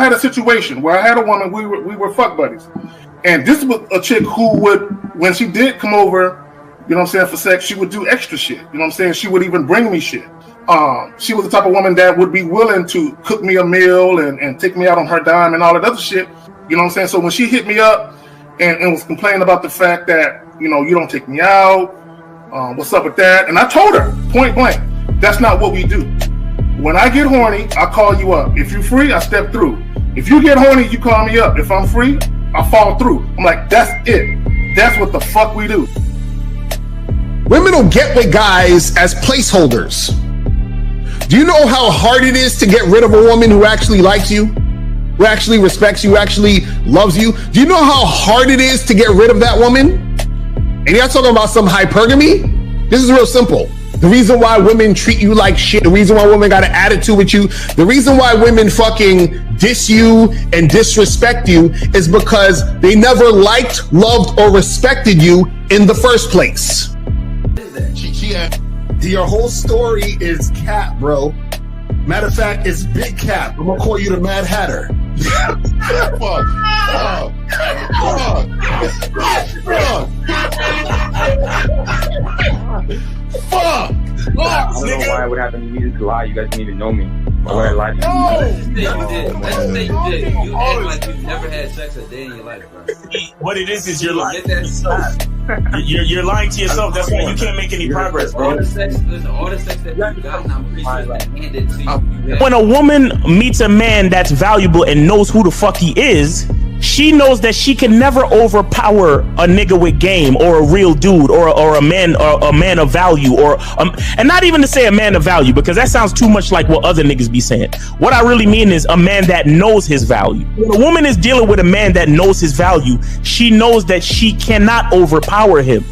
had a situation where I had a woman. We were fuck buddies, and this was a chick who would, when she did come over, you know what I'm saying, for sex, she would do extra shit. You know what I'm saying? She would even bring me shit. She was the type of woman that would be willing to cook me a meal and take me out on her dime and all that other shit. You know what I'm saying? So when she hit me up and was complaining about the fact that, you know, you don't take me out, what's up with that? And I told her point blank, that's not what we do. When I get horny, I call you up. If you're free, I step through. If you get horny, you call me up. If I'm free, I fall through. I'm like, that's it. That's what the fuck we do. Women will get with guys as placeholders. Do you know how hard it is to get rid of a woman who actually likes you, who actually respects you, who actually loves you? Do you know how hard it is to get rid of that woman? And you're not talking about some hypergamy? This is real simple. The reason why women treat you like shit, the reason why women got an attitude with you, the reason why women fucking diss you and disrespect you is because they never liked, loved, or respected you in the first place. Your whole story is cap, bro. Matter of fact, it's big cap. I'm gonna call you the Mad Hatter. Fuck. I don't know why it would happen to me to lie. You guys didn't even know me. Why would I lie to you? Let's just say you did. You act like you've never had sex a day in your life, bro. What it is you're lying to yourself. You're lying to yourself. That's why you can't make any progress, bro. All the sex that you got, I'm pretty sure it's handed to you. When a woman meets a man that's valuable and knows who the fuck he is, she knows that she can never overpower a nigga with game or a real dude or a man of value and not even to say a man of value, because that sounds too much like what other niggas be saying. What I really mean is a man that knows his value. When a woman is dealing with a man that knows his value, she knows that she cannot overpower him.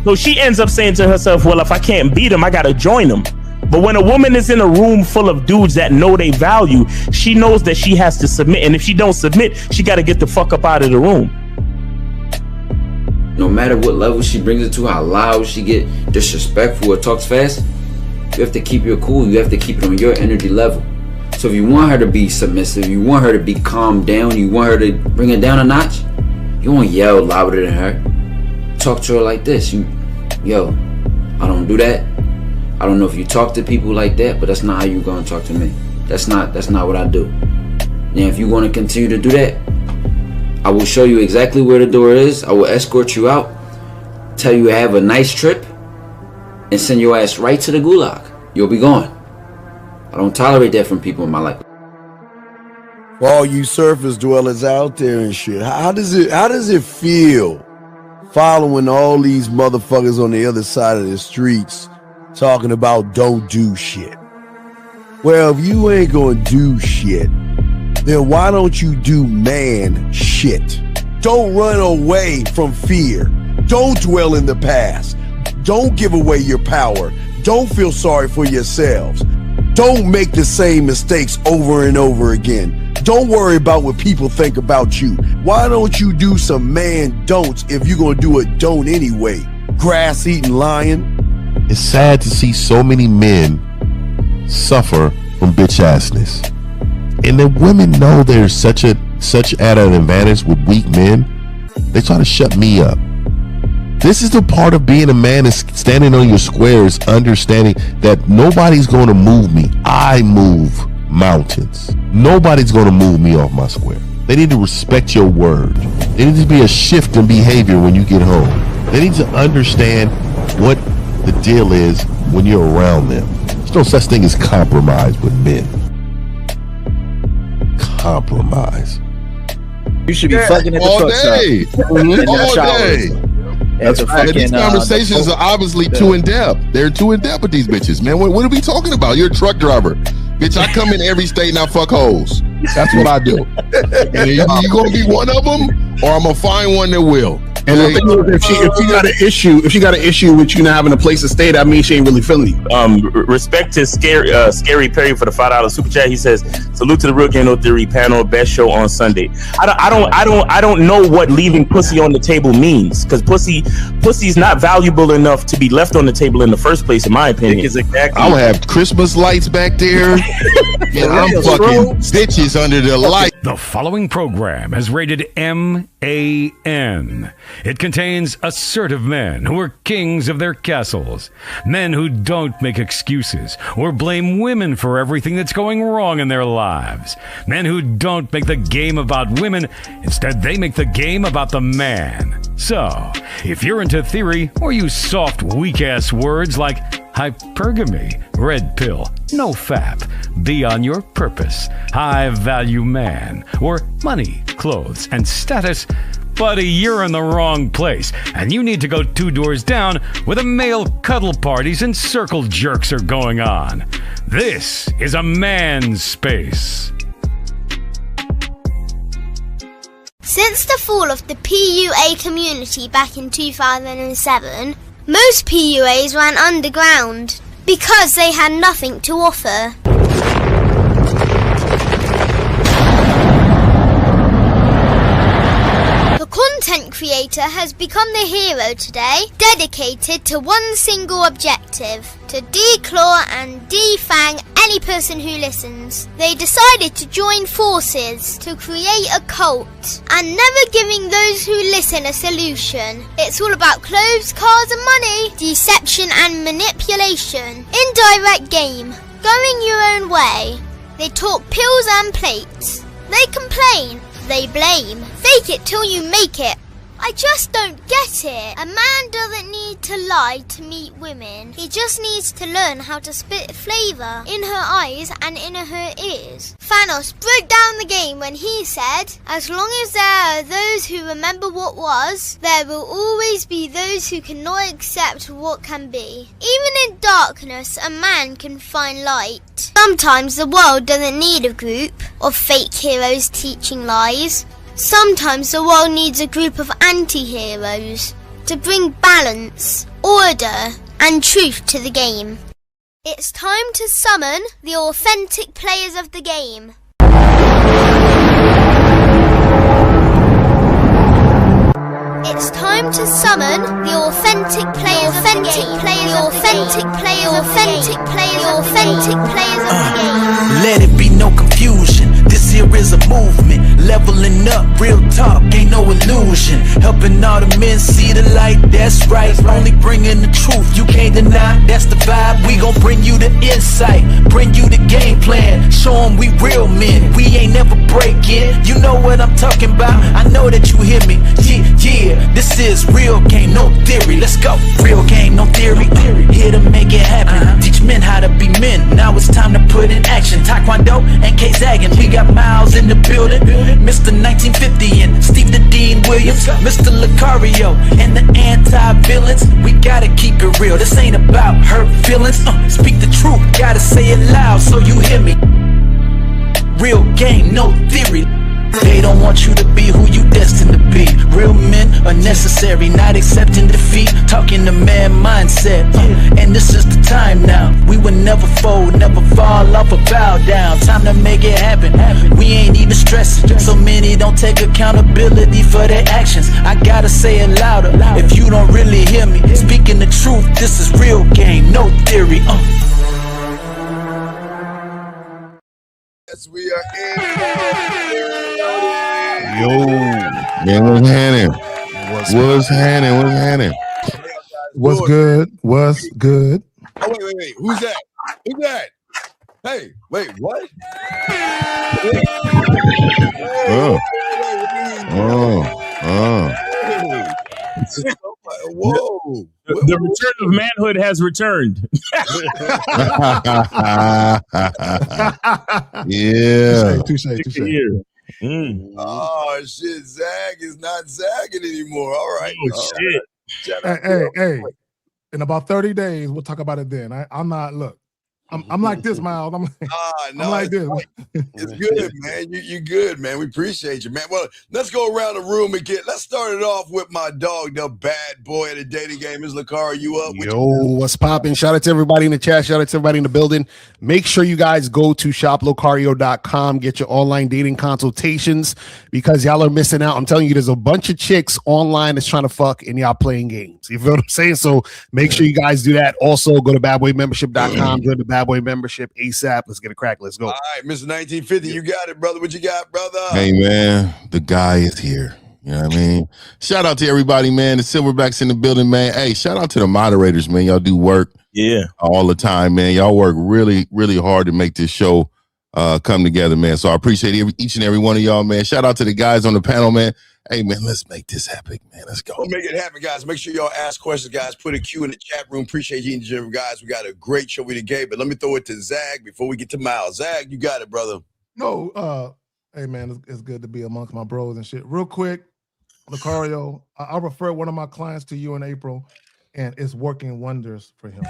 So she ends up saying to herself, well, if I can't beat him, I gotta join him. But when a woman is in a room full of dudes that know they value, she knows that she has to submit. And if she don't submit, she got to get the fuck up out of the room. No matter what level she brings it to, how loud she get, disrespectful or talks fast, you have to keep your cool. You have to keep it on your energy level. So if you want her to be submissive, you want her to be calmed down, you want her to bring it down a notch, you won't yell louder than her. Talk to her like this. Yo, I don't do that. I don't know if you talk to people like that, but that's not how you're going to talk to me. That's not what I do. Now, if you want to continue to do that, I will show you exactly where the door is. I will escort you out, tell you have a nice trip, and send your ass right to the gulag. You'll be gone. I don't tolerate that from people in my life. For all you surface dwellers out there and shit, how does it feel following all these motherfuckers on the other side of the streets talking about don't do shit? Well, if you ain't gonna do shit, then why don't you do man shit? Don't run away from fear. Don't dwell in the past. Don't give away your power. Don't feel sorry for yourselves. Don't make the same mistakes over and over again. Don't worry about what people think about you. Why don't you do some man don'ts if you're gonna do a don't anyway? Grass eating lion. It's sad to see so many men suffer from bitch assness, and the women know there's such at an advantage with weak men. They try to shut me up. This is the part of being a man, is standing on your squares, understanding that nobody's going to move me. I move mountains. Nobody's going to move me off my square. They need to respect your word. There needs to be a shift in behavior when you get home. They need to understand what the deal is when you're around them. There's no such thing as compromise with men. Compromise. You should be fucking at the all day. All day. These conversations are obviously too in depth. They're too in depth with these bitches, man. What are we talking about? You're a truck driver, bitch. I come in every state and I fuck hoes. That's what I do. And you gonna be one of them, or I'm gonna find one that will. And the thing is, if she got an issue with you not having a place to stay, that means she ain't really feeling you. Respect to Scary Perry for the $5 super chat. He says, "Salute to the Real Game No Theory panel. Best show on Sunday." I don't know what leaving pussy on the table means, because pussy's not valuable enough to be left on the table in the first place, in my opinion. Exactly. I'll have Christmas lights back there, and I'm fucking bitches under the light. The following program is rated MAN. It contains assertive men who are kings of their castles, men who don't make excuses or blame women for everything that's going wrong in their lives, men who don't make the game about women, instead they make the game about the man. So, if you're into theory or use soft, weak-ass words like hypergamy, red pill, no fap, be on your purpose, high-value man, or money, clothes, and status, buddy, you're in the wrong place, and you need to go 2 doors down where the male cuddle parties and circle jerks are going on. This is a man's space. Since the fall of the PUA community back in 2007, most PUAs ran underground because they had nothing to offer. The content creator has become the hero today, dedicated to one single objective: to declaw and defang any person who listens. They decided to join forces to create a cult, and never giving those who listen a solution. It's all about clothes, cars and money, deception and manipulation, indirect game, going your own way. They talk pills and plates. They complain. They blame. Fake it till you make it. I just don't get it. A man doesn't need to lie to meet women. He just needs to learn how to spit flavour in her eyes and in her ears. Thanos broke down the game when he said, as long as there are those who remember what was, there will always be those who cannot accept what can be. Even in darkness, a man can find light. Sometimes the world doesn't need a group of fake heroes teaching lies. Sometimes the world needs a group of anti-heroes to bring balance, order, and truth to the game. It's time to summon the authentic players of the game. It's time to summon the authentic players of the game. The authentic players of the game. Let it be no confusion. This here is a movement, leveling up, real talk, ain't no illusion. Helping all the men see the light, that's right. Only bringing the truth, you can't deny, that's the vibe. We gon' bring you the insight, bring you the game plan. Show them we real men, we ain't never breaking. You know what I'm talking about, I know that you hear me. Yeah, this is real game, no theory. Let's go, real game, no theory. Here to make it happen, teach men how to be men. Now it's time to put in action. Taekwondo and K-Zagging, we got Miles in the building, Mr. 1950 and Steve the Dean Williams, Mr. Lucario and the anti-villains. We gotta keep it real, this ain't about hurt feelings. Speak the truth, gotta say it loud so you hear me. Real game, no theory. They don't want you to be who you destined to be. Real men are necessary, not accepting defeat. Talking the man mindset, and this is the time now. We will never fold, never fall off or bow down. Time to make it happen. We ain't even stressing. So many don't take accountability for their actions. I gotta say it louder if you don't really hear me. Speaking the truth, this is real game, no theory. Yes, we are in. Yo, man, what's happening? What's happening? What's good? What's good? Oh, wait. Who's that? Who's that? Hey, wait, what? Whoa. The return of manhood has returned. Yeah. Touche. Oh, shit. Zag is not zagging anymore. All right. Oh, shit. Hey. In about 30 days, we'll talk about it then. I'm not, look. I'm like this, Miles. I'm like this. It's good, man. You're good, man. We appreciate you, man. Well, let's go around the room and let's start it off with my dog, the bad boy of the dating game. Is Lakara, you up? Yo, what's popping? Shout out to everybody in the chat. Shout out to everybody in the building. Make sure you guys go to shoplocario.com. Get your online dating consultations because y'all are missing out. I'm telling you, there's a bunch of chicks online that's trying to fuck and y'all playing games. You feel what I'm saying? So make sure you guys do that. Also, go to badboymembership.com. Join the Bad Bad Boy membership ASAP. Let's get a crack. Let's go. All right, Mr. 1950, you got it, brother. What you got, brother? Hey, man, the guy is here. You know what I mean? Shout out to everybody, man. The Silverbacks in the building, man. Hey, shout out to the moderators, man. Y'all do work all the time, man. Y'all work really, really hard to make this show come together, man. So I appreciate each and every one of y'all, man. Shout out to the guys on the panel, man. Hey, man, let's make this happen, man. Let's go. We'll make it happen, guys. Make sure y'all ask questions, guys. Put a Q in the chat room. Appreciate you, guys. We got a great show we today, but let me throw it to Zag before we get to Miles. Zag, you got it, brother. No, hey, man, it's good to be amongst my bros and shit. Real quick, Lucario, I referred one of my clients to you in April, and it's working wonders for him.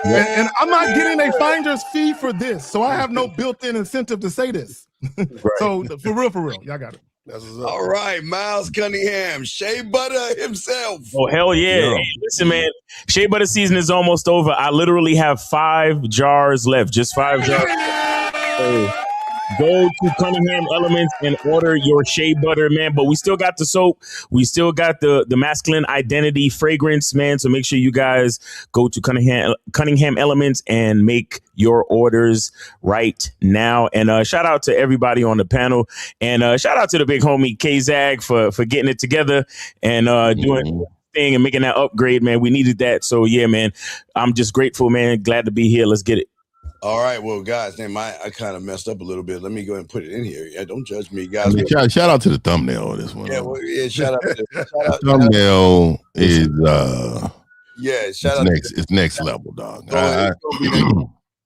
And I'm not getting a finder's fee for this, so I have no built-in incentive to say this. So for real, y'all got it. All right, Miles Cunningham, Shea Butter himself. Oh, hell yeah. Hey, listen, man, Shea Butter season is almost over. I literally have 5 jars left, just 5 jars left. So go to Cunningham Elements and order your Shea Butter, man. But we still got the soap. We still got the masculine identity fragrance, man. So make sure you guys go to Cunningham Elements and make your orders right now. And shout out to everybody on the panel. And shout out to the big homie K-Zag for getting it together and doing thing and making that upgrade, man. We needed that. So yeah, man, I'm just grateful, man. Glad to be here. Let's get it. All right, well, guys, damn, I kind of messed up a little bit. Let me go ahead and put it in here. Yeah, don't judge me, guys. I mean, shout out to the thumbnail of this one. Yeah, well, yeah, shout out. The thumbnail is shout out. It's next level, dog.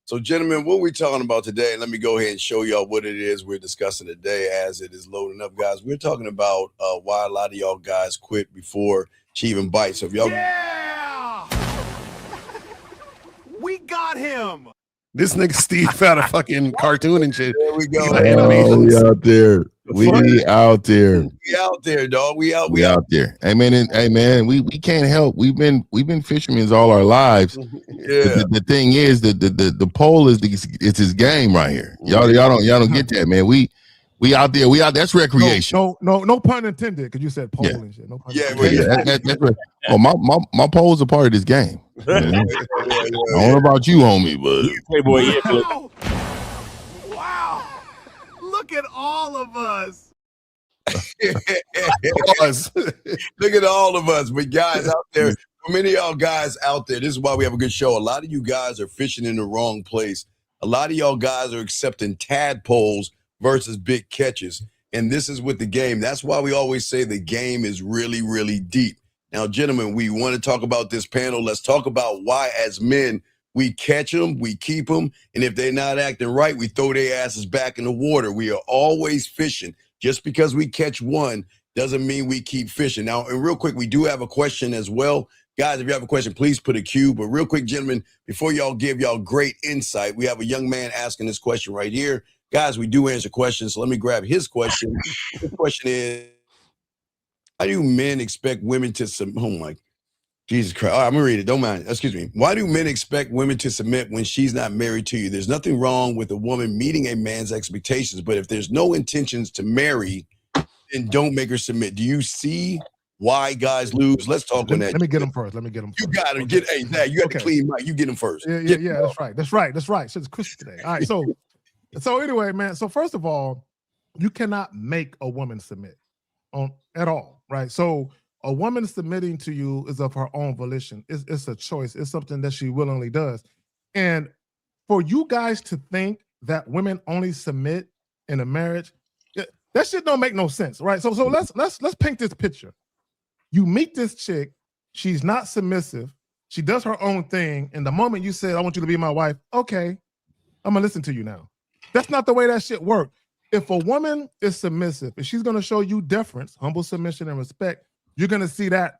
So, gentlemen, what we're talking about today, let me go ahead and show y'all what it is we're discussing today as it is loading up, guys. We're talking about why a lot of y'all guys quit before she even bites. So if y'all, we got him. This nigga Steve found a fucking cartoon and shit. There we go. We out there. We out there. We out there, dog. We out there. Hey man, we can't help. We've been fishermen all our lives. Yeah. The thing is that the pole is it's his game right here. Y'all don't get that, man. We out there. That's recreation. No pun intended, because you said pole and shit. No pun intended. That's right. Oh, my pole's a part of this game. I don't know about you, homie, but hey, boy, wow. Look at all of us. Look at all of us. But guys out there, for many of y'all guys out there, this is why we have a good show. A lot of you guys are fishing in the wrong place. A lot of y'all guys are accepting tadpoles versus big catches. And this is with the game. That's why we always say the game is really, really deep. Now, gentlemen, we want to talk about this panel. Let's talk about why, as men, we catch them, we keep them, and if they're not acting right, we throw their asses back in the water. We are always fishing. Just because we catch one doesn't mean we keep fishing. Now, and real quick, we do have a question as well. Guys, if you have a question, please put a Q. But real quick, gentlemen, before y'all give y'all great insight, we have a young man asking this question right here. Guys, we do answer questions, so let me grab his question. His question is, why do men expect women to submit? Oh my, Jesus Christ! All right, I'm gonna read it. Don't mind. Excuse me. Why do men expect women to submit when she's not married to you? There's nothing wrong with a woman meeting a man's expectations, but if there's no intentions to marry, then don't make her submit. Do you see why guys lose? Let's talk on that. Let me get him first. You got to get. Hey, Zach, you got to clean mic. You get him first. Yeah. That's right. So it's Christmas today. All right. So anyway, man. So first of all, you cannot make a woman submit at all. Right. So a woman submitting to you is of her own volition. It's a choice. It's something that she willingly does. And for you guys to think that women only submit in a marriage, that shit don't make no sense. Right. So let's paint this picture. You meet this chick, she's not submissive, she does her own thing, and the moment you said, I want you to be my wife, okay, I'm gonna listen to you now. That's not the way that shit works. If a woman is submissive, if she's going to show you deference, humble submission, and respect, you're going to see that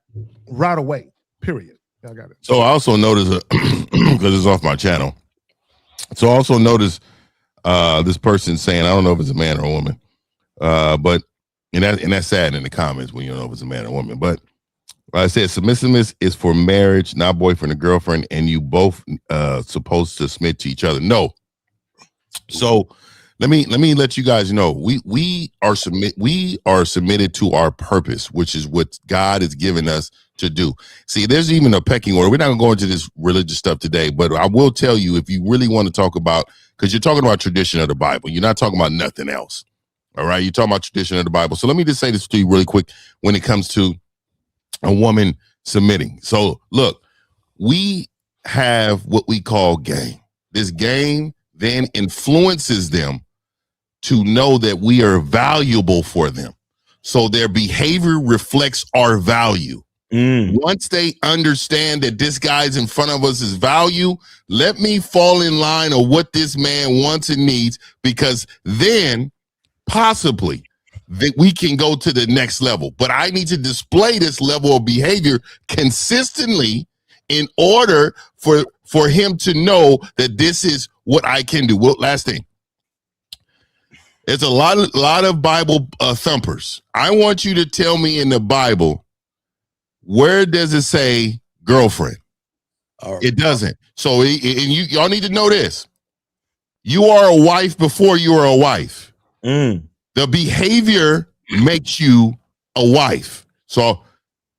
right away, period. I got it. So I also noticed, because it's off my channel, so I also noticed this person saying, I don't know if it's a man or a woman, but that's sad in the comments when you don't know if it's a man or a woman, but I said submissiveness is for marriage, not boyfriend or girlfriend, and you both supposed to submit to each other. No. So let me let you guys know we are submitted to our purpose, which is what God has given us to do. See, there's even a pecking order. We're not going to go into this religious stuff today, but I will tell you, if you really want to talk about, because you're talking about tradition of the Bible, you're not talking about nothing else. All right, you're talking about tradition of the Bible. So let me just say this to you really quick when it comes to a woman submitting. So look, we have what we call game. This game then influences them to know that we are valuable for them. So their behavior reflects our value. Once they understand that this guy's in front of us is value, let me fall in line of what this man wants and needs, because then possibly that we can go to the next level. But I need to display this level of behavior consistently in order for him to know that this is what I can do. Well, last thing. There's a lot of Bible thumpers. I want you to tell me in the Bible, where does it say girlfriend? It doesn't. So y'all need to know this. You are a wife before you are a wife. The behavior makes you a wife. So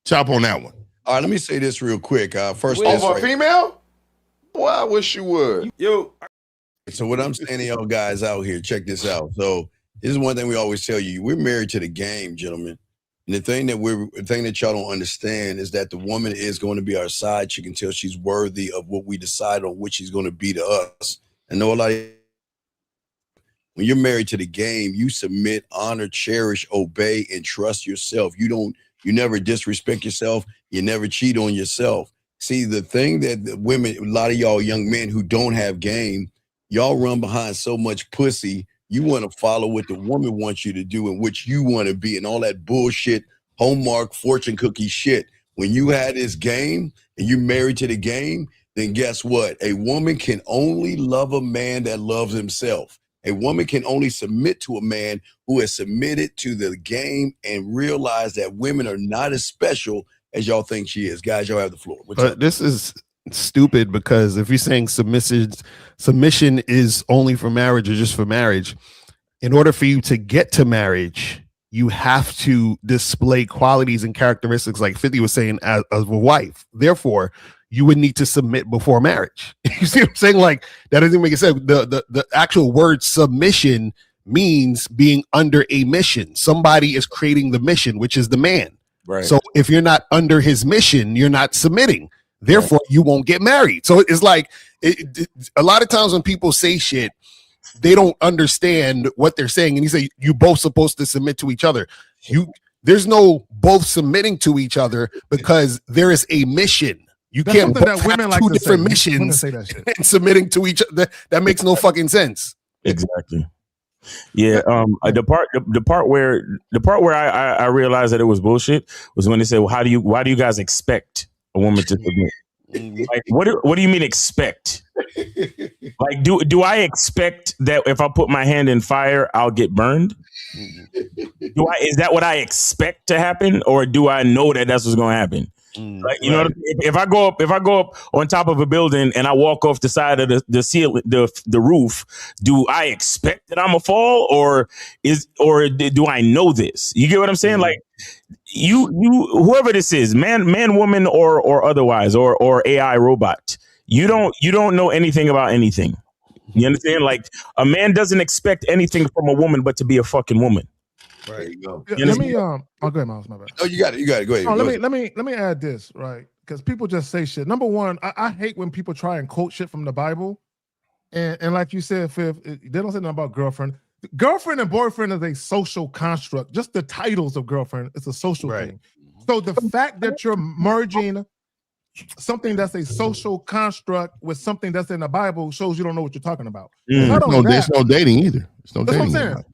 chop on that one. All right, let me say this real quick. First, over a female? Boy, I wish you would. So what I'm saying to y'all guys out here, check this out. So this is one thing we always tell you: we're married to the game, gentlemen. And the thing that y'all don't understand is that the woman is going to be our side chick until she's worthy of what we decide on what she's going to be to us. I know a lot of, when you're married to the game, you submit, honor, cherish, obey, and trust yourself. You never disrespect yourself. You never cheat on yourself. See, the thing that the women, a lot of y'all young men who don't have game, y'all run behind so much pussy. You want to follow what the woman wants you to do and what you want to be and all that bullshit, Hallmark, fortune cookie shit. When you had this game and you married to the game, then guess what? A woman can only love a man that loves himself. A woman can only submit to a man who has submitted to the game and realize that women are not as special as y'all think she is. Guys, y'all have the floor. But this is stupid, because if you're saying submission is only for marriage or just for marriage, in order for you to get to marriage, you have to display qualities and characteristics like 50 was saying as a wife. Therefore, you would need to submit before marriage. You see what I'm saying? Like, that doesn't make sense. The actual word submission means being under a mission. Somebody is creating the mission, which is the man. Right. So if you're not under his mission, you're not submitting. Therefore, you won't get married. So it's like a lot of times when people say shit, they don't understand what they're saying. And you say you both supposed to submit to each other. There's no both submitting to each other, because there is a mission. You can't both have women two different missions and submitting to each other. That makes no fucking sense. Exactly. Yeah. The part where I realized that it was bullshit was when they said, well, why do you guys expect a woman to submit? Like, what do you mean expect? Like, do I expect that if I put my hand in fire, I'll get burned? Is that what I expect to happen, or do I know that that's what's going to happen? Like, you know what I mean? If I go up on top of a building and I walk off the side of the ceiling, the roof, do I expect that I'm gonna fall, or do I know this? You get what I'm saying? Like, you whoever this is, man, woman, or otherwise, or AI robot, you don't know anything about anything. You understand? Like, a man doesn't expect anything from a woman but to be a fucking woman. Right. There you go. Let me go ahead, Miles. My bad. Oh, you got it. Go ahead. Oh, let me add this, right? Because people just say shit. Number one, I hate when people try and quote shit from the Bible, and like you said, Fifth, they don't say nothing about girlfriend. Girlfriend and boyfriend is a social construct. Just the titles of girlfriend, it's a social thing. So the fact that you're merging something that's a social construct with something that's in the Bible shows you don't know what you're talking about. There's no dating either. That's what I'm saying.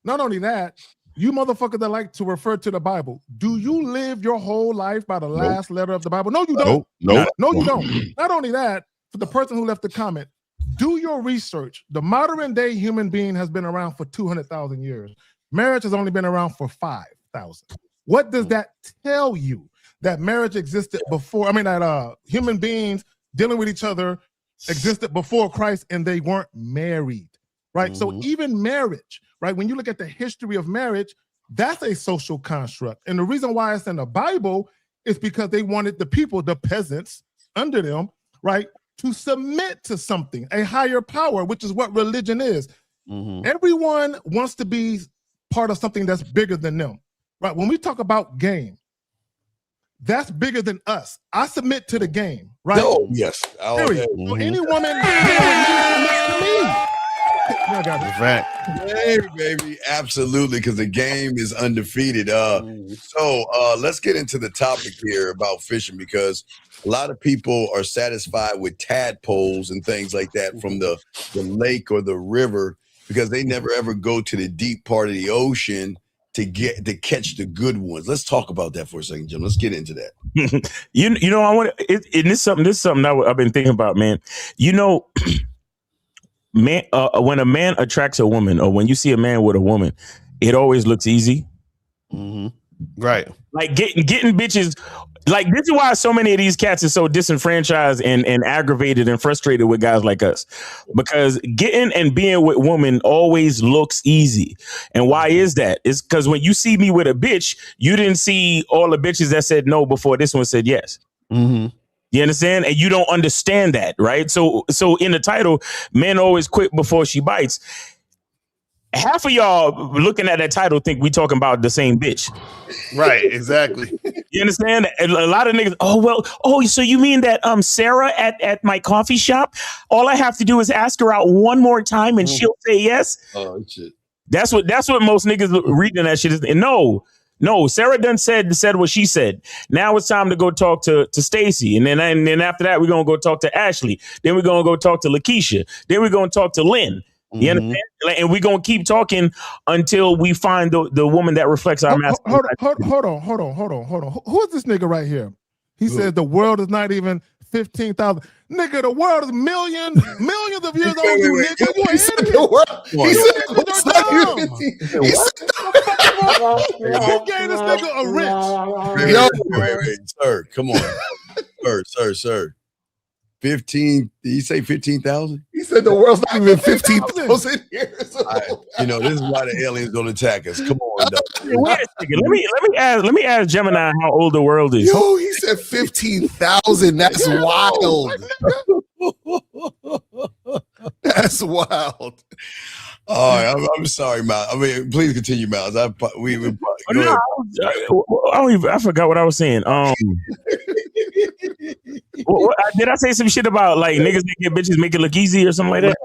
Not only that, you motherfuckers that like to refer to the Bible, do you live your whole life by the last letter of the Bible? No, you don't. No, you don't. Not only that, for the person who left the comment, do your research. The modern day human being has been around for 200,000 years. Marriage has only been around for 5,000. What does that tell you? That marriage existed before, that human beings dealing with each other existed before Christ and they weren't married, right? So even marriage, right? When you look at the history of marriage, that's a social construct. And the reason why it's in the Bible It's because they wanted the people, the peasants under them, right, to submit to something, a higher power, which is what religion is. Everyone wants to be part of something that's bigger than them, right? When we talk about game, that's bigger than us. I submit to the game, right? No, yes. Period. So any woman submits to me. I got it. Fact. Hey, baby, absolutely, because the game is undefeated. So let's get into the topic here about fishing, because a lot of people are satisfied with tadpoles and things like that from the lake or the river, because they never ever go to the deep part of the ocean to catch the good ones. Let's talk about that for a second, Jim. Let's get into that. you know, I want to. This is something I've been thinking about, man. You know. Man, when a man attracts a woman, or when you see a man with a woman, it always looks easy. Right. Like getting bitches. Like, this is why so many of these cats are so disenfranchised and aggravated and frustrated with guys like us, because getting and being with women always looks easy. And why is that? It's because when you see me with a bitch, you didn't see all the bitches that said no before this one said yes. You understand? And you don't understand that, right? So in the title, men always quit before she bites. Half of y'all looking at that title think we talking about the same bitch. Right, exactly. You understand? A lot of niggas, so you mean that Sarah at my coffee shop, all I have to do is ask her out one more time and she'll say yes? Oh, shit. That's what most niggas reading that shit is. No, Sarah done said what she said. Now it's time to go talk to Stacy. And then after that, we're going to go talk to Ashley. Then we're going to go talk to Lakeisha. Then we're going to talk to Lynn. You understand? And we're going to keep talking until we find the woman that reflects our masculinity. Hold on. Who is this nigga right here? He said the world is not even 15,000. Nigga, the world is millions of years old, you nigga. You an idiot. Who gave this nigga a rich? Wait, sir, come on. Sir. 15, did you say 15,000? He said the world's not even 15,000 years old. This is why the aliens don't attack us. Come on, dog. Wait a second. Let me ask Gemini how old the world is. Yo, he said 15,000. That's wild. That's wild. All right, I'm sorry, Miles. I mean, please continue, Miles. I forgot what I was saying. Did I say some shit about like niggas that get bitches make it look easy or something like that?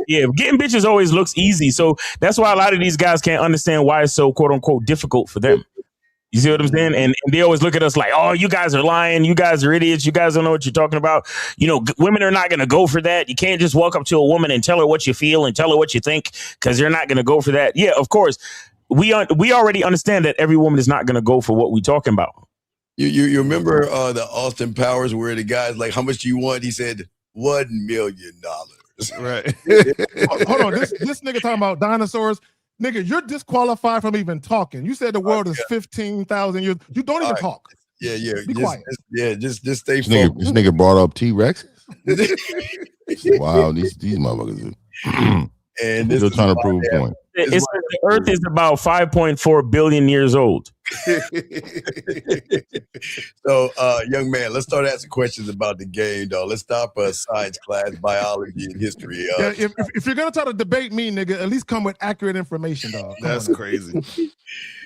Yeah. Getting bitches always looks easy, so that's why a lot of these guys can't understand why it's so quote unquote difficult for them. You see what I'm saying? And they always look at us like, oh, you guys are lying. You guys are idiots. You guys don't know what you're talking about. You know, women are not going to go for that. You can't just walk up to a woman and tell her what you feel and tell her what you think, because they're not going to go for that. Yeah, of course. We already understand that every woman is not going to go for what we're talking about. You remember the Austin Powers where the guy's like, how much do you want? He said, $1 million. Right. Hold on. This nigga talking about dinosaurs. Nigga, you're disqualified from even talking. You said the world is 15,000 years. You don't even talk. Yeah. Be quiet. Just stay This focused. nigga brought up T-Rex. Wow, these motherfuckers. And they're trying to prove a point. The Earth is about 5.4 billion years old. So, young man, let's start asking questions about the game, dog. Let's stop science class, biology, and history. If you're gonna try to debate me, nigga, at least come with accurate information, dog. That's crazy.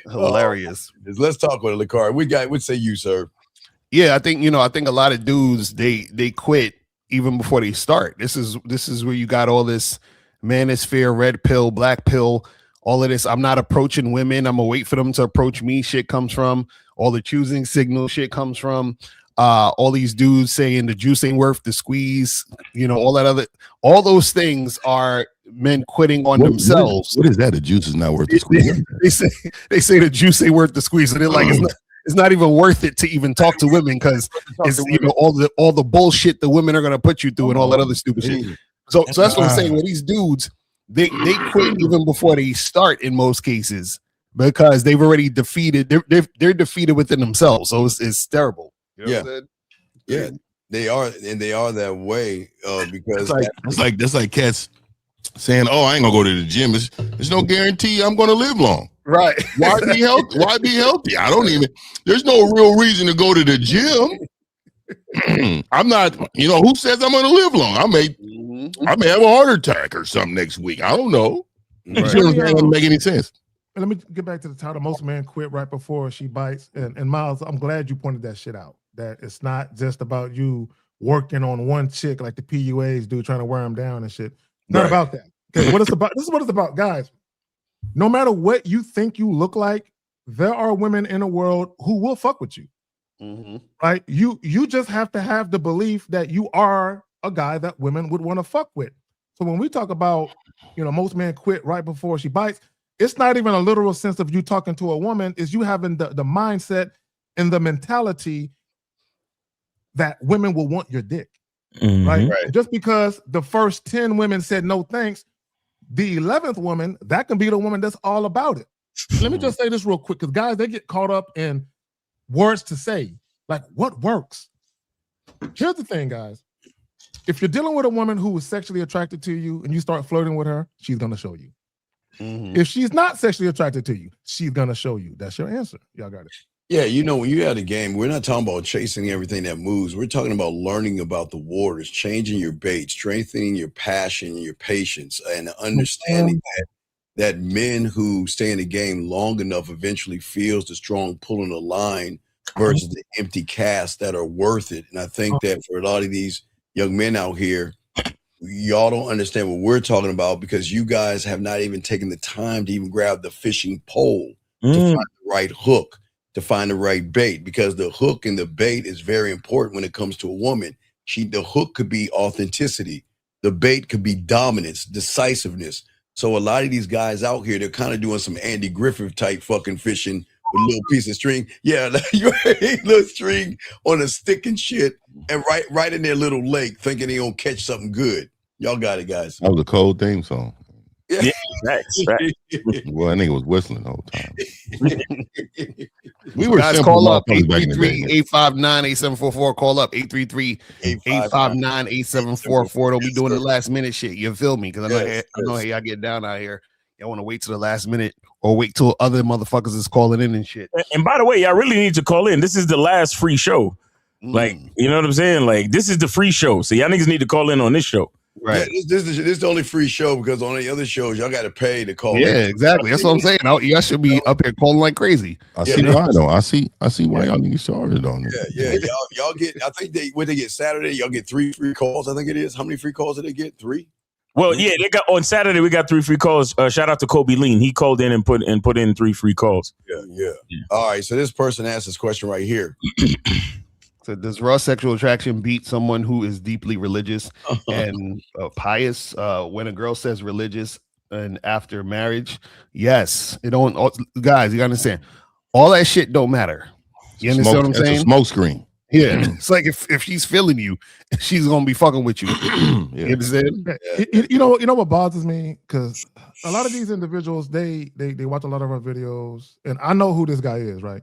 Hilarious. Let's talk with Lakar. What say you, sir? Yeah, I think a lot of dudes they quit even before they start. This is where you got all this manosphere, red pill, black pill, all of this. I'm not approaching women. I'm gonna wait for them to approach me. Shit comes from all the choosing signal. Shit comes from all these dudes saying the juice ain't worth the squeeze. All those things are men quitting on themselves. What is that? The juice is not worth the squeeze. they say the juice ain't worth the squeeze, and they're like, it's not even worth it to even talk to women because it's all the bullshit the women are gonna put you through and all that other stupid shit. So that's what I'm saying. With these dudes, they quit even before they start in most cases because they've already defeated. They're defeated within themselves. So it's terrible. You know what I'm saying? They are, and they are that way because that's like cats saying, "Oh, I ain't gonna go to the gym. There's no guarantee I'm gonna live long." Right. Why be healthy? Why be healthy? I don't even. There's no real reason to go to the gym. I'm not. You know, who says I'm going to live long? I may have a heart attack or something next week. I don't know. Right. You know, it doesn't make any sense. Let me get back to the title. Most men quit right before she bites. And Miles, I'm glad you pointed that shit out. That it's not just about you working on one chick like the PUAs do, trying to wear them down and shit. Not about that. Okay, what it's about. This is what it's about, guys. No matter what you think you look like, there are women in the world who will fuck with you. Right? You just have to have the belief that you are a guy that women would want to fuck with. So when we talk about, most men quit right before she bites, it's not even a literal sense of you talking to a woman, is you having the mindset and the mentality that women will want your dick. Right? Just because the first 10 women said no thanks, the 11th woman, that can be the woman that's all about it. Let me just say this real quick, because guys, they get caught up in words to say, like what works. Here's the thing, guys. If you're dealing with a woman who is sexually attracted to you and you start flirting with her, she's going to show you. If she's not sexually attracted to you, she's going to show you. That's your answer. Y'all got it. Yeah, when you're at a game, we're not talking about chasing everything that moves. We're talking about learning about the waters, changing your bait, strengthening your passion, your patience, and understanding that men who stay in the game long enough eventually feels the strong pull on the line versus the empty casts that are worth it. And I think that for a lot of these young men out here, y'all don't understand what we're talking about because you guys have not even taken the time to even grab the fishing pole to find the right hook, to find the right bait, because the hook and the bait is very important when it comes to a woman. The hook could be authenticity. The bait could be dominance, decisiveness. So a lot of these guys out here, they're kind of doing some Andy Griffith type fucking fishing with a little piece of string. Yeah, little string on a stick and shit, and right in their little lake, thinking they gonna catch something good. Y'all got it, guys. That was a cold theme song. Yeah, that's right. Well, I think it was whistling the whole time. We were guys, simple call up motherfuckers back in the day. 833-859-8744. Call up 833-859-8744. Don't be doing the last minute shit. You feel me? Because I know how y'all get down out here. Y'all want to wait till the last minute or wait till other motherfuckers is calling in and shit. And by the way, y'all really need to call in. This is the last free show. Like, you know what I'm saying? Like, this is the free show. So y'all niggas need to call in on this show. Right. Yeah, this is the only free show because on the other shows y'all got to pay to call. Yeah, exactly. That's what I'm saying. Y'all should be up here calling like crazy. I see why though. I see why y'all niggas started on it. Yeah. Y'all get. I think they get Saturday. Y'all get 3 free calls. I think it is. How many free calls did they get? 3. Well, yeah, they got on Saturday. We got 3 free calls. Shout out to Kobe Lean. He called in and put in 3 free calls. Yeah. All right. So this person asked this question right here. So does raw sexual attraction beat someone who is deeply religious and pious? When a girl says religious and after marriage, yes, it don't. Guys, you gotta understand, all that shit don't matter. You understand what I'm saying? It's a smoke screen. Yeah, it's like if she's feeling you, she's gonna be fucking with you. You understand? You know what bothers me, because a lot of these individuals they watch a lot of our videos, and I know who this guy is, right?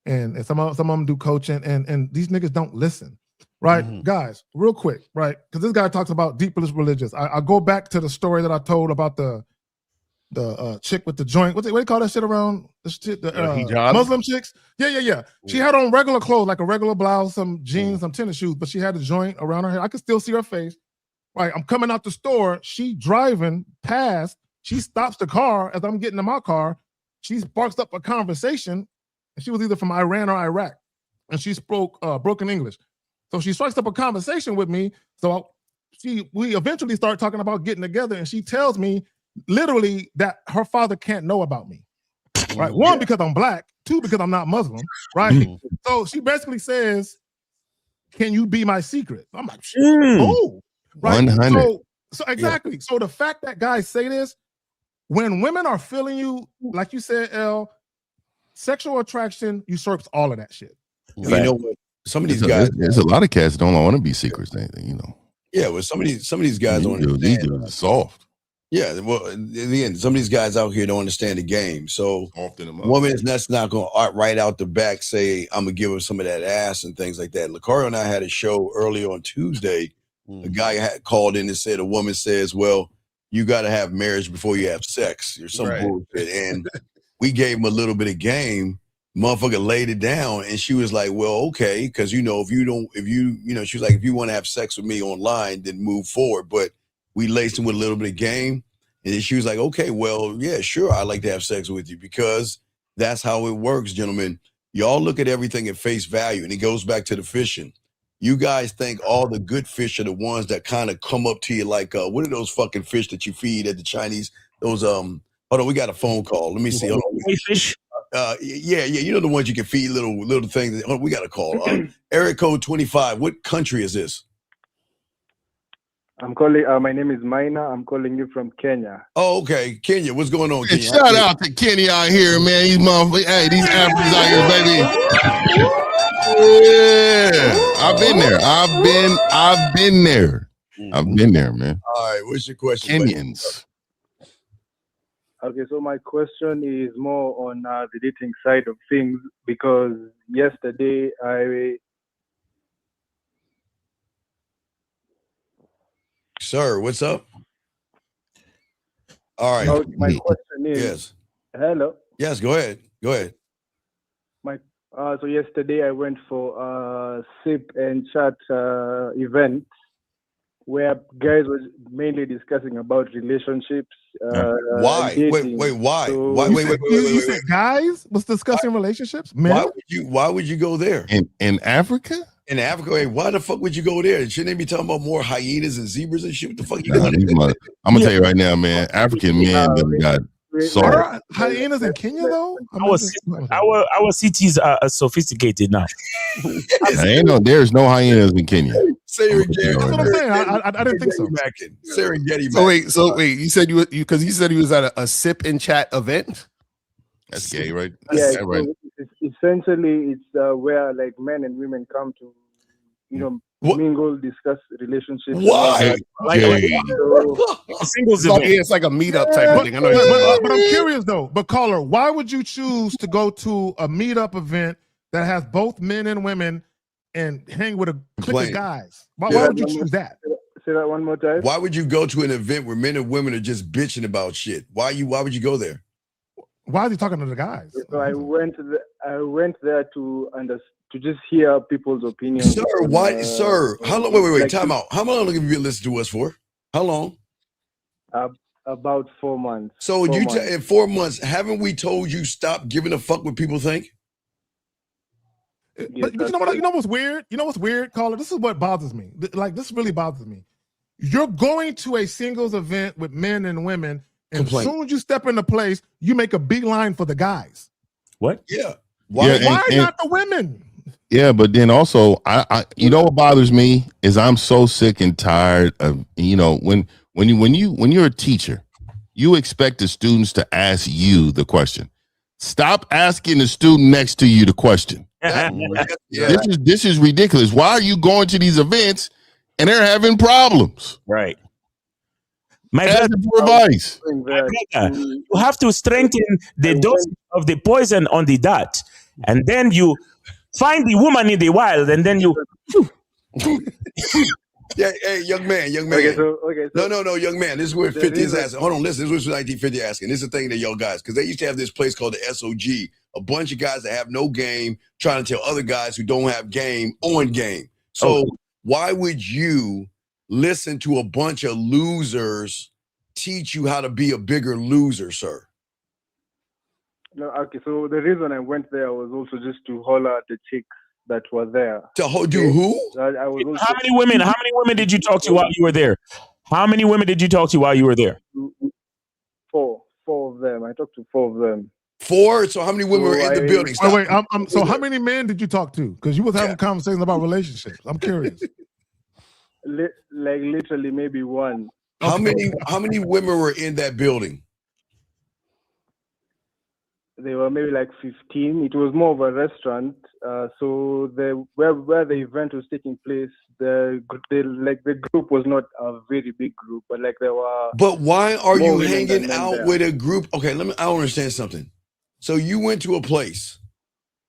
And some of them do coaching, and these niggas don't listen, right? Guys, real quick, right? Because this guy talks about deeply religious. I go back to the story that I told about the chick with the joint. What do you call that shit around? The Muslim chicks? Yeah. She had on regular clothes, like a regular blouse, some jeans, some tennis shoes, but she had a joint around her head. I could still see her face. Right, I'm coming out the store. She driving past. She stops the car as I'm getting in my car. She sparks up a conversation. And she was either from Iran or Iraq, and she spoke broken English. So she strikes up a conversation with me. So we eventually start talking about getting together, and she tells me literally that her father can't know about me. Right? One, because I'm black. 2, because I'm not Muslim. Right? So she basically says, "Can you be my secret?" I'm like, "Oh, right." 100. So exactly. So the fact that guys say this, when women are feeling you, like you said, L. Sexual attraction usurps all of that shit. You know what? Some of these guys, there's a lot of cats that don't want to be secrets. Anything, you know. Yeah, well, some of these guys don't understand. These dudes are soft. Yeah, well, in the end, some of these guys out here don't understand the game. So, woman's that's not going to right out the back say, "I'm gonna give her some of that ass" and things like that. Lucario and I had a show earlier on Tuesday. A guy had called in and said a woman says, "Well, you got to have marriage before you have sex," or some bullshit, and we gave him a little bit of game. Motherfucker laid it down, and she was like, "Well, okay, because she was like, if you want to have sex with me online, then move forward." But we laced him with a little bit of game, and then she was like, "Okay, well, yeah, sure, I'd like to have sex with you," because that's how it works, gentlemen. Y'all look at everything at face value, and it goes back to the fishing. You guys think all the good fish are the ones that kind of come up to you like, what are those fucking fish that you feed at the Chinese? Those hold on, we got a phone call. Let me see. Hold on. Fish. Yeah, you know the ones you can feed little things. Oh, we got a call. Area code 25. What country is this? I'm calling. My name is Maina. I'm calling you from Kenya. Oh, okay, Kenya. What's going on, Hey, Kenya? shout out to Kenny out here, man. These motherfuckers, hey, these Africans out here, baby. Yeah, I've been there. I've been there, man. All right, what's your question? Kenyans. Okay, so my question is more on the dating side of things, because yesterday Sir, what's up? All right. So my question is, yes. Hello. Yes, go ahead. So yesterday I went for a sip and chat event where guys were mainly discussing about relationships. Why? Dating. Wait, why? So, Wait. You said guys was discussing relationships? Men? Why would you go there? In Africa? In Africa, hey, why the fuck would you go there? Shouldn't they be talking about more hyenas and zebras and shit? What the fuck you going there? I'm gonna tell you right now, man. African men that got Are hyenas in Kenya though? Our cities are sophisticated now. There's no hyenas in Kenya. Serengeti. That's what I'm saying. I didn't think so. Serengeti. So wait, you said because you said he was at a sip and chat event. That's gay, right? Yeah, That's right. Essentially, it's where like men and women come to, mingle, discuss relationships. Why? It's like a meetup type of thing. I know But I'm curious though. But caller, why would you choose to go to a meetup event that has both men and women and hang with a clique of guys? Why would you choose that? Say that one more time. Why would you go to an event where men and women are just bitching about shit? Why would you go there? Why is he talking to the guys? So I went there to just hear people's opinions. Sir, why, sir? How long? Wait. Time out. How long have you been listening to us for? How long? About 4 months. So in 4 months, haven't we told you stop giving a fuck what people think? But you know what's weird? You know what's weird, caller? This is what bothers me. Like, this really bothers me. You're going to a singles event with men and women, and as soon as you step into place, you make a beeline for the guys. What? Yeah. Why not the women? Yeah, but then also, I you know what bothers me is I'm so sick and tired of when you're a teacher, you expect the students to ask you the question. Stop asking the student next to you the question. This is ridiculous. Why are you going to these events and they're having problems? Right. Advice. You have to strengthen the dose of the poison on the dart, and then you find the woman in the wild, and then you. Yeah, hey, young man. Okay, so, no, young man. This is where 50 is asking. Hold on, listen. This is what 1950 asking. This is the thing that y'all guys, because they used to have this place called the SOG, a bunch of guys that have no game trying to tell other guys who don't have game on game. So why would you listen to a bunch of losers teach you how to be a bigger loser, sir? No, okay. So the reason I went there was also just to holler at the chicks that were there. To do who? I was also, How many women did you talk to while you were there? How many women did you talk to while you were there? Four of them. I talked to 4 of them. 4? So how many women were in the building? Wait. So how many men did you talk to? Because you was having conversations about relationships. I'm curious. Literally maybe 1. How many women were in that building? They were maybe like 15. It was more of a restaurant. So where the event was taking place, the group was not a very big group, but like there were. But why are you hanging out with a group? Okay, I don't understand something. So you went to a place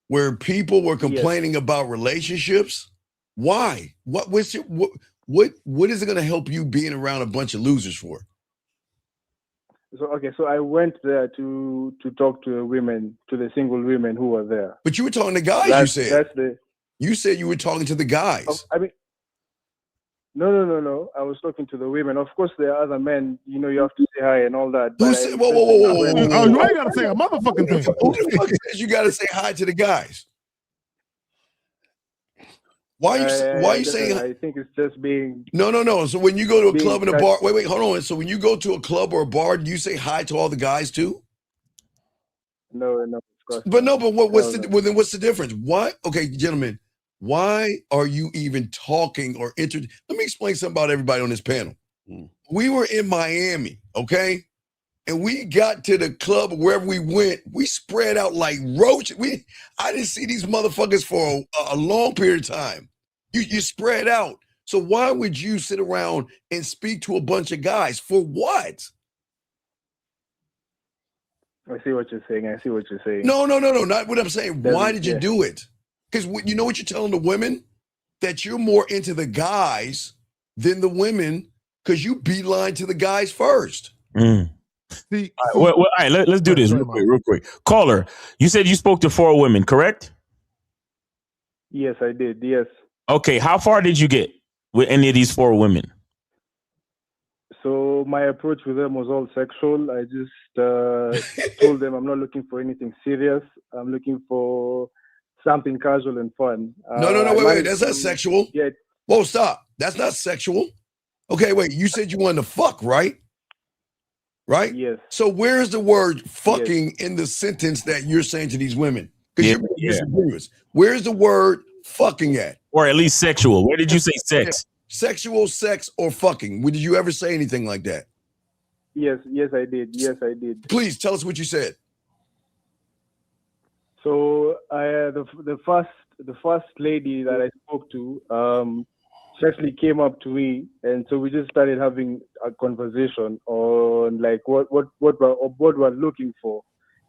where people were complaining about relationships. Why? What is it going to help you being around a bunch of losers for? So I went there to talk to the women, to the single women who were there. But you were talking to guys. You said you were talking to the guys. I mean, no. I was talking to the women. Of course, there are other men. You know, you have to say hi and all that. Who said? Whoa! Oh, you ain't gotta say a motherfucking thing. Who the fuck says you gotta say hi to the guys? Why are you saying? I think it's just being. No. So when you go to a club and a bar, wait, hold on. So when you go to a club or a bar, do you say hi to all the guys too? No. But what's the difference? What? Okay, gentlemen, why are you even talking or Let me explain something about everybody on this panel. We were in Miami, okay? And we got to the club, wherever we went, we spread out like roaches. I didn't see these motherfuckers for a long period of time. You spread out. So why would you sit around and speak to a bunch of guys? For what? I see what you're saying. No, not what I'm saying. Why did you do it? Because you know what you're telling the women? That you're more into the guys than the women because you beeline to the guys first. All right, let's do this real quick. Caller, you said you spoke to 4 women, correct? Yes, I did. Yes. Okay, how far did you get with any of these 4 women? So my approach with them was all sexual. I just told them I'm not looking for anything serious. I'm looking for something casual and fun. No, wait. That's not sexual. Yeah. Whoa, stop. That's not sexual. Okay, wait. You said you wanted to fuck, right? Right? Yes. So where's the word fucking in the sentence that you're saying to these women? Because you're disingenuous. Where's the word fucking at? Or at least sexual. Where did you say sex? Sexual, sex, or fucking. Did you ever say anything like that? Yes, I did. Please tell us what you said. So the first lady that I spoke to, she actually came up to me, and so we just started having a conversation on like what we're looking for.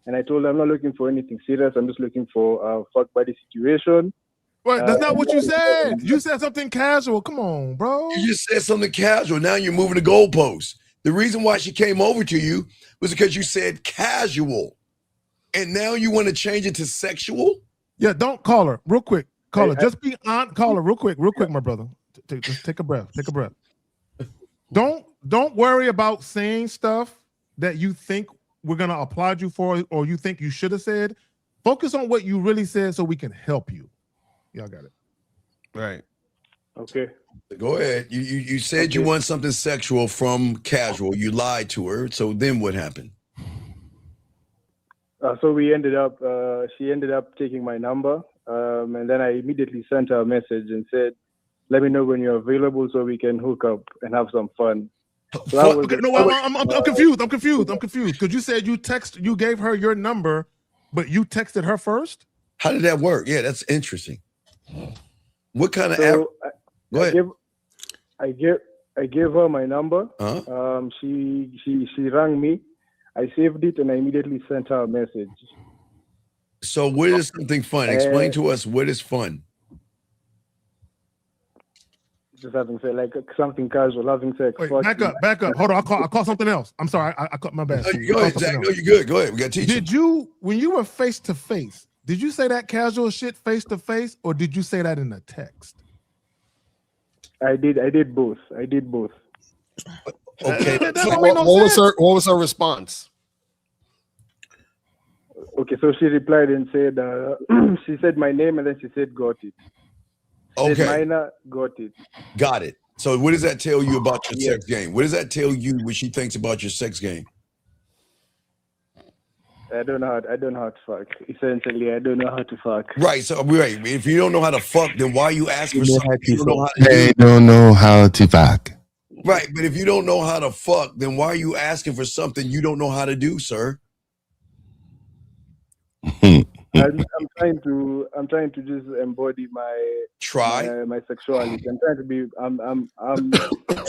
And I told her I'm not looking for anything serious. I'm just looking for a fuck buddy situation. Wait, that's not what you said. You said something casual. Come on, bro. You just said something casual. Now you're moving the goalposts. The reason why she came over to you was because you said casual. And now you want to change it to sexual? Yeah, don't call her. Real quick. Call her. Just be on. Call her real quick, my brother. Just take a breath. Take a breath. Don't worry about saying stuff that you think we're gonna applaud you for or you think you should have said. Focus on what you really said so we can help you. Y'all got it. Right. Okay. Go ahead. You said you want something sexual from casual. You lied to her. So then what happened? So we ended up. She ended up taking my number, and then I immediately sent her a message and said, "Let me know when you're available so we can hook up and have some fun." So I'm confused. I'm confused because you said you gave her your number, but you texted her first. How did that work? Yeah, that's interesting. What kind of app? Go ahead. I gave her my number. She rang me. I saved it and I immediately sent her a message. So what is something fun? Explain to us what is fun. Just having sex, like something casual, having sex. Wait, back up. Hold on, I'll call something else. I'm sorry, I cut my bad. Go ahead, Zach. No, you're good. Go ahead. We got to teach. Did you, when you were face to face, did you say that casual shit face to face, or did you say that in a text? I did both. Okay. What was her response? Okay, so she replied and said, she said my name and then she said, got it. Okay. Minor, got it. Got it. So what does that tell you about your sex game? What does that tell you what she thinks about your sex game? I don't know how to fuck. Essentially, I don't know how to fuck. Right. So right. If you don't know how to fuck, then why are you asking for something you don't know how to do? They don't know how to fuck. Right. But if you don't know how to fuck, then why are you asking for something you don't know how to do, sir? I'm trying to just embody my my sexuality. I'm trying to be. I'm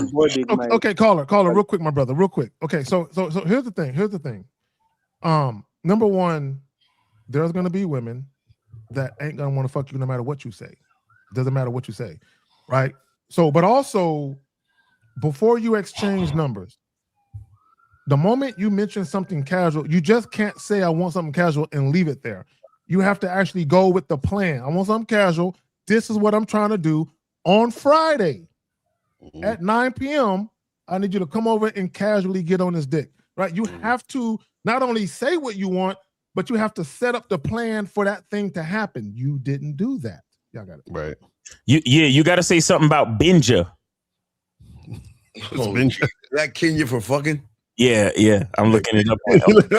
embodying my. Okay, caller, real quick, my brother, real quick. Okay, so here's the thing. Number one, there's gonna be women that ain't gonna want to fuck you no matter what you say. Doesn't matter what you say, right? So, but also, before you exchange numbers, the moment you mention something casual, you just can't say I want something casual and leave it there. You have to actually go with the plan. I want something casual. This is what I'm trying to do on Friday at 9 p.m. I need you to come over and casually get on this dick, right? You have to not only say what you want, but you have to set up the plan for that thing to happen. You didn't do that. Y'all got it. Right. You got to say something about Benja. That Kenya for fucking? Yeah. I'm looking it up. I'm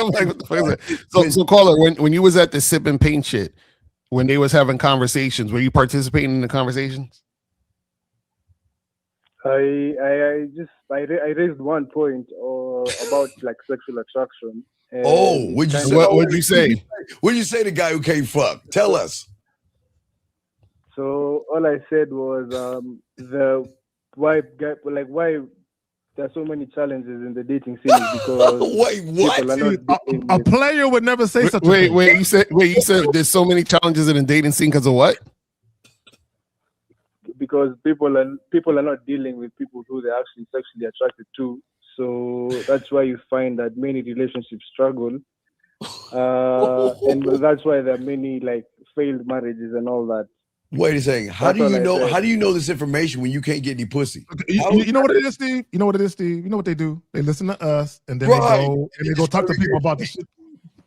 like, what the fuck is that? So caller, when you was at the sip and paint shit, when they was having conversations, were you participating in the conversations? I raised one point about like sexual attraction. What'd you say? What'd you say? What'd you say to the guy who can't fuck? Tell us. So all I said was why there's so many challenges in the dating scene is because wait, what? A player would never say such a thing. You said there's so many challenges in the dating scene because of what? Because people are not dealing with people who they're actually sexually attracted to. So that's why you find that many relationships struggle. And that's why there are many like failed marriages and all that. Wait a second. How do you know this information when you can't get any pussy? You know what it is, Steve? You know what it is, Steve? You know what they do? They listen to us and then they go talk to people about this shit.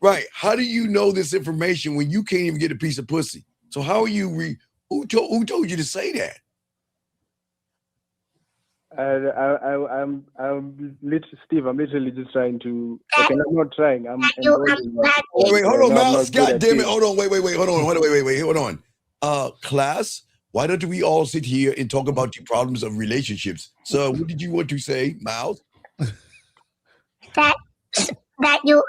Right. How do you know this information when you can't even get a piece of pussy? So how are you who told you to say that? I'm literally, Steve. I'm literally just trying to. Okay, I'm not trying. I'm. Wait, hold on, Mouse. God damn it! Hold on. Wait. Hold on. Class, why don't we all sit here and talk about the problems of relationships? So, what did you want to say, Mouse? That you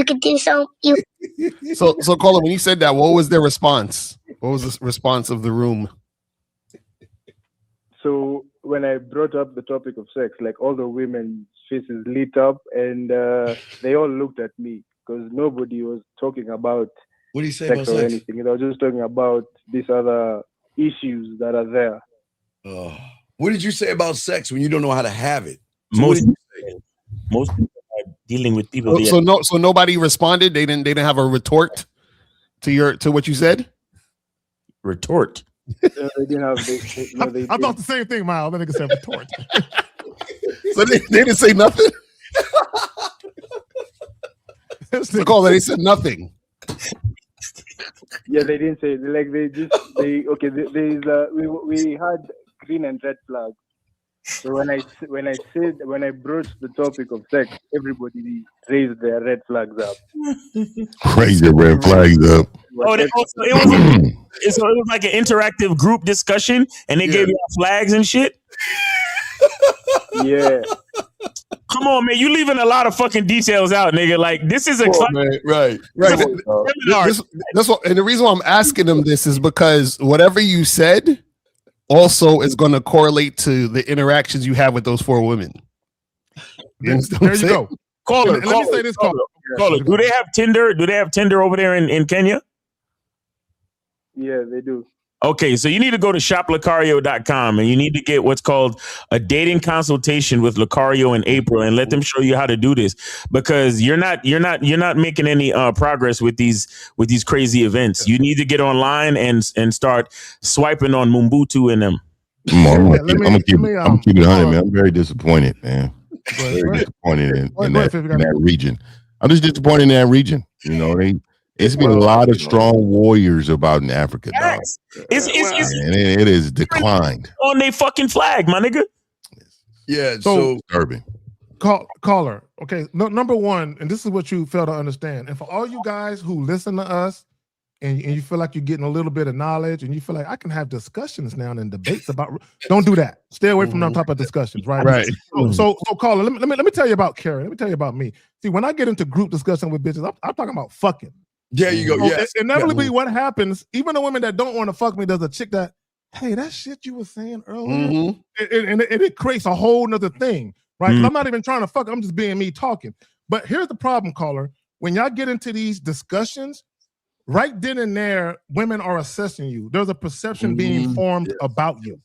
could do so. So Colin, when you said that, what was their response? What was the response of the room? So when I brought up the topic of sex, like all the women's faces lit up and they all looked at me because nobody was talking about what do you say sex about or sex? anything. They were just talking about these other issues that are there. What did you say about sex when you don't know how to have it? So most people are dealing with people. So nobody responded. They didn't have a retort to what you said. Retort. They didn't have. I thought the same thing, Miles. Then they said retort. So they didn't say nothing. They said nothing. Yeah, they didn't say like we had green and red flags. So when I broached the topic of sex, everybody raised their red flags up. Raise your red flags up. It was like an interactive group discussion, and they gave you flags and shit. Yeah. Come on, man! You leaving a lot of fucking details out, nigga. Like this is right. That's what, and the reason why I'm asking them this is because whatever you said also is going to correlate to the interactions you have with those 4 women. There you go. Caller. Let me say this, caller. Do they have Tinder? Do they have Tinder over there in Kenya? Yeah, they do. Okay, so you need to go to shoplucario.com and you need to get what's called a dating consultation with Lucario and April and let them show you how to do this because you're not making any progress with these crazy events. You need to get online and start swiping on Mumbutu and them. I'm gonna keep it 100, man. I'm very disappointed, man. Very disappointed in that region. I'm just disappointed in that region. You know, it's been a lot of strong warriors about in Africa, dog. And it is declined on their fucking flag, my nigga. Yeah, so disturbing. Caller, okay. Number one, and this is what you fail to understand. And for all you guys who listen to us and you feel like you're getting a little bit of knowledge and you feel like I can have discussions now and debates about, don't do that. Stay away from them type of discussions, right? Right. So caller, let me tell you about Karen. Let me tell you about me. See, when I get into group discussion with bitches, I'm talking about fucking. There you go. So Yes. Inevitably, what happens, even the women that don't want to fuck me, there's a chick that, hey, that shit you were saying earlier, and it creates a whole nother thing, right? I'm not even trying to fuck, I'm just being me talking. But here's the problem, caller. When y'all get into these discussions, right then and there, women are assessing you. There's a perception being formed about you.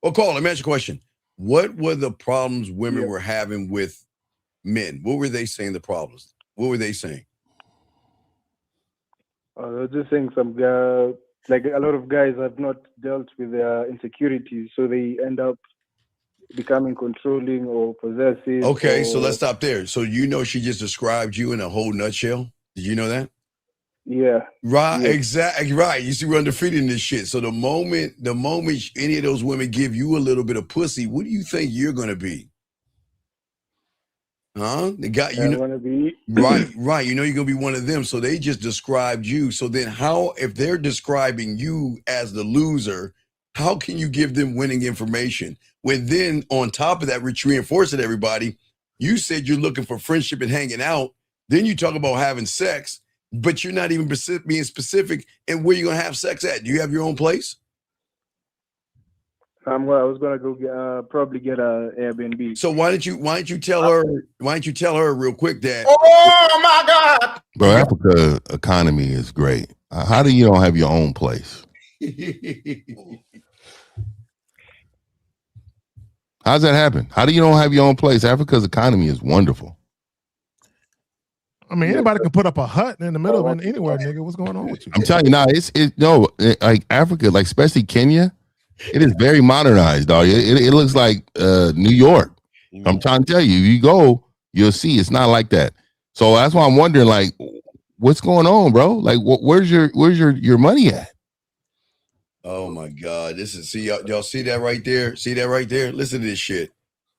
Well, Carl, let me ask you a question. What were the problems women were having with men? What were they saying the problems? What were they saying? They're just saying like a lot of guys have not dealt with their insecurities, so they end up becoming controlling or possessive. Okay, so let's stop there. So you know she just described you in a whole nutshell? Did you know that? Yeah. Right, Yeah. exactly right. You see, we're undefeated in this shit. So the moment any of those women give you a little bit of pussy, what do you think you're gonna be? Huh? The guy you know, wanna be right. You know you're gonna be one of them. So they just described you. So then how, if they're describing you as the loser, how can you give them winning information? When then on top of that, which reinforced it, everybody, you said you're looking for friendship and hanging out. Then you talk about having sex, but you're not even being specific in where you're gonna have sex at. Do you have your own place? I was gonna go probably get a Airbnb. So why don't you tell her? Why don't you tell her real quick that? Oh my God, Bro, Africa economy is great. How do you don't have your own place? How's that happen? How do you don't have your own place? Africa's economy is wonderful. I mean, anybody can put up a hut in the middle of anywhere, nigga. What's going on with you? I'm telling you now, like Africa, like especially Kenya, it is very modernized, dog. It looks like New York. I'm trying to tell you, you go, you'll see it's not like that. So that's why I'm wondering, like, what's going on, bro? Like, where's your money at? Oh my God, y'all see that right there? See that right there? Listen to this shit.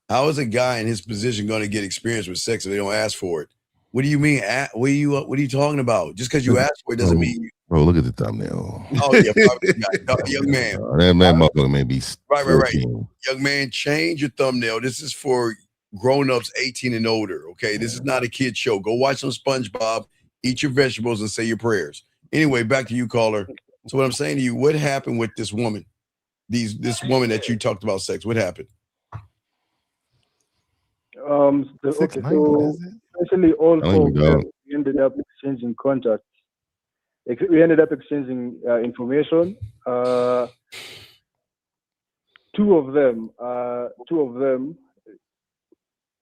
How is a guy in his position going to get experience with sex if they don't ask for it? What do you mean? What are you talking about? Just because you ask for it doesn't mean. Bro, look at the thumbnail. Oh yeah, young man. That motherfucker may be right. Young man, change your thumbnail. This is for grown-ups 18 and older. Okay, this is not a kid show. Go watch some SpongeBob, eat your vegetables, and say your prayers. Anyway, back to you, caller. So what I'm saying to you, what happened with this woman? This woman that you talked about sex. What happened? Okay, so essentially all folks, we ended up exchanging contacts. We ended up exchanging information. Two of them.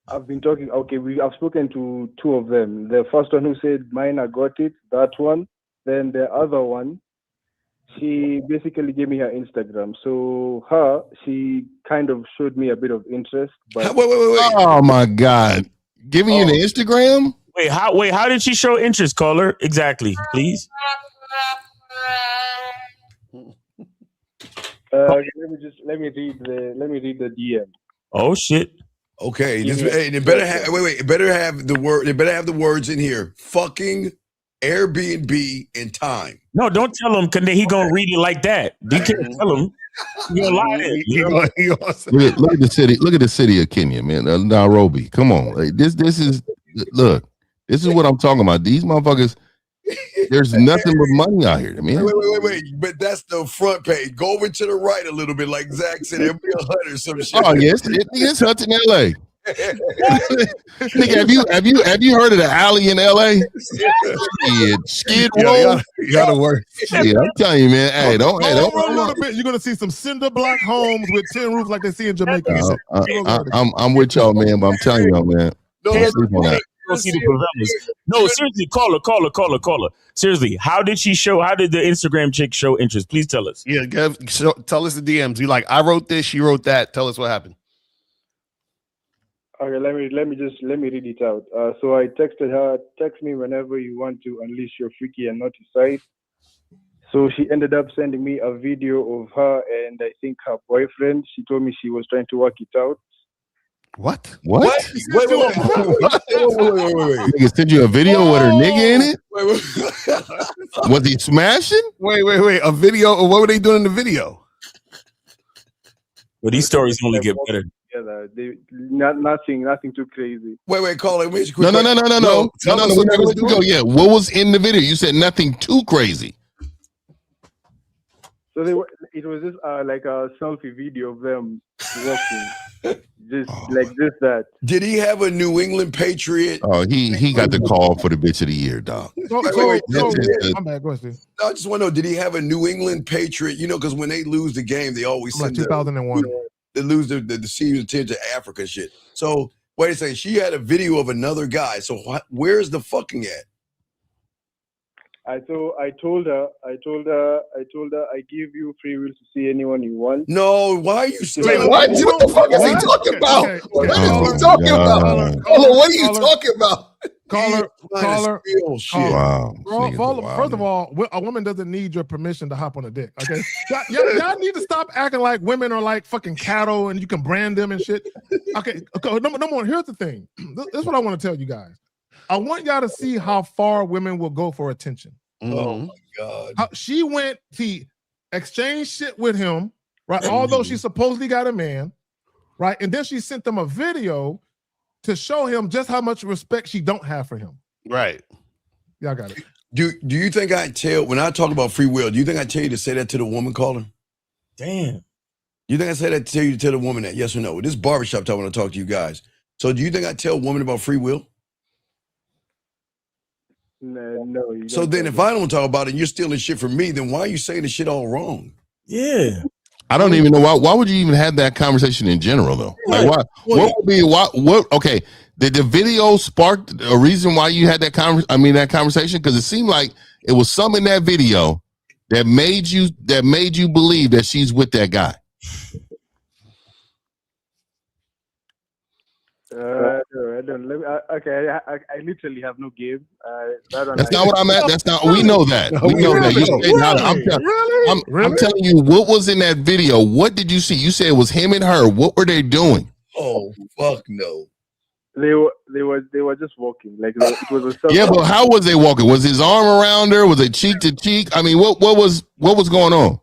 I've been talking. Okay, I've spoken to two of them. The first one who said mine, I got it. That one. Then the other one, she basically gave me her Instagram. So she kind of showed me a bit of interest. But wait. Oh my God. Giving you the Instagram? Wait, how did she show interest, caller? Exactly, please. Let me read the DM. Oh shit. Okay, it better have wait. It better have the word. It better have the words in here. Fucking Airbnb and time. No, don't tell him, because he gonna read it like that. You can't tell him. You gonna lie to him. Look at the city. Look at the city of Kenya, man. Nairobi. Come on, like, this is look. This is what I'm talking about. These motherfuckers. There's nothing but money out here, man. Wait. But that's the front page. Go over to the right a little bit, like Zach said. There'll be a hut or some shit. Oh yes, it's huts in LA. Nigga, have you heard of the alley in LA? Skid Row. You gotta work. Yeah, I'm telling you, man. Hey, don't. A little bit. You're gonna see some cinder block homes with tin roofs like they see in Jamaica. I'm with y'all, man. But I'm telling y'all, man. Don't sleep on that. See the developers. No, seriously, caller. Seriously, how did the Instagram chick show interest? Please tell us. Yeah, tell us the DMs. You like, I wrote this, she wrote that. Tell us what happened. Okay, let me read it out. So I texted her, text me whenever you want to unleash your freaky and naughty side. So she ended up sending me a video of her and I think her boyfriend. She told me she was trying to work it out. What? Wait. Nigga send you a video with her nigga in it? Was he smashing? Wait. A video? What were they doing in the video? Well, these stories only get better. Together. Nothing too crazy. Wait, call it. No. Go. Yeah, what was in the video? You said nothing too crazy. So it was just like a selfie video of them walking, just like this, that. Did he have a New England Patriot? Oh, he got the call for the bitch of the year, dog. I'm bad. Go ahead, I just want to know, did he have a New England Patriot? You know, because when they lose the game, they always like 2001. the serious attention to Africa shit. So wait a second, she had a video of another guy. So where's the fucking at? I told her, I give you free will to see anyone you want. No, why are you saying Wait, what? What the fuck is he talking about? What is he talking about? Hold on, what are you talking about? Caller. Wow. First of all, a woman doesn't need your permission to hop on a dick. Okay, y'all need to stop acting like women are like fucking cattle and you can brand them and shit. Okay. Number one. Here's the thing. This is what I want to tell you guys. I want y'all to see how far women will go for attention. Oh my God. She went to exchange shit with him, right? Although she supposedly got a man, right? And then she sent them a video to show him just how much respect she don't have for him. Right. Y'all got it. Do you think I tell, when I talk about free will, do you think I tell you to say that to the woman caller? Damn. You think I say that to tell you to tell the woman that? Yes or no? This barbershop talk, I want to talk to you guys. So do you think I tell a woman about free will? No. You So then if I don't talk about it and you're stealing shit from me, then why are you saying the shit all wrong? Yeah. I don't even know why would you even have that conversation in general though? Like why? What would be what? Okay, did the video spark a reason why you had that conversation? Because it seemed like it was some in that video that made you believe that she's with that guy. I don't. I literally have no game. That's not what I'm at. That's not. We know that. We know that. I'm telling you, what was in that video? What did you see? You said it was him and her. What were they doing? Oh fuck no. They were just walking. Like it was a yeah, but how was they walking? Was his arm around her? Was it cheek to cheek? I mean, what was going on?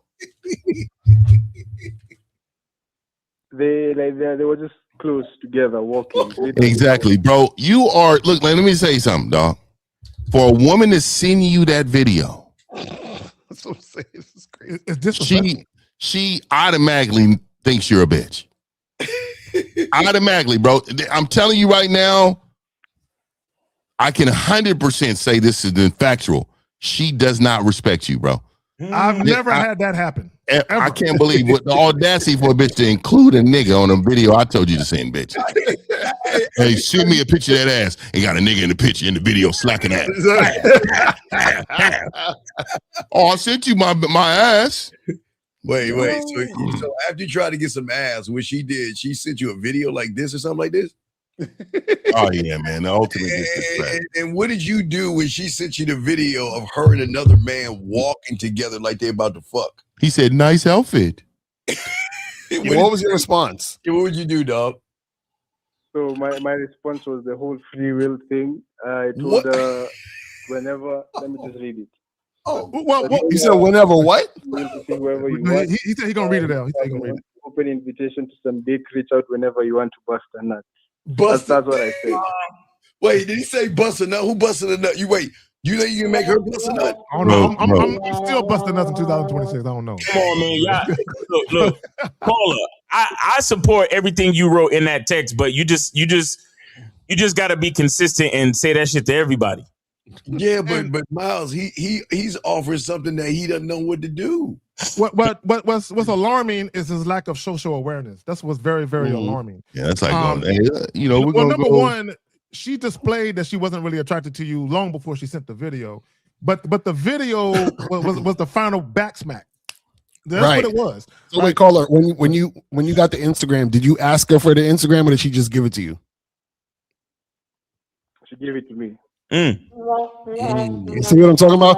They were just close together walking. Exactly, bro. You are look. Let me say something, dog. For a woman to send you that video, that's what I'm saying. This is crazy. She automatically thinks you're a bitch. Automatically, bro. I'm telling you right now, I can 100% say this is factual. She does not respect you, bro. I've never had that happen. Ever. I can't believe what the audacity for a bitch to include a nigga on a video. I told you to send, bitch. Hey, send me a picture of that ass. And got a nigga in the picture in the video slacking ass. Oh, I sent you my ass. Wait. So after you tried to get some ass, what she did, she sent you a video like this or something like this? Oh yeah, man. The ultimate disrespect. And what did you do when she sent you the video of her and another man walking together like they about to fuck? He said, "Nice outfit." What was your response? What would you do, dog? So my response was the whole free will thing. I told her whenever. Let me just read it. Oh, well, you said whenever what? Wherever you want. He said he's gonna read it out. He said he's gonna read it. Open invitation to some dick. Reach out whenever you want to bust a nut. Bust. That's what I said. Wait, did he say bust a nut? Who busted a nut? You think you can make her bust a nut? I don't know. I'm still busting nuts in 2026. I don't know. Come on, man. Yeah. Look, Paula. I support everything you wrote in that text, but you just got to be consistent and say that shit to everybody. Yeah, but Miles, he's offering something that he doesn't know what to do. What's alarming is his lack of social awareness. That's what's very, very alarming. Yeah, that's like we're number one, she displayed that she wasn't really attracted to you long before she sent the video, but the video was the final backsmack. That's right. what it was. So wait, caller, when you got the Instagram, did you ask her for the Instagram or did she just give it to you? She gave it to me. You see what I'm talking about?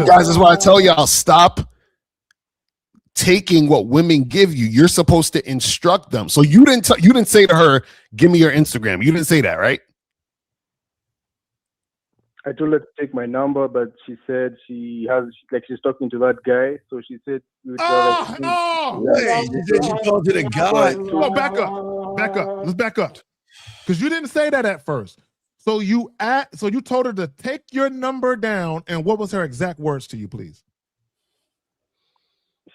Guys, that's why I tell y'all, stop taking what women give you. You're supposed to instruct them. So you didn't say to her, "Give me your Instagram." You didn't say that, right? I told her to take my number, but she said she's talking to that guy. So she said, you called to the guy. No, back up. Let's back up, because you didn't say that at first. So you told her to take your number down, and what was her exact words to you, please?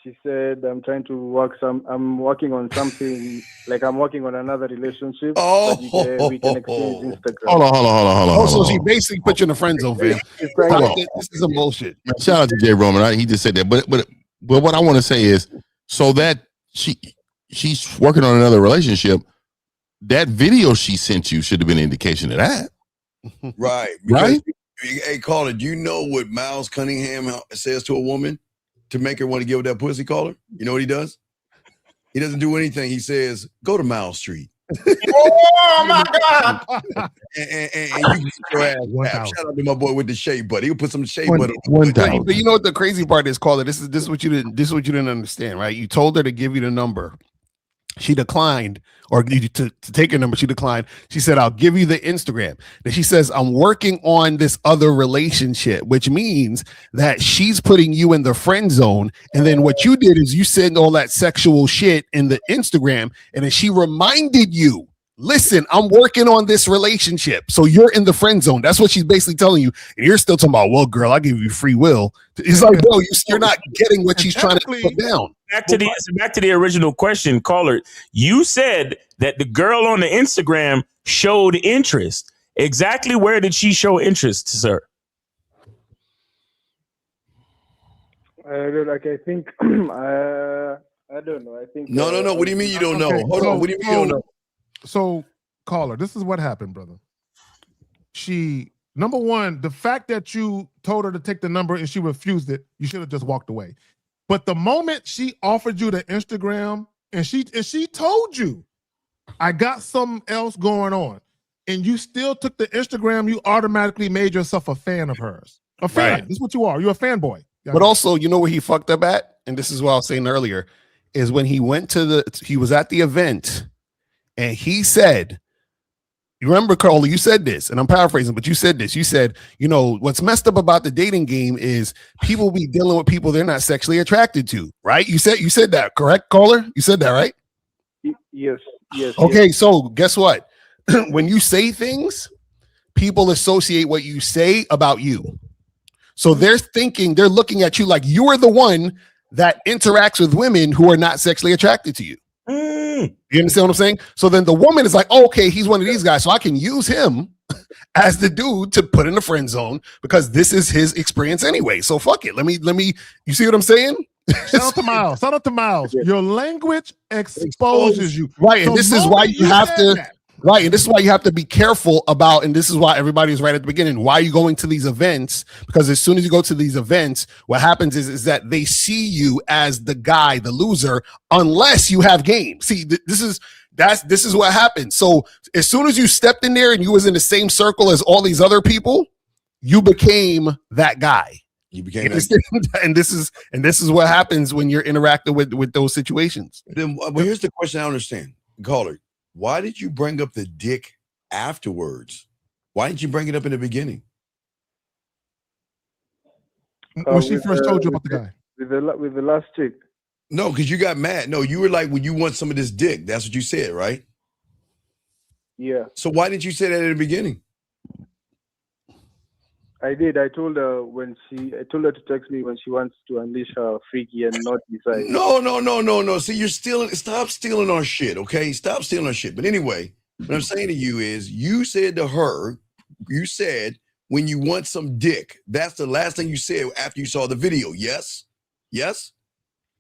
She said, "I'm trying to I'm working on something. Like I'm working on another relationship. We can exchange Instagram." Hold on. So she basically put you in the friend zone, fam. This is some bullshit. Shout out to Jay Roman. He just said that. But what I want to say is, so that she's working on another relationship. That video she sent you should have been an indication of that. Right. Right? Hey, caller, do you know what Miles Cunningham says to a woman to make her want to give her that pussy, caller? You know what he does? He doesn't do anything. He says, go to Miles Street. Oh my God! and you get your ass tapped. Shout out to my boy with the shea butter. He'll put some shea butter on. But you know what the crazy part is, caller? This is what you didn't understand, right? You told her to give you the number. She declined, or to take your number. She declined. She said, I'll give you the Instagram. Then she says, I'm working on this other relationship, which means that she's putting you in the friend zone. And then what you did is you send all that sexual shit in the Instagram. And then she reminded you, listen, I'm working on this relationship. So you're in the friend zone. That's what she's basically telling you. And you're still talking about, well, girl, I give you free will. It's like, no, you're not getting what she's trying to put down. Back to the original question, caller. You said that the girl on the Instagram showed interest. Exactly where did she show interest, sir? I think I don't know. I think No. What do you mean you don't know? Hold on. What do you mean you don't know? So, caller, this is what happened, brother. She, number one, the fact that you told her to take the number and she refused it, you should have just walked away. But the moment she offered you the Instagram and she told you, I got something else going on, and you still took the Instagram, you automatically made yourself a fan of hers. A fan. Right. This is what you are. You're a fanboy. But also, you know where he fucked up at? And this is what I was saying earlier, is when he was at the event and he said, you remember, Carla, you said this, and I'm paraphrasing, but you said this. You said, you know, what's messed up about the dating game is people be dealing with people they're not sexually attracted to, right? You said that, correct, caller? You said that, right? Yes. Okay, yes. so guess what? When you say things, people associate what you say about you. So they're looking at you like you are the one that interacts with women who are not sexually attracted to you. You understand what I'm saying? So then the woman is like, oh, okay, he's one of these guys, so I can use him as the dude to put in the friend zone because this is his experience anyway. So fuck it. Let me. You see what I'm saying? Shout out to Miles. Your language exposes you. Right, and this is why you have to. Right, and this is why you have to be careful about, and this is why everybody was right at the beginning. Why are you going to these events? Because as soon as you go to these events, what happens is that they see you as the guy, the loser, unless you have game. See, this is what happens. So as soon as you stepped in there and you was in the same circle as all these other people, you became that guy. You became and this is what happens when you're interacting with those situations. Then, but here's the question I understand, caller. Why did you bring up the dick afterwards? Why didn't you bring it up in the beginning? When she first told you about the guy. With the last chick. No, because you got mad. No, you were like, well, you want some of this dick. That's what you said, right? Yeah. So why didn't you say that in the beginning? I did. I told her to text me when she wants to unleash her freaky and naughty side. No. See, you're stealing. Stop stealing our shit, okay? Stop stealing our shit. But anyway, what I'm saying to you is, you said to her, you said, when you want some dick. That's the last thing you said after you saw the video. Yes? Yes?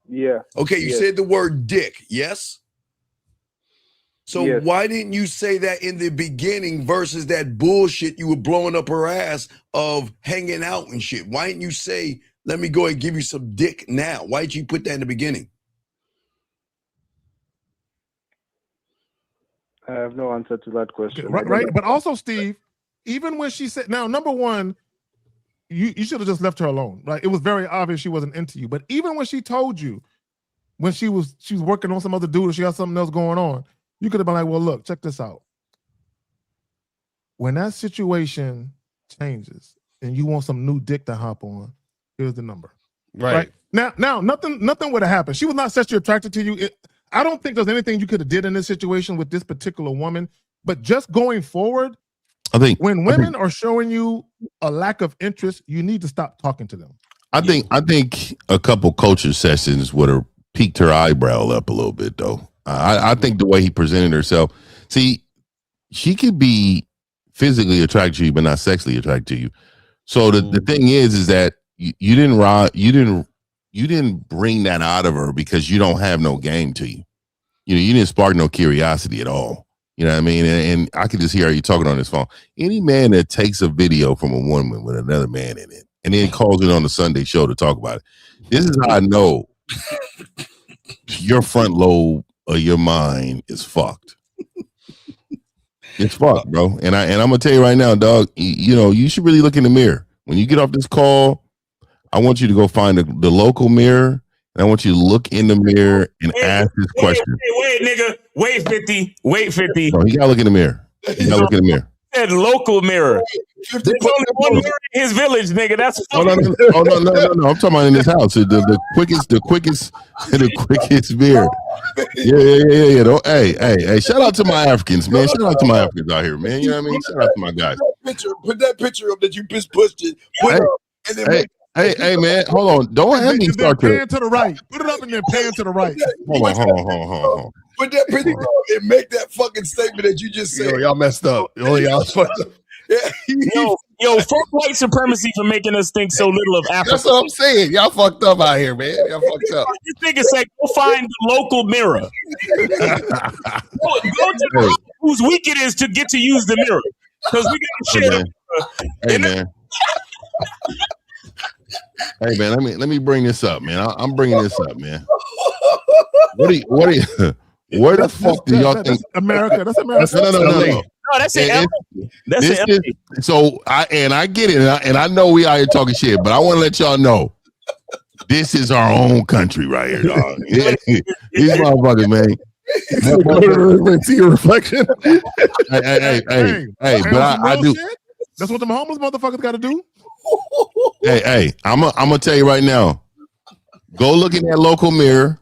Yeah. Okay, you said the word dick. Yes? So why didn't you say that in the beginning versus that bullshit you were blowing up her ass of hanging out and shit? Why didn't you say, let me go and give you some dick now? Why did you put that in the beginning? I have no answer to that question. Right. But also, Steve, even when she said, now, number one, you should have just left her alone, right? It was very obvious she wasn't into you. But even when she told you, when she was working on some other dude or she had something else going on, you could have been like, well, look, check this out. When that situation changes and you want some new dick to hop on, here's the number. Right? Now, nothing would have happened. She was not sexually attracted to you. I don't think there's anything you could have did in this situation with this particular woman. But just going forward, I think when women are showing you a lack of interest, you need to stop talking to them. I think a couple culture sessions would have piqued her eyebrow up a little bit, though. I think the way he presented herself, see, she could be physically attracted to you, but not sexually attracted to you. So the thing is that you didn't bring that out of her because you don't have no game to you. you didn't spark no curiosity at all. You know what I mean? And I could just hear you talking on this phone. Any man that takes a video from a woman with another man in it and then calls it on the Sunday show to talk about it, this is how I know your front lobe of your mind is fucked. It's fucked, bro. And I'm gonna tell you right now, dog. You should really look in the mirror when you get off this call. I want you to go find the local mirror. And I want you to look in the mirror and ask this question. Wait, nigga. Wait, 50. Wait, 50. No, he got to look in the mirror. He got to look in the mirror. Said local mirror. There's only one mirror in his village, nigga. That's no. I'm talking about in this house. The quickest mirror. Yeah. Don't, hey. Shout out to my Africans, man. Shout out to my Africans out here, man. You know what I mean? Shout out to my guys. Put that picture up that you just pushed it. Hey, man, hold on. Don't have me start pan to the right. Put it up and then pan to the right. Hold on. Put that picture up and make that fucking statement that you just said. Yo, y'all messed up. Y'all fucked up. Yo, fuck white supremacy for making us think so little of Africa. That's what I'm saying. Y'all fucked up out here, man. Y'all fucked up. This nigga said, go find the local mirror. Go to the house whose week it is to get to use the mirror. Because we got to share. Hey, man. Hey, man, let me bring this up, man. I'm bringing this up, man. What do you where the fuck do y'all think America? That's America. No. No, that's it. That's it. So I get it, and I know we out here talking shit, but I want to let y'all know this is our own country right here, dog. These motherfuckers, man. See your reflection. Hey, but I do. Shit? That's what the homeless motherfuckers got to do. Hey, I'm gonna tell you right now. Go look in that local mirror,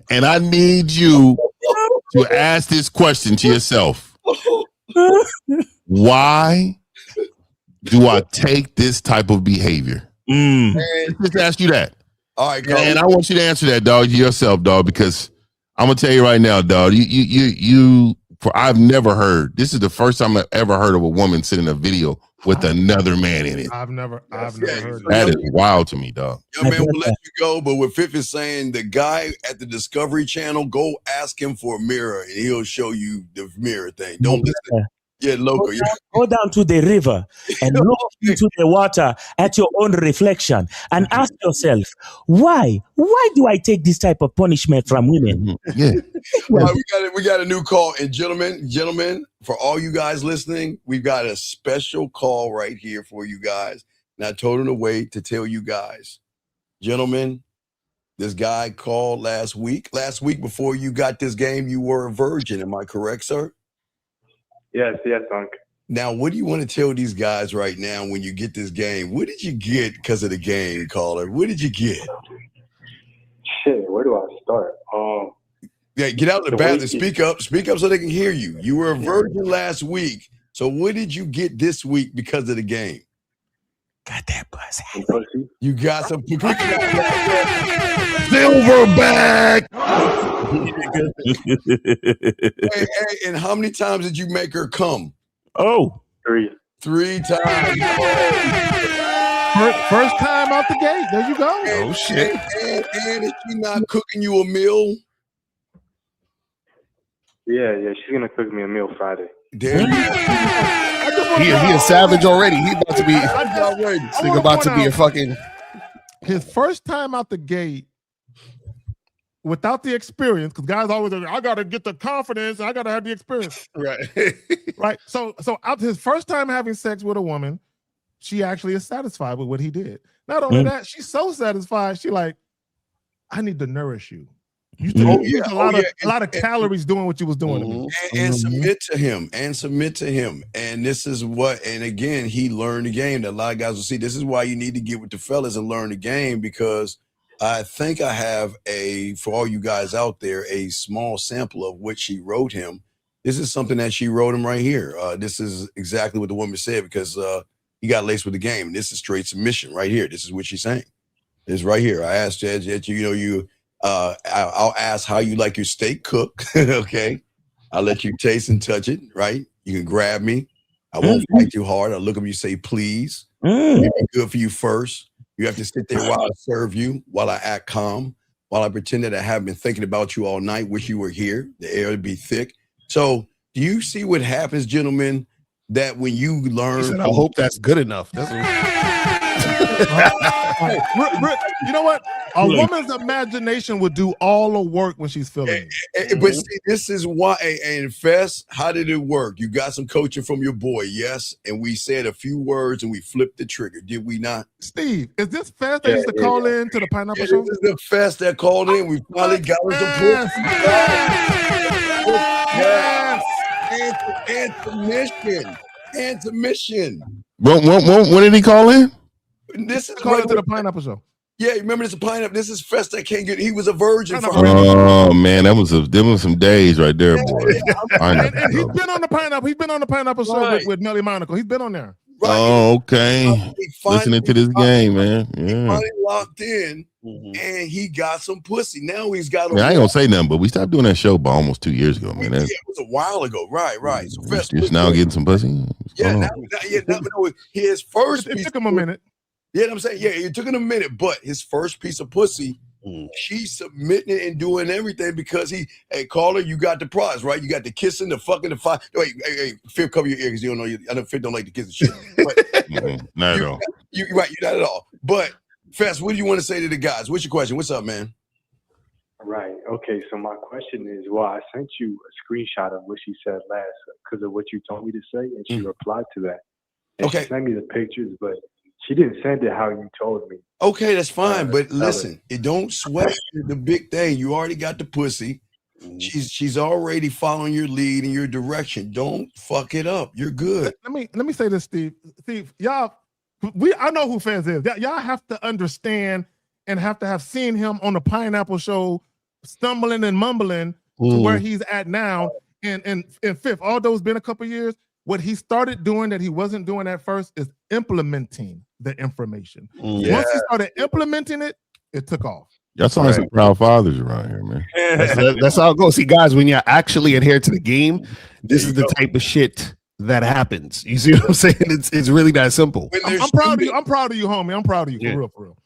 and I need you to ask this question to yourself: why do I take this type of behavior? Just ask you that. All right, and I want you to answer that, dog, yourself, dog, because I'm gonna tell you right now, dog. I've never heard. This is the first time I've ever heard of a woman sitting in a video with another man in it. I've never heard that. Is wild to me, dog. Yo, man, we'll let you go, but what Fifth is saying, the guy at the Discovery Channel, go ask him for a mirror, and he'll show you the mirror thing. Don't listen. Yeah, local. Go down to the river and look into the water at your own reflection and ask yourself, why? Why do I take this type of punishment from women? Yeah. We got a new call. And gentlemen, for all you guys listening, we've got a special call right here for you guys. And I told him to wait to tell you guys. Gentlemen, this guy called last week. Last week before you got this game, you were a virgin. Am I correct, sir? Yes, Unc. Now, what do you want to tell these guys right now when you get this game? What did you get because of the game, caller? What did you get? Shit, where do I start? Yeah, get out of the bathroom. Speak up so they can hear you. You were a virgin last week. So what did you get this week because of the game? Got that buzz. You got some Silverback. hey, and how many times did you make her come? Oh, 3. 3 times. First time out the gate. There you go. Oh shit! And is she not cooking you a meal? Yeah, she's gonna cook me a meal Friday. There you go. He a savage already. He about to be. This nigga about to be a fucking. His first time out the gate, without the experience, because guys always say, I gotta get the confidence, and I gotta have the experience. Right. Right. So out his first time having sex with a woman, she actually is satisfied with what he did. Not only that, she's so satisfied, she like, I need to nourish you. You used a lot of calories doing what you was doing to me. And submit to him. And this is what, and again, he learned the game that a lot of guys will see. This is why you need to get with the fellas and learn the game, because I think I have for all you guys out there, a small sample of what she wrote him. This is something that she wrote him right here. This is exactly what the woman said, because he got laced with the game. This is straight submission right here. This is what she's saying. It's right here. I asked you, I'll ask how you like your steak cooked. Okay. I'll let you taste and touch it. Right. You can grab me. I won't fight too hard. I'll look at you and say, please. It'll be good for you first. You have to sit there while I serve you, while I act calm, while I pretend that I haven't been thinking about you all night, wish you were here, the air would be thick. So do you see what happens, gentlemen, that when you learn... He said, I hope that's good enough. That's Rick, you know what? A woman's imagination would do all the work when she's feeling it. But see, this is why, and Fess, how did it work? You got some coaching from your boy, yes? And we said a few words and we flipped the trigger, did we not? Steve, is this Fess that used to call in to the Pineapple Show? This is the Fess that called in. We finally got us and submission. When did he call in? This is calling to the Pineapple Show. Yeah, remember this pineapple. This is Fest that can't get. He was a virgin. Oh man, them was some days right there, boy. And he's been on the Pineapple. He's been on the Pineapple Show with Melly Monaco. He's been on there. Oh, okay. Listening to this game, man. He Yeah. finally locked in, and he got some pussy. Now he's got. I ain't gonna say nothing, but we stopped doing that show about almost 2 years ago, man. Yeah, it was a while ago. Right. So Fest Just now getting some pussy. now, his first. It took him a minute. Yeah, I'm saying, it took him a minute, but his first piece of pussy, she's submitting and doing everything because hey, caller, you got the prize, right? You got the kissing, the fucking, the fight. Wait, hey, Fifth, cover your ear because you don't know. I know Fifth don't like the kiss and shit. But not at all. You're not at all. But Fest, what do you want to say to the guys? What's your question? What's up, man? Right. Okay. So my question is, I sent you a screenshot of what she said last because of what you told me to say, and she replied to that. And she sent me the pictures, but she didn't send it how you told me. Okay, that's fine. But listen, it don't sweat the big thing. You already got the pussy. She's already following your lead and your direction. Don't fuck it up. You're good. Let me say this, Steve. Steve, y'all, I know who Fez is. Y'all have to understand and have to have seen him on the Pineapple Show stumbling and mumbling to where he's at now. And Fifth, although it's been a couple years, what he started doing that he wasn't doing at first is implementing the information. Once he started implementing it, it took off. Y'all sound like some proud fathers around here, man. That's how it goes. See, guys, when you actually adhere to the game, this is the type of shit that happens. You see what I'm saying? It's really that simple. I'm proud of you. I'm proud of you, homie. I'm proud of you, for real.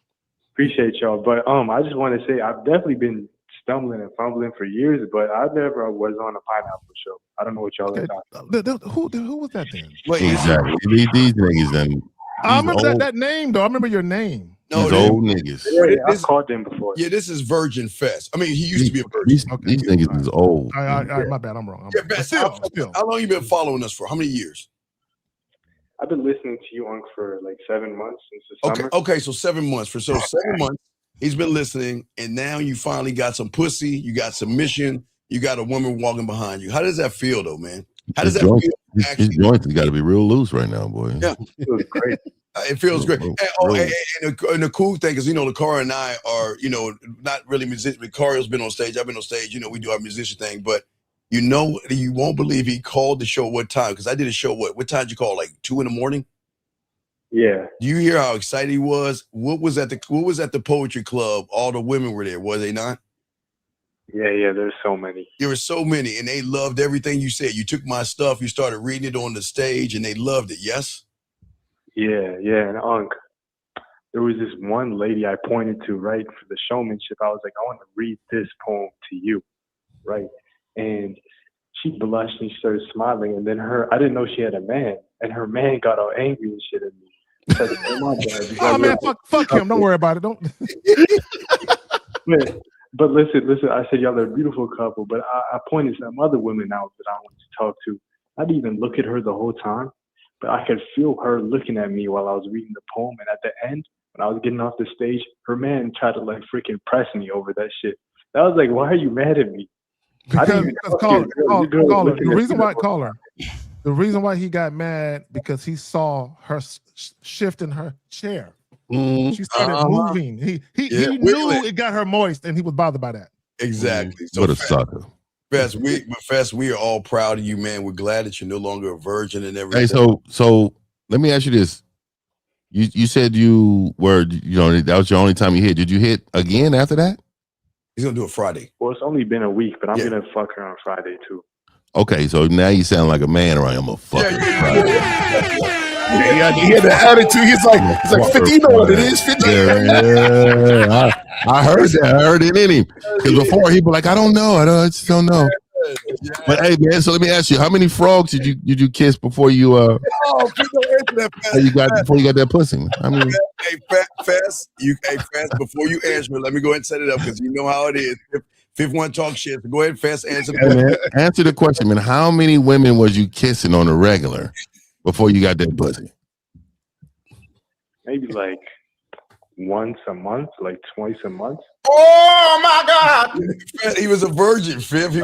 Appreciate y'all. But I just want to say I've definitely been stumbling and fumbling for years, but I never was on a Pineapple Show. I don't know what y'all are talking about. Who was that then? Exactly. These niggas then. I remember that name though. I remember your name. No, these old niggas. I've called them before. Yeah, this is Virgin Fest. I mean, he used to be a virgin. These niggas is old. All right, my bad. I'm wrong. Still. How long you been following us for? How many years? I've been listening to you, Unc, for like 7 months since the summer. Okay, so 7 months. For 7 months, he's been listening, and now you finally got some pussy, you got submission, you got a woman walking behind you. How does that feel, though, man? How does that feel? His joints got to be real loose right now, boy. Yeah, it feels great. It feels great. And the cool thing is, Lakara and I are, not really musicians. Lakara's been on stage. I've been on stage. We do our musician thing, but you won't believe he called the show what time? Because I did a show. What time did you call? Like 2 a.m? Yeah. Do you hear how excited he was? What was at the poetry club? All the women were there, were they not? Yeah. There's so many. There were so many, and they loved everything you said. You took my stuff, you started reading it on the stage, and they loved it. Yes. Yeah. And Unc, there was this one lady I pointed to, right, for the showmanship. I was like, I want to read this poem to you, right? And she blushed and she started smiling, and then I didn't know she had a man, and her man got all angry and shit at me. Said, oh man, fuck him. Don't worry about it. Don't. But listen. I said y'all are a beautiful couple, but I pointed some other women out that I wanted to talk to. I didn't even look at her the whole time, but I could feel her looking at me while I was reading the poem. And at the end, when I was getting off the stage, her man tried to like freaking press me over that shit. I was like, why are you mad at me? Because caller, the reason why he got mad because he saw her shift in her chair. She started moving. He knew it got her moist, and he was bothered by that. Exactly. So what a sucker. Fest, we are all proud of you, man. We're glad that you're no longer a virgin and everything. Hey, so let me ask you this. You said you were, that was your only time you hit. Did you hit again after that? He's gonna do it Friday. Well, it's only been a week, but I'm gonna fuck her on Friday too. Okay, so now you sound like a man, right? I'm a fucker. He had the attitude. He's like 50. You know what it is, 50. Yeah, I heard that. I heard it in him. Because before he'd be like, I don't know. I just don't know. But hey, man, so let me ask you, how many frogs did you kiss before you before you got that pussy? I mean, Fast, before you answer it, let me go ahead and set it up because you know how it is. Fifth one talk shit. So go ahead, Fast, answer the question. Man, answer the question, man. How many women was you kissing on a regular before you got that pussy? Maybe like once a month, like twice a month. Oh my God! He was a virgin, Fifth.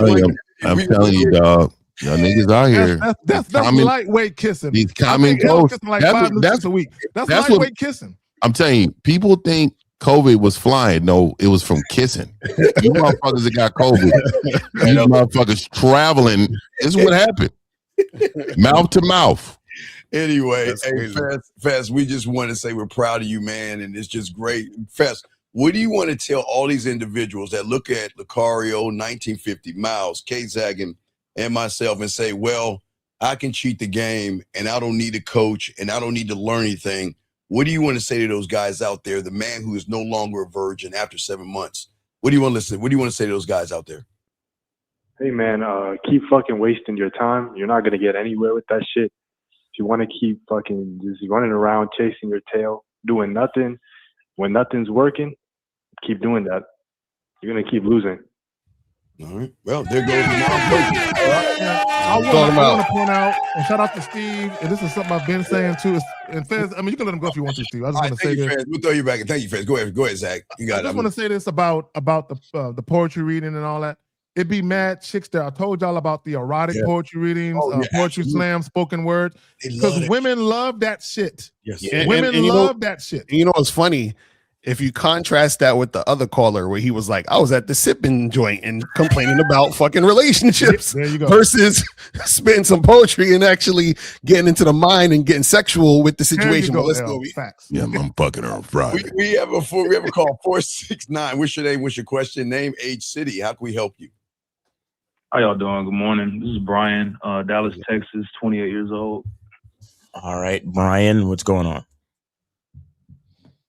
I'm telling you, dog. Y'all niggas out here. That's lightweight kissing. These common cold. Kissing like 5 minutes a week. That's lightweight kissing. I'm telling you, people think COVID was flying. No, it was from kissing. You motherfuckers that got COVID. You motherfuckers traveling. This is what happened. Mouth to mouth. Anyway, hey, Fast, we just want to say we're proud of you, man, and it's just great. Fast, what do you want to tell all these individuals that look at Lucario, 1950, Miles, K-Zaggin, and myself and say, well, I can cheat the game and I don't need a coach and I don't need to learn anything? What do you want to say to those guys out there, the man who is no longer a virgin after 7 months? What do you want to listen? What do you want to say to those guys out there? Hey, man, keep fucking wasting your time. You're not going to get anywhere with that shit. If you want to keep fucking just running around chasing your tail, doing nothing, when nothing's working, keep doing that. You're going to keep losing. All right. Well, there goes the I want to point out, and shout out to Steve, and this is something I've been saying too. And Fez, I mean, you can let him go if you want to, Steve. I just want to say this. Fez. We'll throw you back. Thank you, Fez. Go ahead, Zach. You got it. I just want to say this about the poetry reading and all that. It be mad chicks there. I told y'all about the erotic poetry readings, poetry slam, spoken word. Because women love that shit. Yes. Women love that shit. You know what's funny? If you contrast that with the other caller where he was like, I was at the sipping joint and complaining about fucking relationships versus spitting some poetry and actually getting into the mind and getting sexual with the situation. Well, let's go. Facts. Yeah, I'm fucking her on Friday. We have a call 469. What's your name? What's your question? Name, age, city. How can we help you? How y'all doing? Good morning. This is Brian, Dallas, Texas, 28 years old. All right, Brian, what's going on?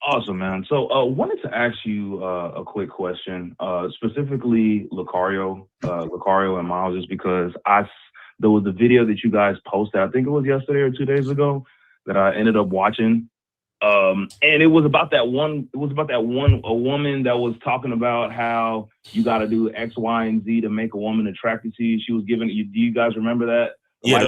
Awesome, man. So wanted to ask you a quick question, specifically Lucario and Miles, just because there was a video that you guys posted, I think it was yesterday or 2 days ago, that I ended up watching. And it was about a woman that was talking about how you got to do X, Y, and Z to make a woman attracted to you. She was giving you, do you guys remember that? Yeah.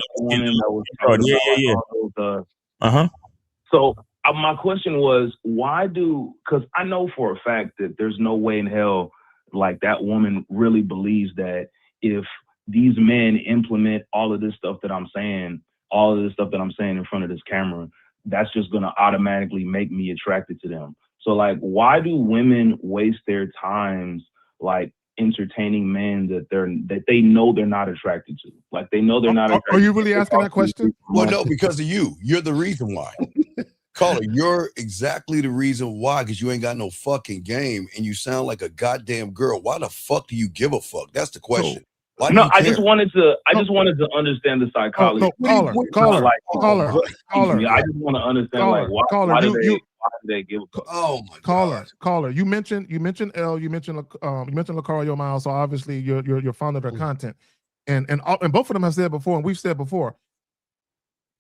So my question was, because I know for a fact that there's no way in hell like that woman really believes that if these men implement all of this stuff that I'm saying in front of this camera, that's just going to automatically make me attracted to them. So like, why do women waste their times like entertaining men that they know they're not attracted to? Like they know they're not attracted. Are you really asking that question? Well, no, because of you. You're the reason why. Caller, you're exactly the reason why, because you ain't got no fucking game and you sound like a goddamn girl. Why the fuck do you give a fuck? That's the question. I just wanted to understand the psychology. Caller. I just want to understand why do they give a fuck? Oh my caller. You mentioned L. You mentioned Lucario Miles. So obviously you're fond of their content, and both of them have said before, and we've said before,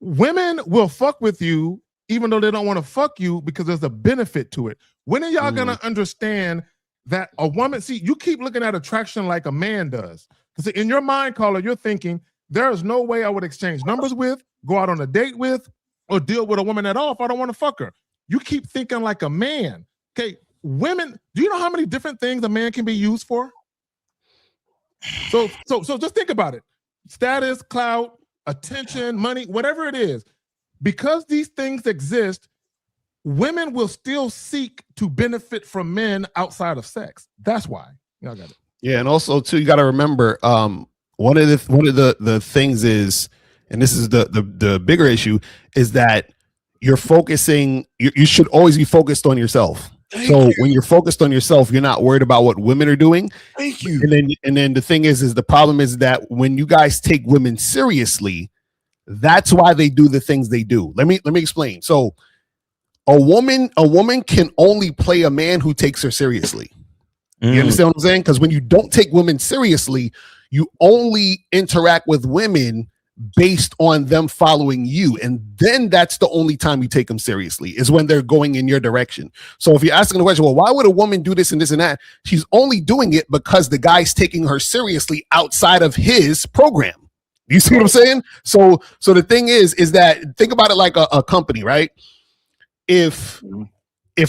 women will fuck with you even though they don't want to fuck you because there's a benefit to it. When are y'all gonna understand that a woman? See, you keep looking at attraction like a man does. Because in your mind, caller, you're thinking there is no way I would exchange numbers with, go out on a date with, or deal with a woman at all if I don't want to fuck her. You keep thinking like a man. Okay, women, do you know how many different things a man can be used for? So just think about it. Status, clout, attention, money, whatever it is. Because these things exist, women will still seek to benefit from men outside of sex. That's why. Y'all got it. Yeah, and also too, you got to remember, one of the things is, and this is the bigger issue, is that you're focusing. You should always be focused on yourself. So when you're focused on yourself, you're not worried about what women are doing. Thank you. And then the thing is the problem is that when you guys take women seriously, that's why they do the things they do. Let me explain. So a woman can only play a man who takes her seriously. You understand what I'm saying? Because when you don't take women seriously, you only interact with women based on them following you. And then that's the only time you take them seriously is when they're going in your direction. So if you're asking the question, well, why would a woman do this and this and that? She's only doing it because the guy's taking her seriously outside of his program. You see what I'm saying? So the thing is that think about it like a company, right? If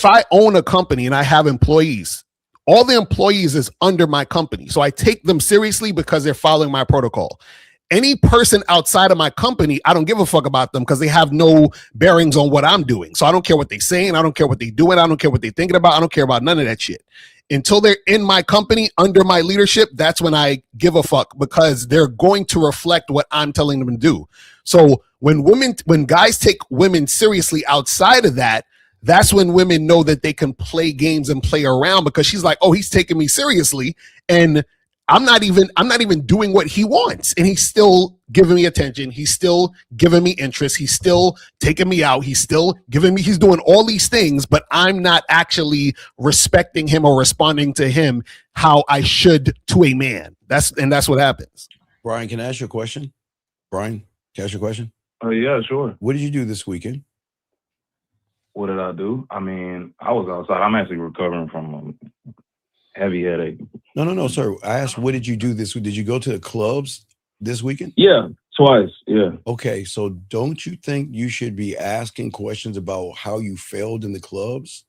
I own a company and I have employees, all the employees is under my company. So I take them seriously because they're following my protocol. Any person outside of my company, I don't give a fuck about them because they have no bearings on what I'm doing. So I don't care what they're saying. I don't care what they're doing. I don't care what they're thinking about. I don't care about none of that shit. Until they're in my company, under my leadership, that's when I give a fuck because they're going to reflect what I'm telling them to do. So when guys take women seriously outside of that, that's when women know that they can play games and play around because she's like, oh, he's taking me seriously. And I'm not even doing what he wants. And he's still giving me attention. He's still giving me interest. He's still taking me out. He's still he's doing all these things, but I'm not actually respecting him or responding to him how I should to a man. That's what happens. Brian, can I ask you a question? Brian, can I ask you a question? Oh, yeah, sure. What did you do this weekend? What did I do? I mean, I was outside. I'm actually recovering from a heavy headache. No, sir. I asked, what did you do this week? Did you go to the clubs this weekend? Yeah, twice. Yeah. Okay, so don't you think you should be asking questions about how you failed in the clubs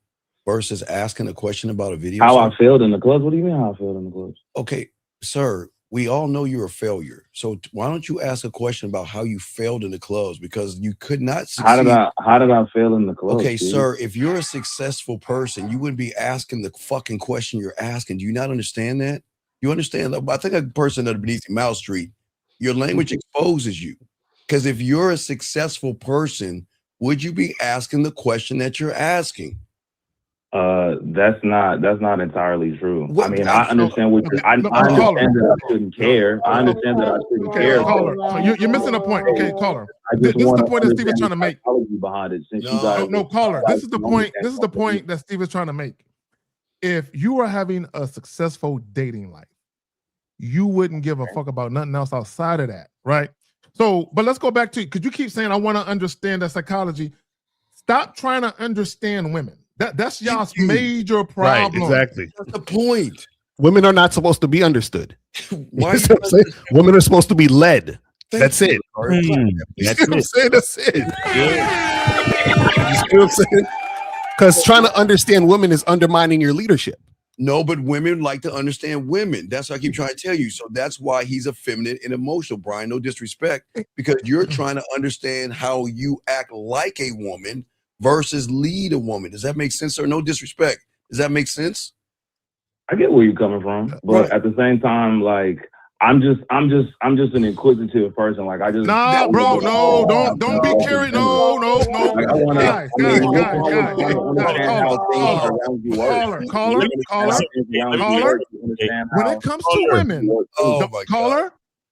versus asking a question about a video? How I failed in the clubs? What do you mean how I failed in the clubs? Okay, sir, we all know you're a failure. So why don't you ask a question about how you failed in the clubs? Because you could not succeed. How did I fail in the clubs? Okay, dude? sir, if you're a successful person, you wouldn't be asking the fucking question you're asking. Do you not understand that? You understand? I think a person that beneath Mount Street, your language exposes you. Because if you're a successful person, would you be asking the question that you're asking? That's not entirely true. I mean, I understand what I understand that I shouldn't care. I understand that I shouldn't care. Caller, so you're missing a point. Okay, caller. This is the point that Steve is trying to make. Behind it, since no, caller. This is the point. This is the point that Steve is trying to make. If you are having a successful dating life, you wouldn't give a fuck about nothing else outside of that, right? So, but let's go back to, because you keep saying I want to understand that psychology. Stop trying to understand women. That's y'all's major problem. Right, exactly. That's the point. Women are not supposed to be understood. Why You know what I'm saying? Women are supposed to be led. That's it. That's it. That's it. You see what I'm saying? Because trying to understand women is undermining your leadership. No, but women like to understand women. That's what I keep trying to tell you. So that's why he's effeminate and emotional, Brian. No disrespect, because you're trying to understand how you act like a woman versus lead a woman. Does that make sense, sir? No disrespect. Does that make sense? I get where you're coming from, but at the same time, like I'm just an inquisitive person. Like I just bro, no, don't be curious. No. Caller. When it comes to women,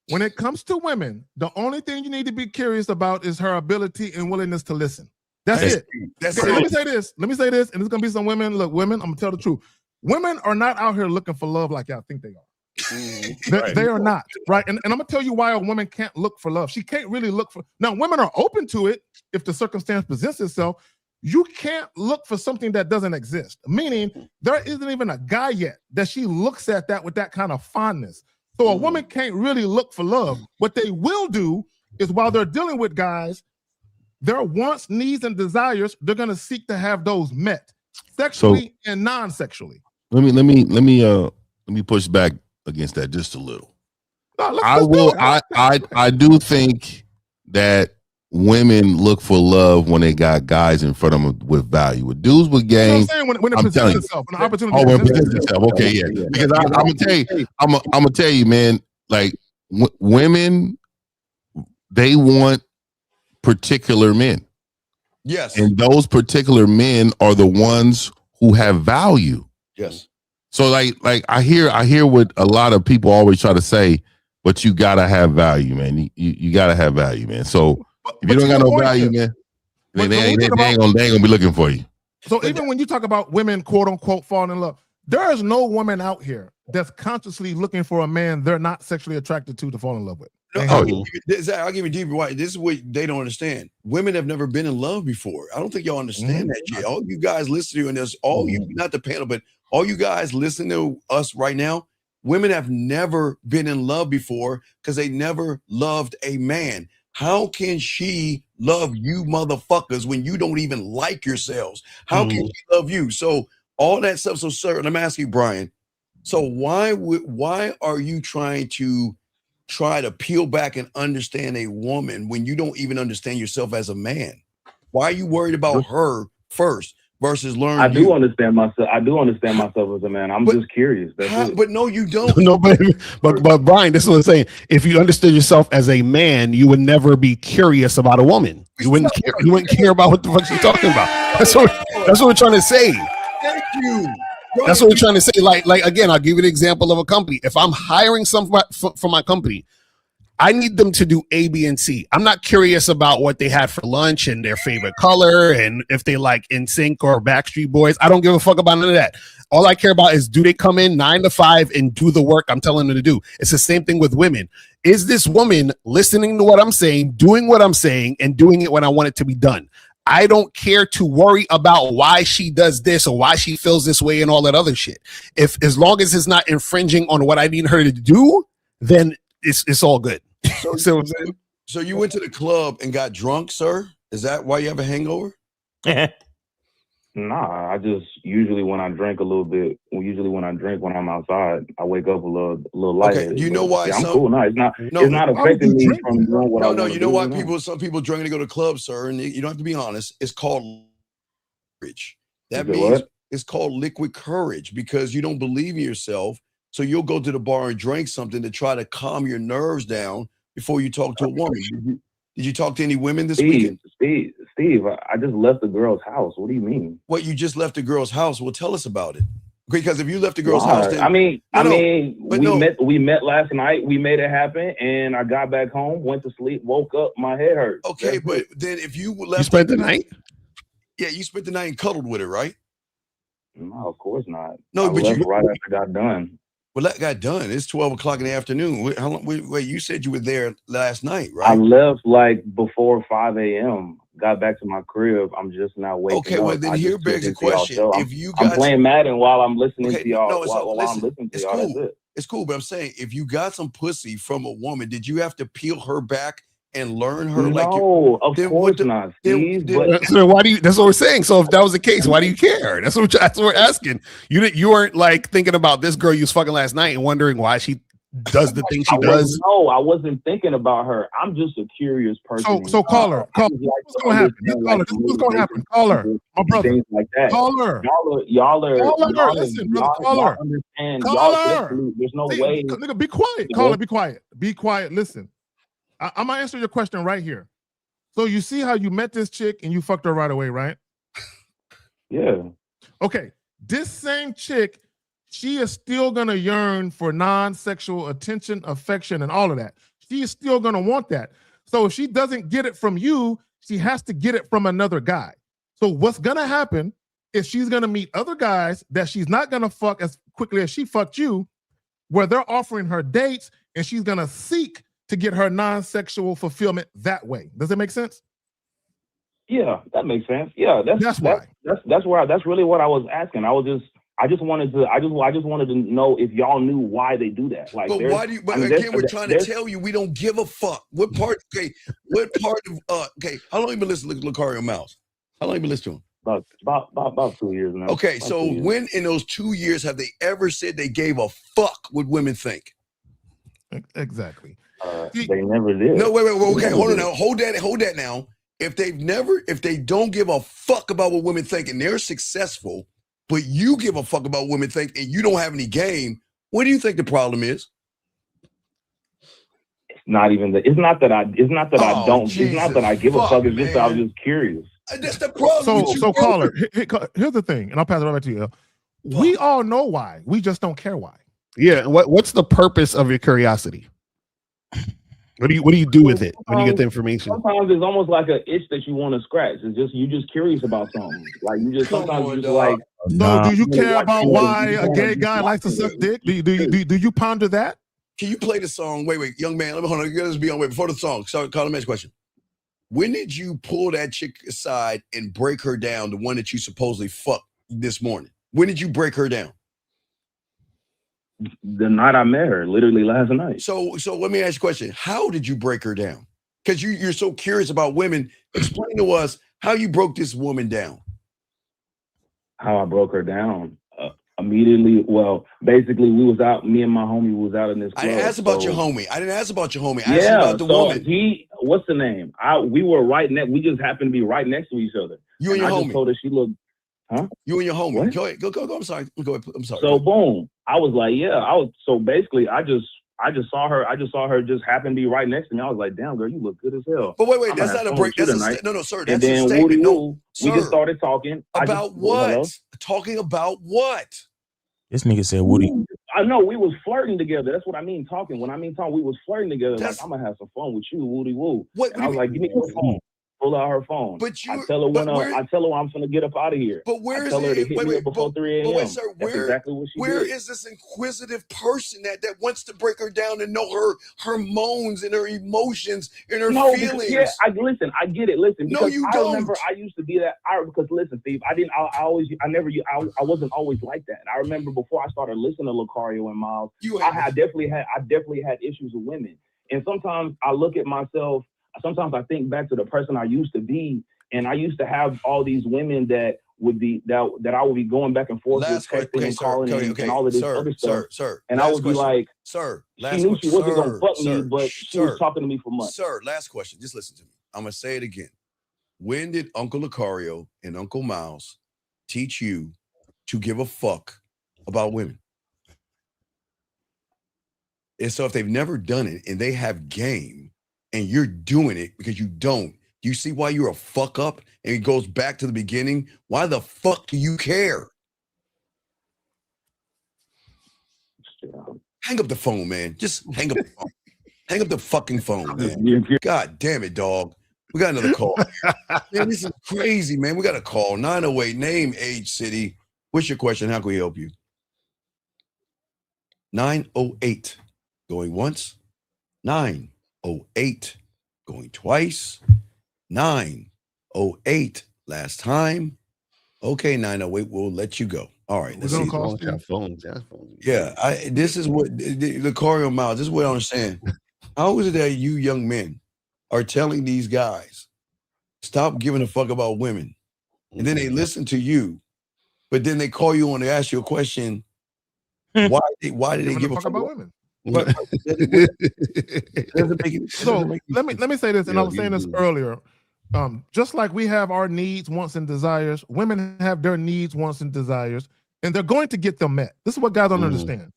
when it comes to women, the only thing you need to be curious about is her ability and willingness to listen. That's it. Let me say this, and there's gonna be some women. Look, women, I'm gonna tell the truth. Women are not out here looking for love like y'all think they are. They are not, right? And I'm gonna tell you why a woman can't look for love. She can't really look for. Now, women are open to it if the circumstance presents itself. You can't look for something that doesn't exist. Meaning, there isn't even a guy yet that she looks at that with that kind of fondness. So a woman can't really look for love. What they will do is while they're dealing with guys, their wants, needs, and desires, they're gonna seek to have those met, sexually and non-sexually. Let me push back against that just a little. I do think that women look for love when they got guys in front of them with value. With dudes with game, when it presents itself, an opportunity. Oh, when it presents itself. Okay, yeah. Because I'm gonna tell you, man. Like women, they want particular men. Yes. And those particular men are the ones who have value. Yes. So like I hear what a lot of people always try to say, but you gotta have value, man. You gotta have value, man. So if you don't got no value, man, they ain't gonna be looking for you. So even when you talk about women, quote unquote, falling in love, there is no woman out here that's consciously looking for a man they're not sexually attracted to fall in love with. No, I'll give you deeper. Why? This is what they don't understand. Women have never been in love before. I don't think y'all understand that shit. All you guys listen to, and there's all you, not the panel, but all you guys listening to us right now, women have never been in love before because they never loved a man. How can she love you motherfuckers when you don't even like yourselves? How can she love you? So all that stuff. So sir, I'm asking you, Brian, so why are you trying to peel back and understand a woman when you don't even understand yourself as a man? Why are you worried about her first versus learning? I do understand myself. I do understand myself as a man. I'm just curious. That's it. But no, you don't. No, but Brian, this is what I'm saying. If you understood yourself as a man, you would never be curious about a woman. You wouldn't care. You wouldn't care about what the fuck she's talking about. That's what we're trying to say. Thank you. That's what we're trying to say. Like again, I'll give you an example of a company. If I'm hiring somebody for my company, I need them to do A, B, and C. I'm not curious about what they had for lunch and their favorite color and if they like NSYNC or Backstreet Boys. I don't give a fuck about none of that. All I care about is, do they come in 9 to 5 and do the work I'm telling them to do? It's the same thing with women. Is this woman listening to what I'm saying, doing what I'm saying, and doing it when I want it to be done? I don't care to worry about why she does this or why she feels this way and all that other shit. If as long as it's not infringing on what I need her to do, then it's all good. So you went to the club and got drunk, sir? Is that why you have a hangover? Nah, I just usually when I drink a little bit, when I'm outside, I wake up a little lightheaded. Okay, you know why? Yeah, I'm cool. No, it's not affecting me from doing what I want to do. You know why some people drink to go to clubs, sir, and you don't have to be honest. It's called courage. That means it's called liquid courage because you don't believe in yourself. So you'll go to the bar and drink something to try to calm your nerves down before you talk to a woman. Did you talk to any women this weekend? Steve, I just left the girl's house. What do you mean? What, you just left the girl's house? Well, tell us about it. Because if you left the girl's house, then we met last night. We made it happen, and I got back home, went to sleep, woke up, my head hurt. Okay, but then if you left, you spent the night. Yeah, you spent the night and cuddled with her, right? No, of course not. No, I but left you right after I got done. Well, that got done. It's 12 o'clock in the afternoon. How long? Wait, you said you were there last night, right? I left like before 5 a.m. Got back to my crib. I'm just now waking up. Okay, well then here begs the question: if you I'm playing Madden while I'm listening to y'all. It's cool, but I'm saying if you got some pussy from a woman, did you have to peel her back and learn her? No, of course not. So why do you? That's what we're saying. So if that was the case, why do you care? That's what we're asking. You weren't like thinking about this girl you was fucking last night and wondering why she does the thing she does. No, I wasn't thinking about her. I'm just a curious person. So call her. What's going to happen? What's going to happen? Call her. My brother. Things like that. Call her. Y'all are. Listen, brother. Call her. Call her. There's no way. Nigga, be quiet. Call her. Be quiet. Be quiet. Listen. I'm gonna answer your question right here. So you see how you met this chick and you fucked her right away, right? Yeah. Okay. This same chick, she is still gonna yearn for non-sexual attention, affection, and all of that. She is still gonna want that. So if she doesn't get it from you, she has to get it from another guy. So what's gonna happen is she's gonna meet other guys that she's not gonna fuck as quickly as she fucked you, where they're offering her dates, and she's gonna seek to get her non-sexual fulfillment that way. Does that make sense? Yeah, that makes sense. Yeah, that's really what I was asking. I just wanted to know if y'all knew why they do that. Like, but why do you? But again, we're trying to tell you we don't give a fuck. What part? Okay, what part of? Okay, how long you been listening to Lucario Mouse? How long you been listening to him? About 2 years now. Okay, so when in those 2 years have they ever said they gave a fuck what women think? Exactly. They never did. No, wait. Okay, hold on now. Hold that now. If they don't give a fuck about what women think and they're successful, but you give a fuck about what women think and you don't have any game, what do you think the problem is? It's not that I give a fuck. It's just I was just curious. That's the problem. So caller, here's the thing, and I'll pass it over to you. We all know why. We just don't care why. Yeah. What's the purpose of your curiosity? What do you do with it when you get the information? Sometimes it's almost like an itch that you want to scratch. It's just you just curious about something. Like you just sometimes you just like. So do you care about why a gay guy likes to suck dick? Do you ponder that? Can you play the song? Wait, young man. Let me hold on. Let's be on. Wait, before the song. Sorry, call the next question. When did you pull that chick aside and break her down? The one that you supposedly fucked this morning. When did you break her down? The night I met her, literally last night. So let me ask you a question. How did you break her down? Because you're so curious about women. Explain to us how you broke this woman down. How I broke her down. Immediately, well, basically, we was out. Me and my homie was out in this club. I didn't ask about your homie. I asked about the woman. What's the name? We were right next. We just happened to be right next to each other. You and your homie. I just told her she looked. Huh? You and your homie. What? Go ahead. Go. I'm sorry. Go ahead. I'm sorry. So boom, I was like, yeah. So basically, I just saw her. I just saw her just happen to be right next to me. I was like, damn, girl, you look good as hell. But wait, that's not a break. That's no, sir. That's and then a statement. we just started talking about what? Talking about what? This nigga said Woody. I know we was flirting together. That's what I mean talking. When I mean talking, we was flirting together. Like, I'm gonna have some fun with you, Woody woo. And I was like, give me your phone. Pull out her phone. I tell her I tell her I'm gonna get up out of here. But where is tell her to hit me up before 3 a.m. Wait, sir, That's exactly what she where did. is this inquisitive person that wants to break her down and know her moans and her emotions and her feelings? Because, I get it. Listen, no, you don't. I remember I used to be that. Because listen, Steve, I wasn't always like that. And I remember before I started listening to Lucario and Miles, I definitely had issues with women. And sometimes I look at myself. Sometimes I think back to the person I used to be, and I used to have all these women that would be that I would be going back and forth with, texting and calling and all of this other stuff. Sir, and I would be like, sir, she knew she wasn't gonna fuck me, but she was talking to me for months. Sir, last question. Just listen to me. I'm gonna say it again. When did Uncle Lucario and Uncle Miles teach you to give a fuck about women? And so if they've never done it and they have game, and you're doing it because you don't. You see why you're a fuck up? And it goes back to the beginning. Why the fuck do you care? Hang up the phone, man. Just hang up the phone. Hang up the fucking phone, man. God damn it, dog. We got another call. Man, this is crazy, man. We got a call. 908, name, age, city. What's your question? How can we help you? 908. Going once. 908 going twice. 908 last time. Okay, 908, we'll let you go. All right, let's see. Phones. Yeah, this is what the Lucario Miles. This is what I understand. How is it that you young men are telling these guys stop giving a fuck about women, and then they listen to you, but then they call you on to ask you a question? Why did they give a fuck about women? But so let me say this, and I was saying this earlier. Just like we have our needs, wants, and desires, women have their needs, wants, and desires, and they're going to get them met. This is what guys don't understand.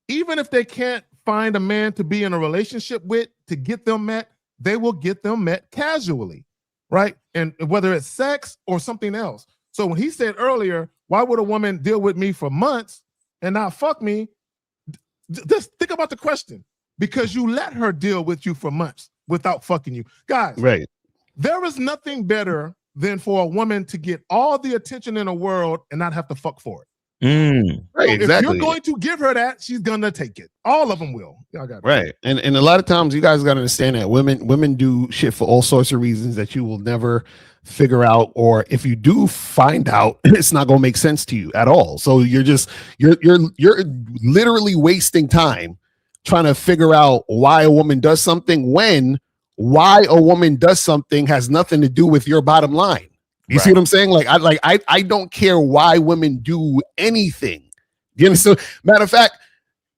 Even if they can't find a man to be in a relationship with to get them met, they will get them met casually, right? And whether it's sex or something else. So when he said earlier, why would a woman deal with me for months and not fuck me? Just think about the question. Because you let her deal with you for months without fucking you. Guys, right. There is nothing better than for a woman to get all the attention in the world and not have to fuck for it. Right, So exactly. if you're going to give her that, she's gonna take it. All of them will. Y'all got it. Right. And a lot of times you guys got to understand that women do shit for all sorts of reasons that you will never figure out, or if you do find out, it's not gonna make sense to you at all. So you're literally wasting time trying to figure out why a woman does something when why a woman does something has nothing to do with your bottom line. You see what I'm saying? I don't care why women do anything. You understand? Matter of fact,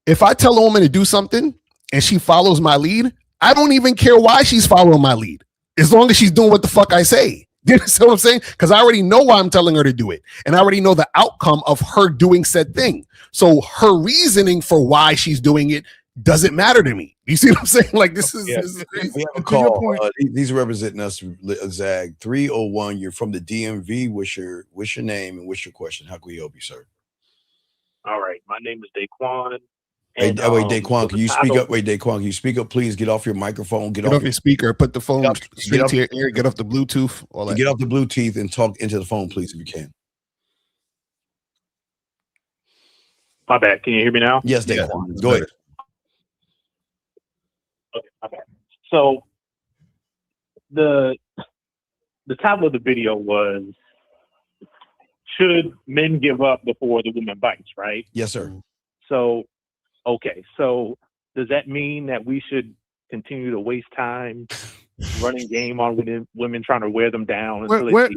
if I tell a woman to do something and she follows my lead, I don't even care why she's following my lead, as long as she's doing what the fuck I say. You understand what I'm saying? Because I already know why I'm telling her to do it, and I already know the outcome of her doing said thing. So her reasoning for why she's doing it doesn't matter to me. You see what I'm saying? Like this is, this is crazy. We have a To your call. point- These are representing us, Zag 301. You're from the DMV. What's your name and what's your question? How can we help you, sir? All right, my name is Daquan. Hey, And, wait, Daquan, so can the you speak title- up? Wait, Daquan, can you speak up, please? Get off your microphone. Get off your speaker. Put the phone straight to your ear. Get off the Bluetooth. All that. Get off the Bluetooth and talk into the phone, please, if you can. My bad. Can you hear me now? Yes, Daquan. Go ahead. Okay, my bad. So the title of the video was, should men give up before the woman bites, right? Yes, sir. So, okay. So does that mean that we should continue to waste time running game on women trying to wear them down? Wait.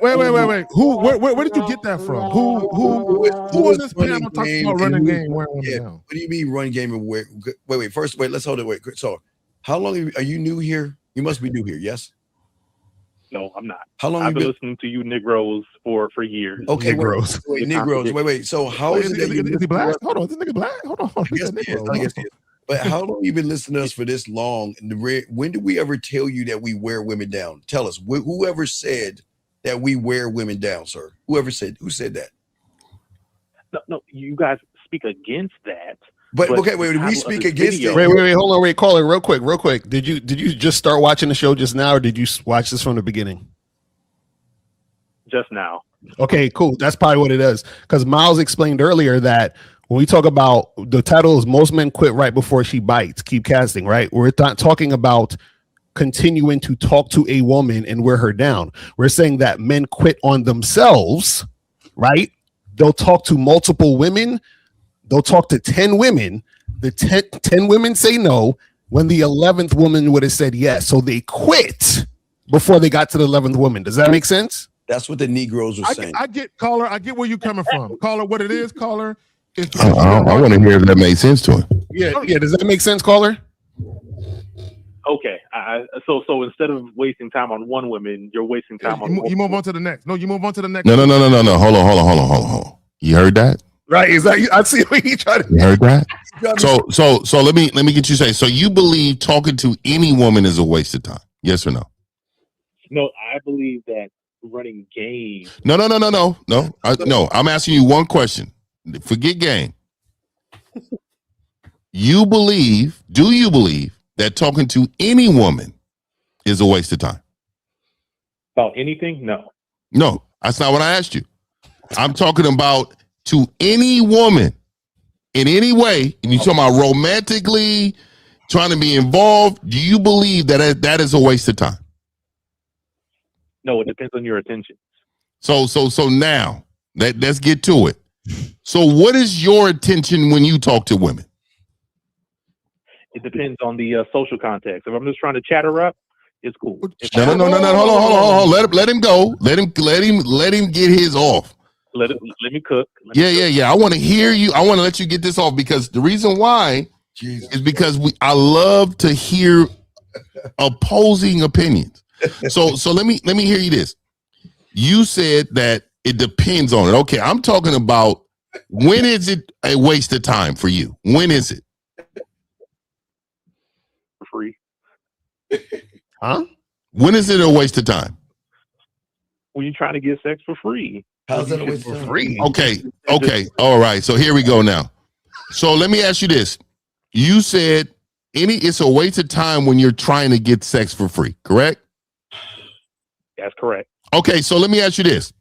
Who? Where did you get that from? Who on this panel talks about running game wearing women down? What do you mean running game and wait? First, let's hold it. Wait. So, how long are you new here? You must be new here. Yes. No, I'm not. How long I've you been been listening to you Negroes for years. Okay, Negroes. Wait. So how is it that you? Is he black? Hold on, is this nigga black? Hold on. I guess he is. But how long you been listening to us for this long? When did we ever tell you that we wear women down? Tell us. Whoever said that we wear women down, sir? Who said that? No, you guys speak against that. But okay, wait. We speak against it. Wait. Hold on. Wait, caller, real quick. Did you just start watching the show just now, or did you watch this from the beginning? Just now. Okay, cool. That's probably what it is. Because Miles explained earlier that when we talk about the title is "Most Men Quit Right Before She Bites." Keep casting, right? We're not talking about continuing to talk to a woman and wear her down. We're saying that men quit on themselves, right? They'll talk to multiple women. They'll talk to 10 women. The 10 women say no when the 11th woman would have said yes. So they quit before they got to the 11th woman. Does that make sense? That's what the Negroes were saying. I get, caller. I get where you coming from, caller. What it is, caller. I want to hear if that makes sense to him. Yeah. Does that make sense, caller? Okay. So instead of wasting time on one woman, you're wasting time on. You move on to the next. No, you move on to the next. No. Hold on. You heard that? Right. Is that? I see what he tried to. You heard that? So let me get you say. So you believe talking to any woman is a waste of time? Yes or no? No, I believe that running game. No. I'm asking you one question. Forget game. Do you believe that talking to any woman is a waste of time? About anything? No. No, that's not what I asked you. I'm talking about to any woman in any way, and you're talking about romantically trying to be involved. Do you believe that is a waste of time? No, it depends on your attention. So now let's get to it. So what is your attention when you talk to women? It depends on the social context. If I'm just trying to chat her up, it's cool. No. Hold on. Let him go. Let him get his off. Let me cook. Yeah. I want to hear you. I want to let you get this off because the reason why is because I love to hear opposing opinions. So let me hear you this. You said that it depends on it. Okay, I'm talking about when is it a waste of time for you? When is it? Free. Huh? When is it a waste of time? When you're trying to get sex for free. How's that a waste of time? Free. Okay. All right. So here we go now. So let me ask you this. You said it's a waste of time when you're trying to get sex for free, correct? That's correct. Okay, so let me ask you this.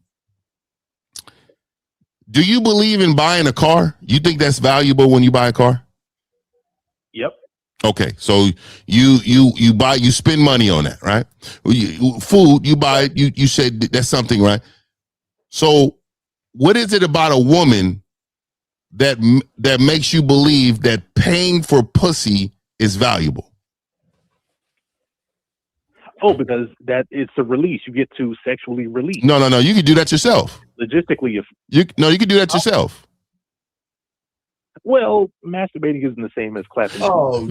Do you believe in buying a car? You think that's valuable when you buy a car? Yep. Okay, so you spend money on that, right? Food, you buy, you said that's something, right? So what is it about a woman that makes you believe that paying for pussy is valuable? Oh, because that it's a release. You get to sexually release. No. You can do that yourself. Logistically, you can do that yourself. Well, masturbating isn't the same as clapping. Oh,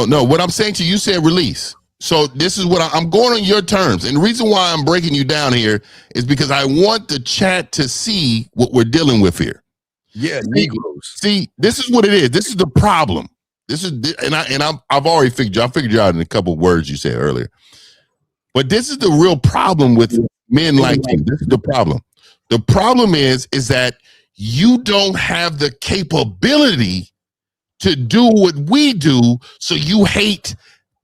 no. What I'm saying to you, said release. So this is what I'm going on your terms. And the reason why I'm breaking you down here is because I want the chat to see what we're dealing with here. Yeah, Negroes. See, this is what it is. This is the problem. I've already figured you out in a couple of words you said earlier. But this is the real problem with men like you. This is the problem. The problem is that you don't have the capability to do what we do, so you hate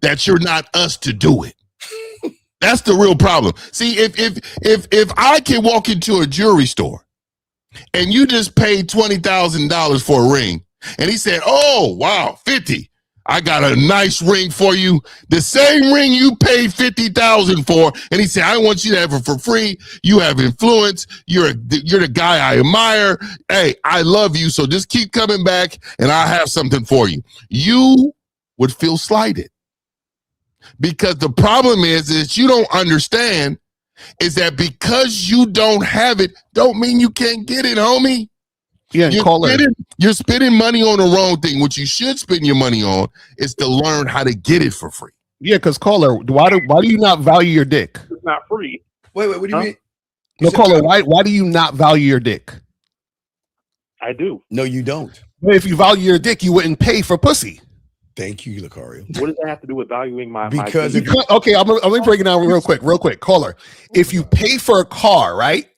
that you're not us to do it. That's the real problem. See, if I can walk into a jewelry store and you just paid $20,000 for a ring, and he said, "Oh, wow, 50. I got a nice ring for you. The same ring you paid $50,000 for." And he said, "I want you to have it for free. You have influence. You're the guy I admire. Hey, I love you. So just keep coming back and I'll have something for you." You would feel slighted. Because the problem is you don't understand is that because you don't have it, don't mean you can't get it, homie. Yeah, you're spending money on the wrong thing. What you should spend your money on is to learn how to get it for free. Yeah, because caller, why do you not value your dick? It's not free. Wait, what do you mean? No, caller, why do you not value your dick? I do. No, you don't. But if you value your dick, you wouldn't pay for pussy. Thank you, Lucario. What does that have to do with valuing my? Because okay, I'm gonna break it down real quick. Caller, if you pay for a car, right?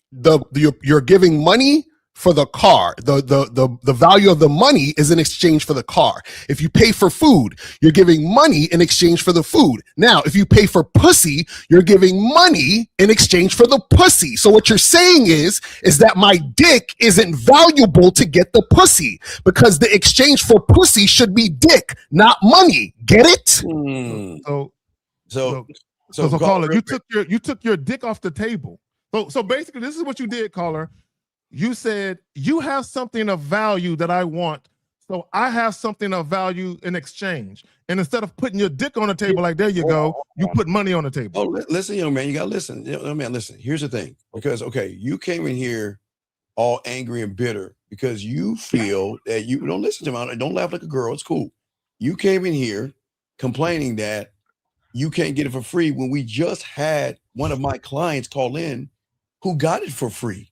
You're giving money for the car. The value of the money is in exchange for the car. If you pay for food, you're giving money in exchange for the food. Now, if you pay for pussy, you're giving money in exchange for the pussy. So what you're saying is that my dick isn't valuable to get the pussy, because the exchange for pussy should be dick, not money. Get it? So caller, you took your dick off the table. So basically, this is what you did, caller. You said, you have something of value that I want, so I have something of value in exchange. And instead of putting your dick on the table, like, there you go, you put money on the table. Oh, listen, young man, you got to listen. Young man, listen. Here's the thing. Because, okay, you came in here all angry and bitter because you feel that you don't listen to me. Don't laugh like a girl. It's cool. You came in here complaining that you can't get it for free when we just had one of my clients call in who got it for free.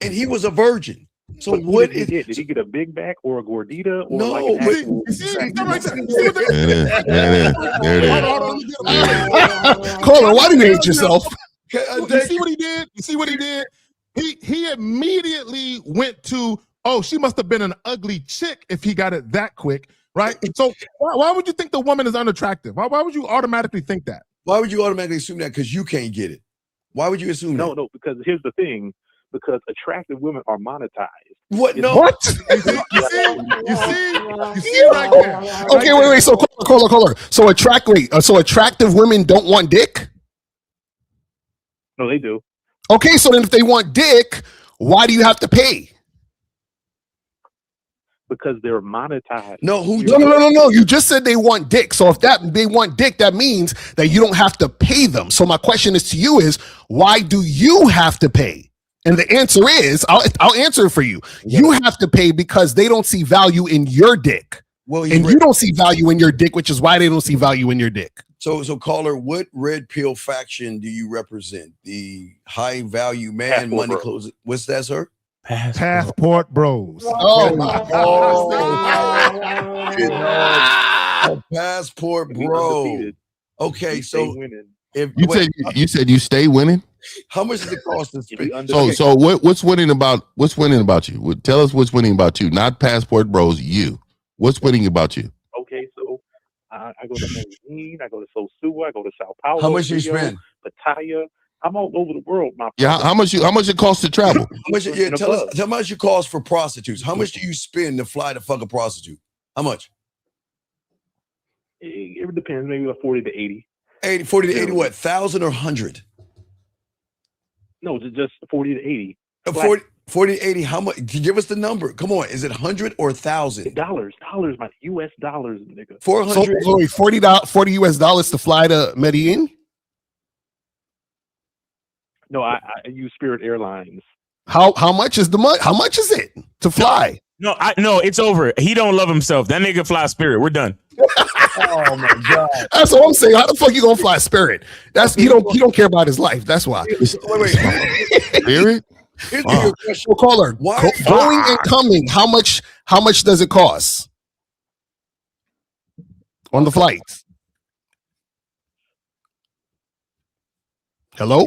And he was a virgin. So what did he get? Did he get a big back or a gordita? Or no, like an Caller, why do you hate yourself? You see what he did? You see what he did? He immediately went to, oh, she must have been an ugly chick if he got it that quick, right? So why would you think the woman is unattractive? Why would you automatically think that? Why would you automatically assume that? Because you can't get it. Why would you assume that? No, because here's the thing. Because attractive women are monetized. What? No. What? You see right there. Okay, wait. So caller. So attractive women don't want dick? No, they do. Okay, so then if they want dick, why do you have to pay? Because they're monetized. No, No. You just said they want dick. So if they want dick, that means that you don't have to pay them. So my question is to you is, why do you have to pay? And the answer is, I'll answer it for you. You have to pay because they don't see value in your dick. Well, and you don't see value in your dick, which is why they don't see value in your dick. So caller, what red pill faction do you represent? The high value man, Passport money, bros. clothes. What's that, sir? Passport bros. Oh my God. Passport bro. Okay, so if you said you stay winning. How much does it cost to spend? So what's winning about you? Tell us what's winning about you, not Passport Bros. You. What's winning about you? Okay, so I go to Medellin, I go to Sosua, I go to Sao Paulo. How much do you spend? Pattaya. I'm all over the world, my Yeah, how much it costs to travel? How much? Yeah, tell us how much it costs for prostitutes. How much do you spend to fly to fuck a prostitute? How much? It depends, maybe like 40 to 80. 40 to 80 what? 1,000 or 100? No, just 40 to 80. 40 to 80, how much? Give us the number. Come on, is it 100 or 1,000? Dollars, my US dollars, nigga. 400. So 40 US dollars to fly to Medellin? No, I use Spirit Airlines. How much is the money? How much is it to fly? No, it's over. He don't love himself. That nigga fly Spirit. We're done. Oh my God. That's what I'm saying. How the fuck you gonna fly Spirit? That's he don't care about his life. That's why. Wait. Spirit? Here's your question. Well, caller, going and coming, how much does it cost? on the flights? Hello?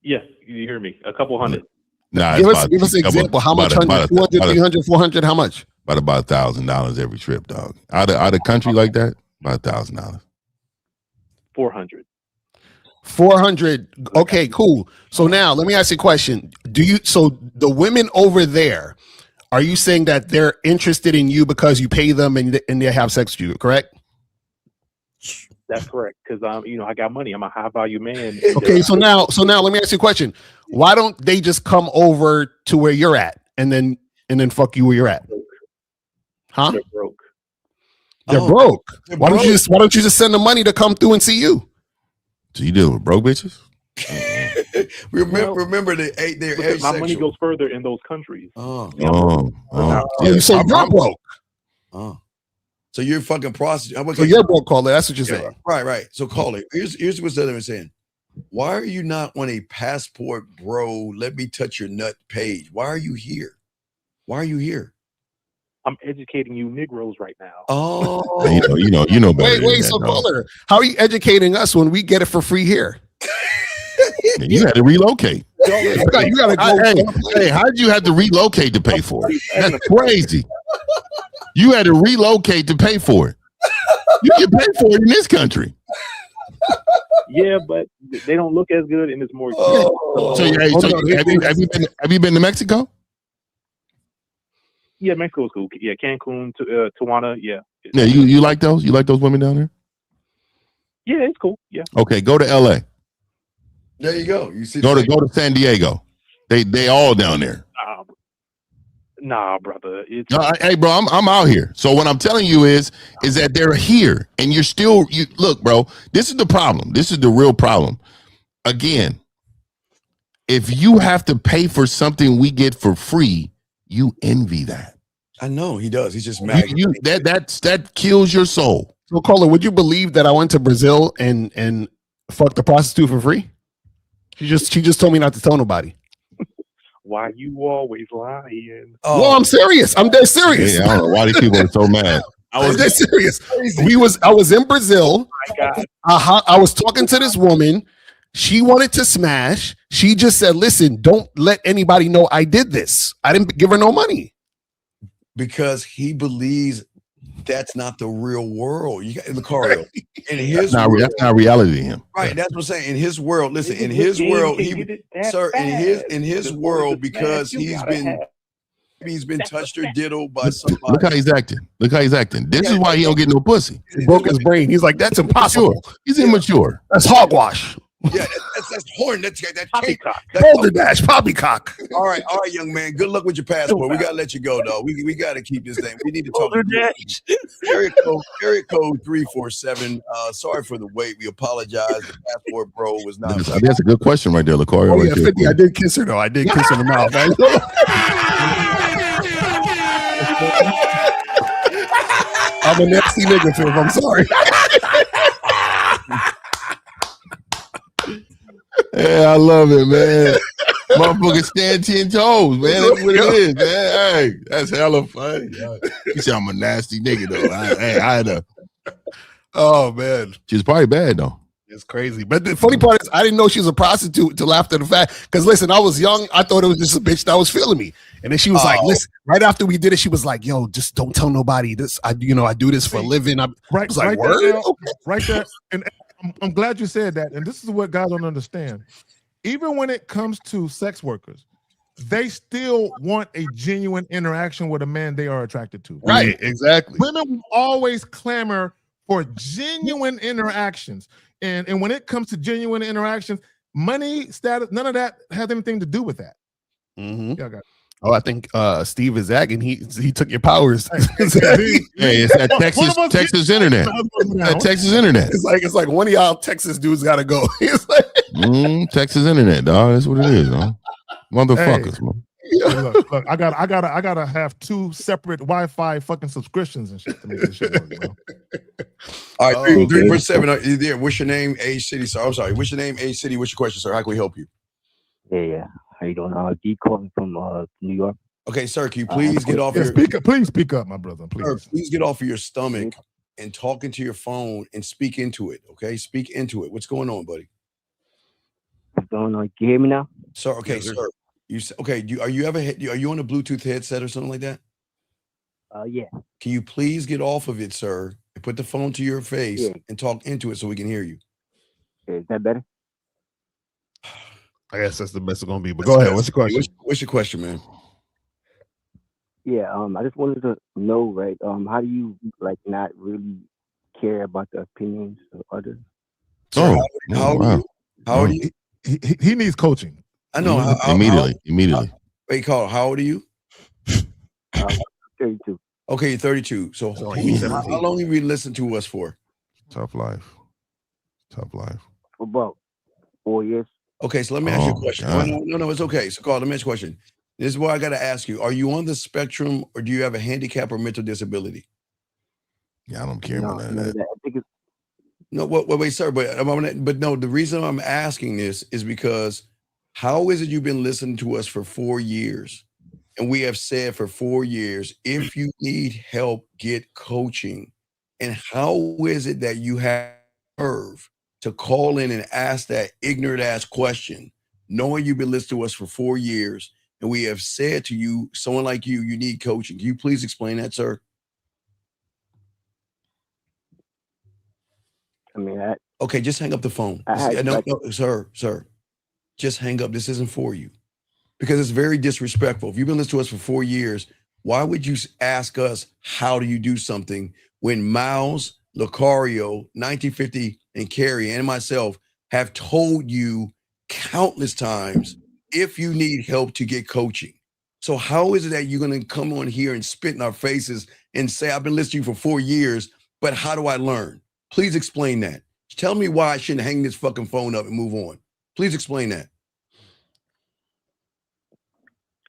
Yes, you hear me. A couple hundred. Nah, give us an example. How much? 100, 200, 300, 400? How much? About $1,000 every trip, dog. Out of country like that, about $1,000. 400. 400. Okay, cool. So now let me ask you a question. So the women over there, are you saying that they're interested in you because you pay them and they have sex with you, correct? That's correct. Because I got money. I'm a high value man. Okay, so now let me ask you a question. Why don't they just come over to where you're at and then fuck you where you're at? Huh? They're broke. They're broke. Why don't you just send the money to come through and see you? So you deal with broke bitches? remember they're because my money goes further in those countries. So I'm you're broke. So you're fucking prostitute. So you're broke, caller. That's what you're saying. Right. So caller, here's what they're saying. Why are you not on a passport, bro? Let me touch your nut page. Why are you here? Why are you here? I'm educating you Negroes right now. Oh, you know better. Wait. So caller, how are you educating us when we get it for free here? You had to relocate. You gotta go. Hey, how did you have to relocate to pay for it? That's crazy. You had to relocate to pay for it. You can pay for it in this country. Yeah, but they don't look as good and it's more expensive. Have you been to Mexico? Yeah, Mexico's cool. Yeah, Cancun, Tijuana. Yeah. Yeah, you like those? You like those women down there? Yeah, it's cool. Yeah. Okay, go to LA. There you go. You see, go to San Diego. They all down there. Nah, brother. Hey, bro, I'm out here. So what I'm telling you is that they're here, and you're still. Look, bro. This is the problem. This is the real problem. Again, if you have to pay for something we get for free, you envy that. I know he does. He's just mad. That kills your soul. So, caller, would you believe that I went to Brazil and fucked a prostitute for free? She just told me not to tell nobody. Why you always lying? Well, I'm serious. I'm dead serious. Yeah, I don't know why these people are so mad. I was dead serious. I was in Brazil. Oh my God. I was talking to this woman. She wanted to smash. She just said, "Listen, don't let anybody know I did this. I didn't give her no money." Because he believes that's not the real world. You got Lucario. In his that's world, not reality to him. Right. That's what I'm saying. In his world, listen, in his world, in his world, because he's been touched or diddled by somebody. Look how he's acting. This is why he don't get no pussy. He broke his brain. He's like, that's impossible. He's immature. That's hogwash. Yeah, that's horn. That's poppycock. Balderdash, poppycock. All right, young man. Good luck with your passport. We gotta let you go, though. We gotta keep this thing. We need to talk. Area code 347. Sorry for the wait. We apologize. The passport, bro, was not. That's a good question right there, Lucario. Oh, yeah, 50. I did kiss her though. I did kiss her in the mouth. I'm a nasty nigga, Phil. I'm sorry. Yeah, I love it, man. Motherfucker stand 10 toes, man. That's what it is, man. Hey, that's hella funny. You say I'm a nasty nigga, though. I had a. Oh, man. She's probably bad, though. It's crazy. But the funny part is, I didn't know she was a prostitute until after the fact. Because listen, I was young. I thought it was just a bitch that was feeling me. And then she was like, listen, right after we did it, she was like, yo, just don't tell nobody this. I do this for a living. I was like, word? There, right there. And I'm glad you said that. And this is what guys don't understand. Even when it comes to sex workers, they still want a genuine interaction with a man they are attracted to. Right, exactly. Women always clamor for genuine interactions. And when it comes to genuine interactions, money, status, none of that has anything to do with that. Mm-hmm. Yeah, I got it. Oh, I think Steve is zagging. He took your powers. Hey, it's that Texas internet. That Texas internet. It's like one of y'all Texas dudes got to go. It's like Texas internet, dog. That's what it is, man. Motherfuckers, man. Look, I gotta have 2 separate Wi-Fi fucking subscriptions and shit to make this shit work, bro. All right, 347. Are you there? What's your name? Age, city, sir. I'm sorry. What's your name? Age, city. What's your question, sir? How can we help you? Yeah. How you doing? D calling from New York. Okay, sir. Can you please get off Please speak up, my brother. Please. Sir, please get off of your stomach. and talk into your phone and speak into it. Okay, speak into it. What's going on, buddy? What's going on? Can you hear me now? Sir, okay, sir. Are you are you on a Bluetooth headset or something like that? Yeah. Can you please get off of it, sir, and put the phone to your face and talk into it so we can hear you? Is that better? I guess that's the best it's gonna be. But go ahead. What's the question? What's your question, man? Yeah. I just wanted to know, right? How do you like not really care about the opinions of others? Sir, how old are you? How old are you? He needs coaching. I know. Immediately. Wait, Carl, how old are you? 32. Okay, you're 32. So how long have you been listening to us for? Tough life. Tough life. For about 4 years. Okay, so let me ask you a question. No, it's okay. So, Carl, let me ask you a question. This is what I got to ask you. Are you on the spectrum or do you have a handicap or mental disability? Yeah, I don't care about that. I think it's No, wait, sir, but no, the reason I'm asking this is because how is it you've been listening to us for 4 years? And we have said for 4 years, if you need help, get coaching. And how is it that you have nerve to call in and ask that ignorant ass question, knowing you've been listening to us for 4 years, and we have said to you, someone like you need coaching. Can you please explain that, sir? I mean, okay, just hang up the phone. Sir, just hang up. This isn't for you because it's very disrespectful. If you've been listening to us for 4 years, why would you ask us, how do you do something when Miles, Lucario, 1950, and Carrie and myself have told you countless times if you need help to get coaching? So how is it that you're going to come on here and spit in our faces and say, I've been listening to you for 4 years, but how do I learn? Please explain that. Tell me why I shouldn't hang this fucking phone up and move on. Please explain that.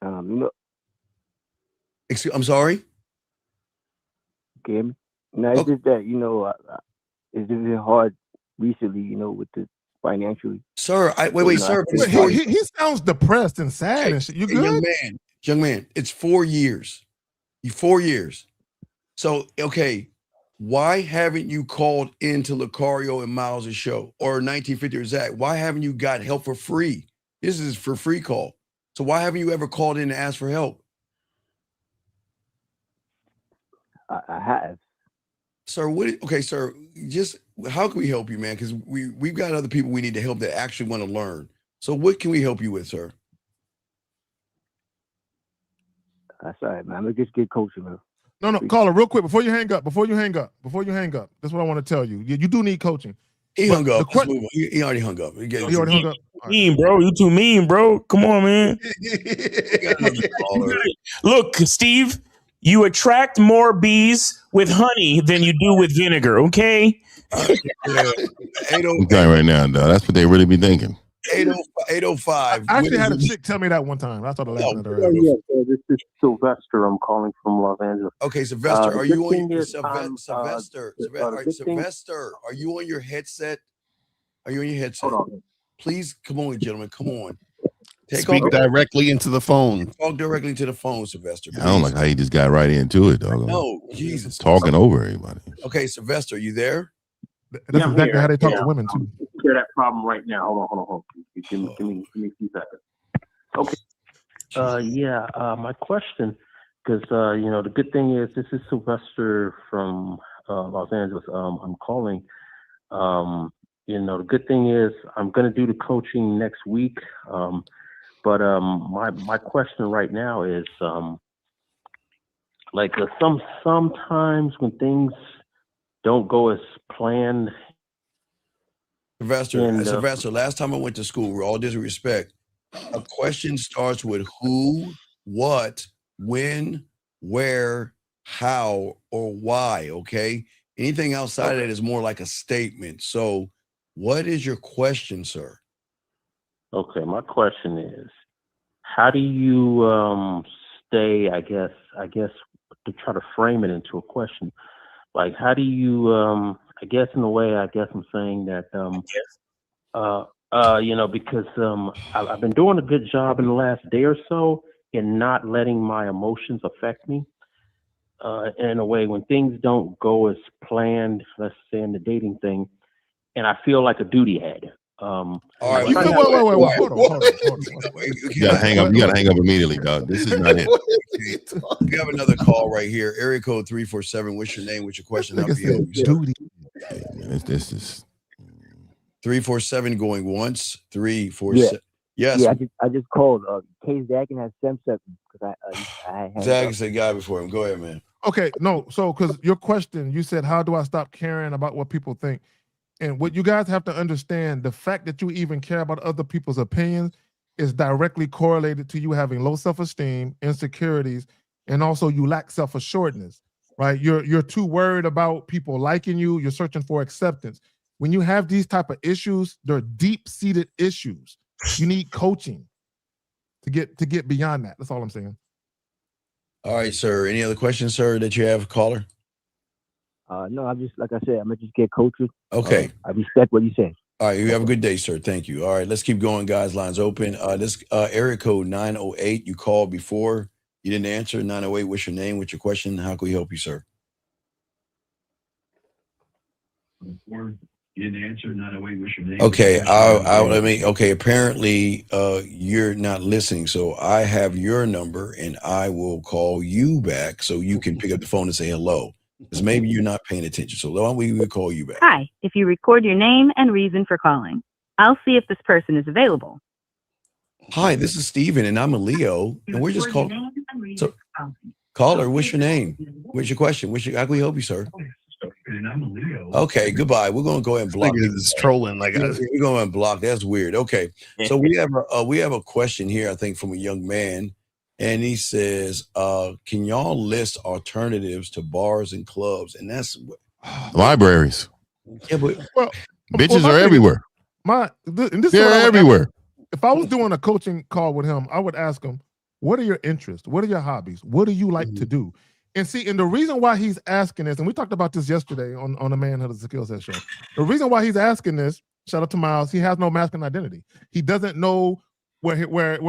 I'm sorry? Okay. No, it's just that, it's just hard recently, with the financially. Sir, sir. He sounds depressed and sad and shit. You good? Young man, it's 4 years. 4 years. So, okay, why haven't you called into Lucario and Miles' show or 1950 or Zach? Why haven't you got help for free? This is for free call. So why haven't you ever called in and asked for help? I have. Sir, sir, just how can we help you, man? Because we've got other people we need to help that actually want to learn. So what can we help you with, sir? That's all right, man. I'm gonna just get coaching, man. No, caller, real quick before you hang up. That's what I want to tell you. You do need coaching. He hung up. He already hung up. He already hung up. Mean, bro. You too mean, bro. Come on, man. Look, Steve, you attract more bees with honey than you do with vinegar, okay? I'm telling you right now, dog. That's what they really be thinking. 805. I actually had a chick tell me that one time. I started laughing at her. This is Sylvester. I'm calling from Los Angeles. Okay, Sylvester, are you on Sylvester? Sylvester, are you on your headset? Are you on your headset? Hold on. Please, come on, gentlemen, come on. Speak directly into the phone. Talk directly to the phone, Sylvester. I don't like how he just got right into it, dog. No, Jesus. Talking over everybody. Okay, Sylvester, you there? That's exactly how they talk to women too. Hear that problem right now. Hold on. Give me a few seconds. Okay. My question, because the good thing is this is Sylvester from Los Angeles. I'm calling. The good thing is I'm gonna do the coaching next week. But my question right now is sometimes when things don't go as planned. Sylvester, last time I went to school, with all due respect, a question starts with who, what, when, where, how, or why, okay? Anything outside of that is more like a statement. So what is your question, sir? Okay, my question is, how do you stay, I guess, to try to frame it into a question, like how do you, I guess in a way, I'm saying that, because I've been doing a good job in the last day or so in not letting my emotions affect me. in a way, when things don't go as planned, let's say in the dating thing, and I feel like a duty head. All right, wait, hold on. You gotta hang up. You gotta hang up immediately, dog. This is not it. We have another call right here. Area code 347. What's your name? What's your question? How can you help you, sir? This is 347 going once. 347. Yes. Yeah, I just called. Case Dakin has stem cell because I Zach is a guy before him. Go ahead, man. Okay, no, so because your question, you said, how do I stop caring about what people think? And what you guys have to understand, the fact that you even care about other people's opinions is directly correlated to you having low self-esteem, insecurities, and also you lack self-assuredness, right? You're too worried about people liking you. You're searching for acceptance. When you have these type of issues, they're deep-seated issues. You need coaching to get beyond that. That's all I'm saying. All right, sir. Any other questions, sir, that you have, caller? No, I'm just, like I said, I'm going to just get coaches. Okay. I respect what you say. All right, you have a good day, sir. Thank you. All right, let's keep going, guys. Lines open. This area code 908. You called before. You didn't answer. 908, what's your name? What's your question? How can we help you, sir? You didn't answer. 908, what's your name? Okay, okay, apparently you're not listening, so I have your number, and I will call you back so you can pick up the phone and say hello. Because maybe you're not paying attention. So why don't we call you back? Hi, if you record your name and reason for calling, I'll see if this person is available. Hi, this is Steven, and I'm a Leo, and we're just calling. So, caller, what's your name? What's your question? How can we help you, sir? Okay, goodbye. We're gonna go ahead and block. It's trolling like we're going to block. That's weird. Okay, so we have a question here, I think, from a young man. And he says, can y'all list alternatives to bars and clubs? And that's libraries. Yeah, but bitches are everywhere. They're everywhere. If I was doing a coaching call with him, I would ask him, what are your interests? What are your hobbies? What do you like to do? And see, and the reason why he's asking this, and we talked about this yesterday on the Manhood of the Skill Set show. The reason why he's asking this, shout out to Miles, he has no masculine identity. He doesn't know where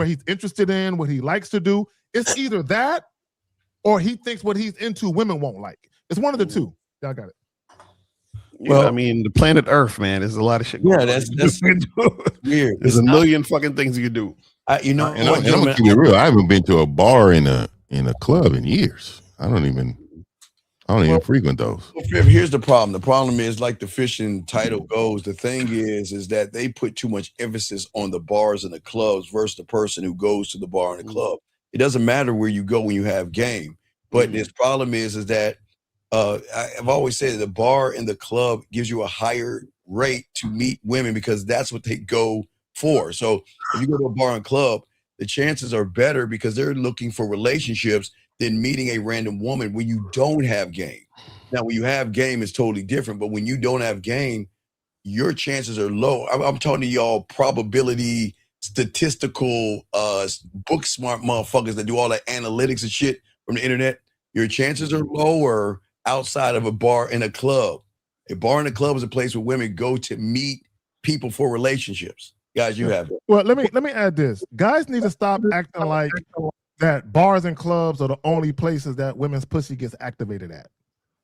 he's interested in, what he likes to do. It's either that or he thinks what he's into women won't like. It's one of the two. Y'all got it. Well, I mean, the planet Earth, man, there's a lot of shit. Yeah, that's weird. There's a million fucking things you can do. And I'm gonna keep it real. I haven't been to a bar in a club in years. I don't even frequent those. Here's the problem. The problem is, like the fishing title goes, the thing is that they put too much emphasis on the bars and the clubs versus the person who goes to the bar and the club. It doesn't matter where you go when you have game. But this problem is that I've always said the bar and the club gives you a higher rate to meet women because that's what they go for. So if you go to a bar and club, the chances are better because they're looking for relationships than meeting a random woman when you don't have game. Now, when you have game, it's totally different. But when you don't have game, your chances are low. I'm talking to y'all probability, statistical, book smart motherfuckers that do all that analytics and shit from the internet. Your chances are lower outside of a bar and a club. A bar and a club is a place where women go to meet people for relationships. Guys, you have it. Well, let me add this. Guys need to stop acting like that bars and clubs are the only places that women's pussy gets activated at.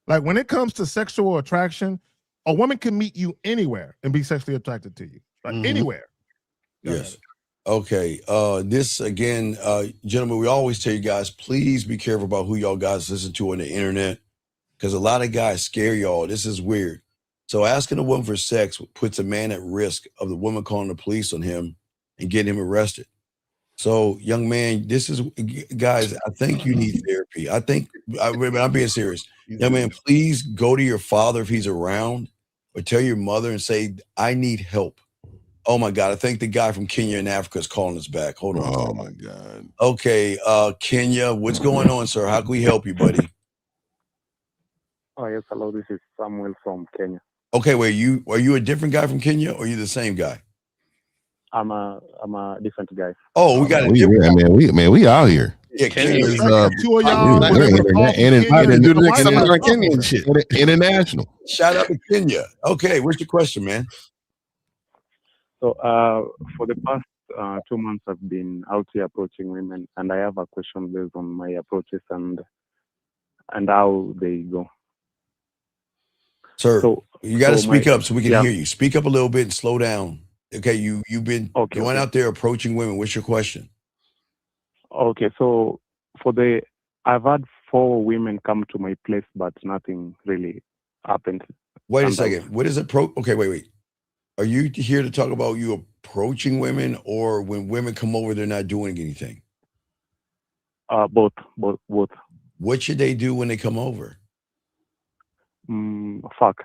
Like when it comes to sexual attraction, a woman can meet you anywhere and be sexually attracted to you. Like anywhere. Yes. Okay. This again, gentlemen, we always tell you guys, please be careful about who y'all guys listen to on the internet. Because a lot of guys scare y'all. This is weird. So asking a woman for sex puts a man at risk of the woman calling the police on him and getting him arrested. So, young man, guys, I think you need therapy. I'm being serious. Young man, please go to your father if he's around or tell your mother and say, I need help. Oh, my God. I think the guy from Kenya in Africa is calling us back. Hold on. Oh, my God. Okay, Kenya, what's going on, sir? How can we help you, buddy? Oh, yes. Hello. This is Samuel from Kenya. Okay, are you a different guy from Kenya or are you the same guy? I'm a different guy. Oh, we got a different guy. We out here. Yeah, Kenya is two of y'all international. Shout out to Kenya. Okay, what's your question, man? So, for the past 2 months, I've been out here approaching women, and I have a question based on my approaches. And and how they go. Sir, So you got to so my speak up so we can yeah. hear you. Speak up a little bit and slow down. Okay, you've been Okay, going okay. out there approaching women. What's your question? Okay, so I've had 4 women come to my place, but nothing really happened. Wait a And second. What is okay, wait. Are you here to talk about you approaching women, or when women come over, they're not doing anything? Both. What should they do when they come over? Fuck.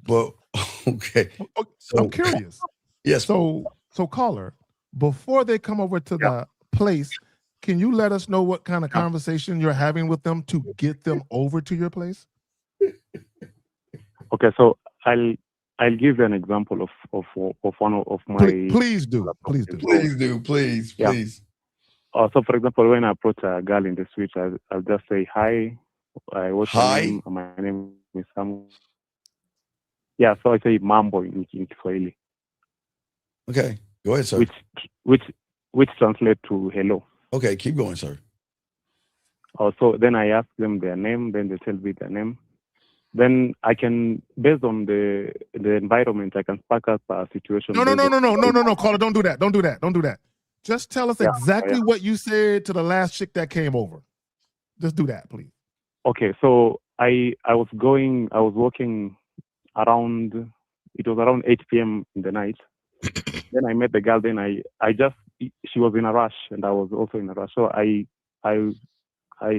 But okay. I'm curious. Yes. So caller, before they come over to the place, can you let us know what kind of conversation you're having with them to get them over to your place? Okay, so I'll give you an example of one of my. Please do. Please. Yeah. So, for example, when I approach a girl in the street, I'll just say hi. What's your name? My name is Sam. Yeah, so I say mambo in Kiswahili. Okay, go ahead, sir. Which translates to hello. Okay, keep going, sir. So then I ask them their name, then they tell me their name. Then I can, based on the environment, I can spark up a situation. No, caller, don't do that. Just tell us exactly what you said to the last chick that came over. Just do that, please. Okay, so I was walking around, it was around 8 p.m. in the night. Then I met the girl, then she was in a rush and I was also in a rush. So I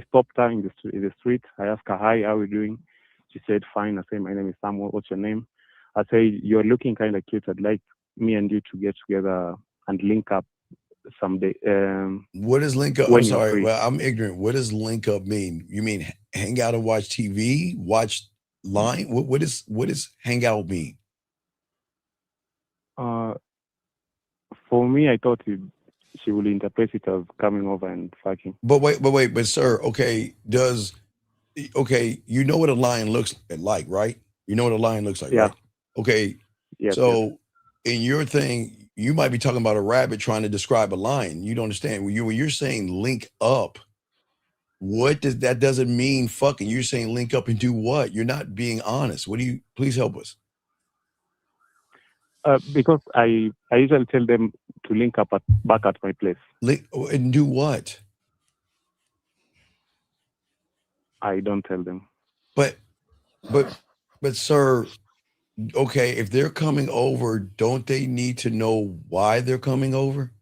stopped her in the street. I asked her, hi, how are you doing? She said, fine. I said, my name is Samuel. What's your name? I say, you're looking kind of cute. I'd like me and you to get together and link up someday. What is link up? I'm sorry. Well, I'm ignorant. What does link up mean? You mean hang out and watch TV? Watch line? What does hang out mean? For me, I thought she would interpret it as coming over and fucking. But sir, okay, you know what a lion looks like, right? You know what a lion looks like, right? Okay. Yes, so in your thing, you might be talking about a rabbit trying to describe a lion. You don't understand. When you're saying link up, that doesn't mean fucking. You're saying link up and do what? You're not being honest. Please help us. Because I usually tell them to link up back at my place. Link and do what? I don't tell them. But sir, okay, if they're coming over, don't they need to know why they're coming over?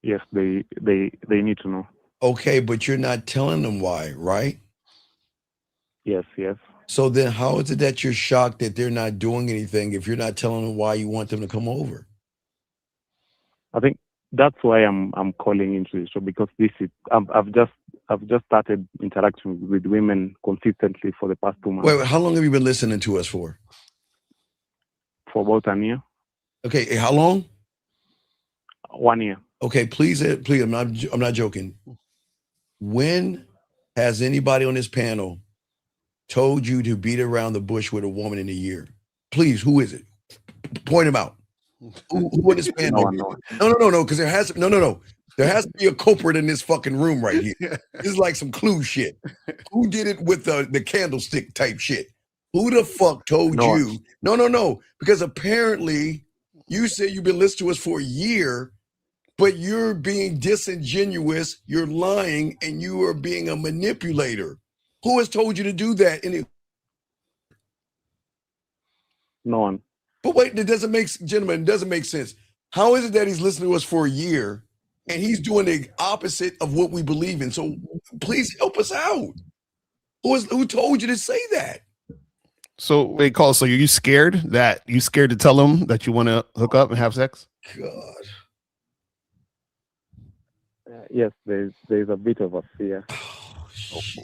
Yes, they need to know. Okay, but you're not telling them why, right? Yes. So then how is it that you're shocked that they're not doing anything if you're not telling them why you want them to come over? I think that's why I'm calling into the show, because I've just started interacting with women consistently for the past 2 months. Wait, how long have you been listening to us for? For about a year. Okay, how long? 1 year. Okay, please, I'm not joking. When has anybody on this panel told you to beat around the bush with a woman in a year? Please, who is it? Point them out. Who in this panel? No, because there has to be a culprit in this fucking room right here. This is like some Clue shit. Who did it with the candlestick type shit? Who the fuck told you? No, because apparently you said you've been listening to us for a year, but you're being disingenuous, you're lying, and you are being a manipulator. Who has told you to do that? No one. But wait, it doesn't make sense. How is it that he's listening to us for a year and he's doing the opposite of what we believe in? So please help us out. Who told you to say that? So wait, call. So you scared to tell them that you want to hook up and have sex? God. Yes, there's a bit of a fear.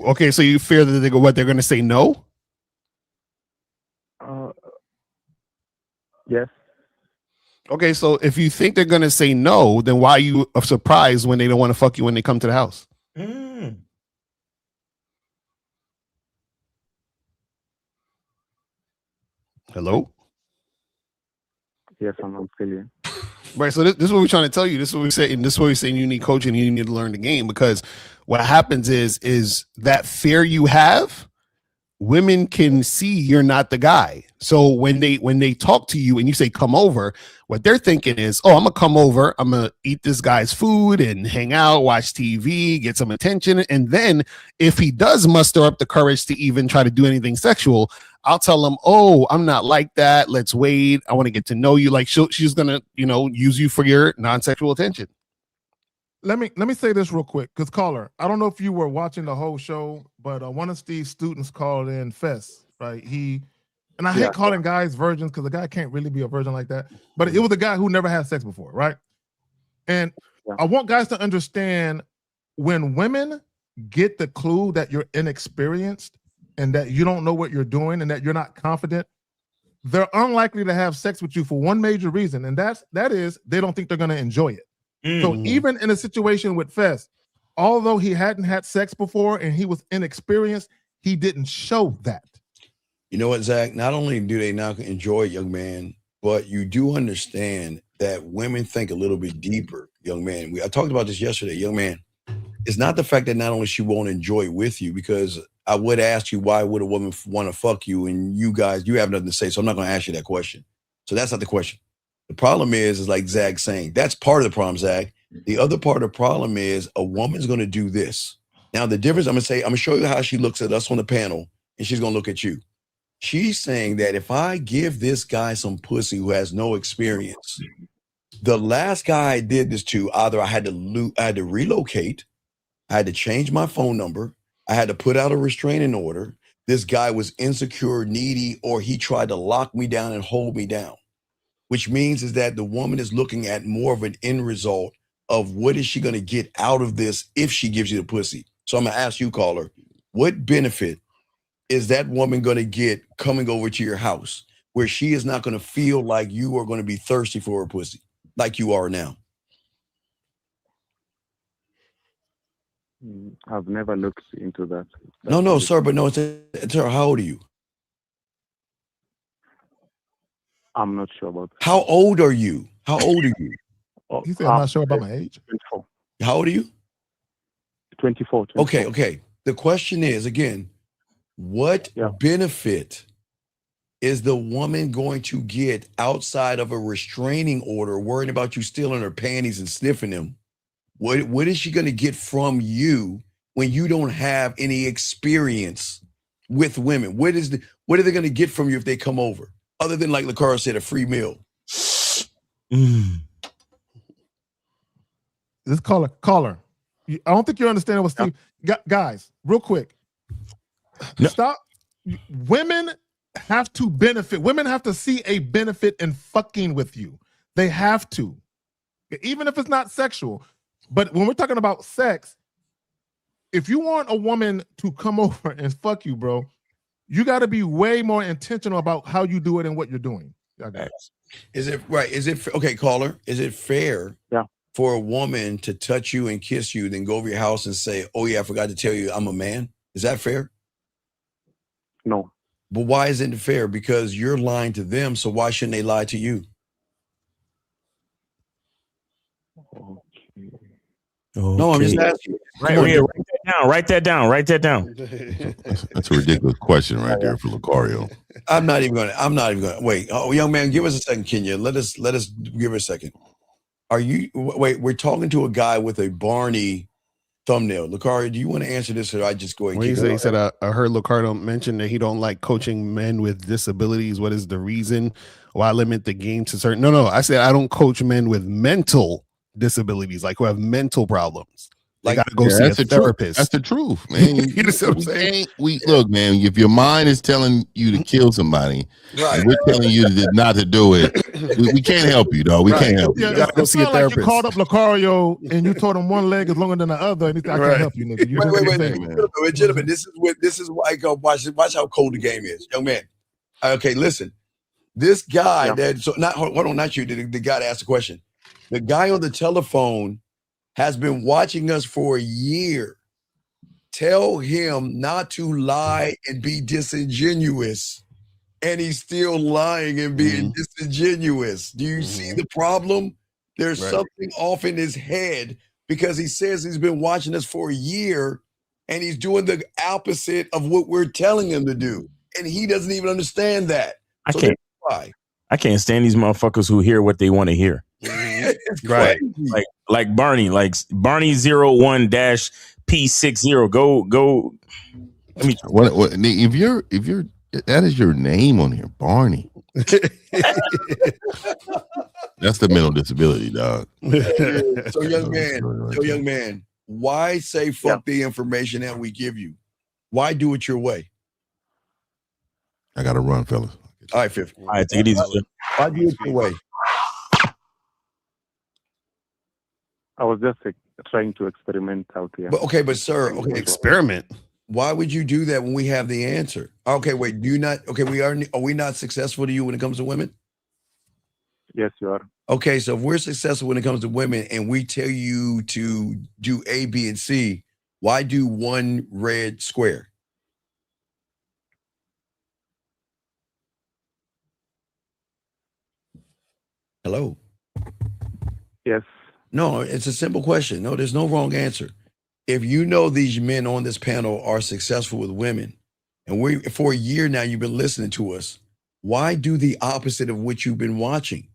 Okay, so you fear that they're going to say no? Yes. Okay, so if you think they're going to say no, then why are you surprised when they don't want to fuck you when they come to the house? Hello? Yes, I'm still here. Right. So this is what we're trying to tell you. This is what we're saying. This is what we're saying. You need coaching. You need to learn the game, because what happens is that fear you have, women can see you're not the guy. So when they talk to you and you say come over, what they're thinking is, oh, I'm gonna come over, I'm gonna eat this guy's food and hang out, watch TV, get some attention, and then if he does muster up the courage to even try to do anything sexual, I'll tell him, oh, I'm not like that, let's wait, I want to get to know you. Like she's gonna use you for your non-sexual attention. Let me say this real quick, because caller, I don't know if you were watching the whole show, but one of Steve's students called in Fess, right? And I hate calling guys virgins because the guy can't really be a virgin like that, but it was a guy who never had sex before, right? And I want guys to understand, when women get the clue that you're inexperienced and that you don't know what you're doing and that you're not confident, they're unlikely to have sex with you for one major reason, and that is they don't think they're going to enjoy it. So even in a situation with Fess, although he hadn't had sex before and he was inexperienced, he didn't show that. You know what, Zach? Not only do they not enjoy it, young man, but you do understand that women think a little bit deeper, young man. I talked about this yesterday, young man. It's not the fact that not only she won't enjoy it with you, because I would ask you, why would a woman want to fuck you? And you have nothing to say, so I'm not going to ask you that question. So that's not the question. The problem is like Zach's saying, that's part of the problem, Zach. The other part of the problem is a woman's going to do this. Now, the difference, I'm going to show you how she looks at us on the panel, and she's going to look at you. She's saying that if I give this guy some pussy who has no experience, the last guy I did this to, either I had to relocate, I had to change my phone number, I had to put out a restraining order, this guy was insecure, needy, or he tried to lock me down and hold me down. Which means is that the woman is looking at more of an end result of what is she going to get out of this if she gives you the pussy. So I'm going to ask you, caller, what benefit is that woman going to get coming over to your house where she is not going to feel like you are going to be thirsty for her pussy like you are now? I've never looked into that. No, sir, but no, it's her. How old are you? I'm not sure about that. How old are you? How old are you? He said, I'm not sure about my age. 24. How old are you? 24. Okay. The question is, again, what benefit is the woman going to get outside of a restraining order, worrying about you stealing her panties and sniffing them? What is she going to get from you when you don't have any experience with women? What are they going to get from you if they come over? Other than, like LaCara said, a free meal. This caller. I don't think you're understanding what Steve. Guys, real quick. Stop. Women have to benefit. Women have to see a benefit in fucking with you. They have to. Even if it's not sexual. But when we're talking about sex, if you want a woman to come over and fuck you, bro, you got to be way more intentional about how you do it and what you're doing. Is it right? Okay, caller? Is it fair for a woman to touch you and kiss you, then go over your house and say, oh yeah, I forgot to tell you I'm a man? Is that fair? No. But why isn't it fair? Because you're lying to them, so why shouldn't they lie to you? No, I'm just asking. Write that down. That's a ridiculous question right there for Lucario. I'm not even gonna wait. Oh, young man, give us a second, Kenya. Let us give her a second. We're talking to a guy with a Barney thumbnail. Lucario, do you want to answer this, or I just go ahead? He said, I heard Lucario mention that he don't like coaching men with disabilities. What is the reason? Why limit the game to certain? No. I said I don't coach men with mental disabilities, like who have mental problems. They gotta go see a therapist. That's the truth, man. You know what I'm saying? Look, man, if your mind is telling you to kill somebody, and we're telling you not to do it, we can't help you, though. We can't help you. You gotta go see a therapist. Like you called up Lucario and you told him one leg is longer than the other, and he said, I can't help you, nigga. Wait, gentlemen, this is why I go watch how cold the game is, young man. Okay, listen. This guy not you, the guy that asked the question. The guy on the telephone has been watching us for a year. Tell him not to lie and be disingenuous. And he's still lying and being disingenuous. Do you see the problem? There's something off in his head because he says he's been watching us for a year and he's doing the opposite of what we're telling him to do. And he doesn't even understand that. I So can't. that's why. I can't stand these motherfuckers who hear what they want to hear. It's Right. crazy. Like Barney 01-P60. Go. Let me. What if you're that is your name on here, Barney. That's the mental disability, dog. So young man, why say fuck the information that we give you? Why do it your way? I gotta run, fellas. All right, Fifth. All right, take it easy. Why do it your way? I was just trying to experiment out here. But sir, experiment. Why would you do that when we have the answer? Okay, wait, do you not? Okay, are we not successful to you when it comes to women? Yes, you are. Okay, so if we're successful when it comes to women and we tell you to do A, B, and C, why do one red square? Hello? Yes. No, it's a simple question. No, there's no wrong answer. If you know these men on this panel are successful with women, and for a year now you've been listening to us, why do the opposite of what you've been watching?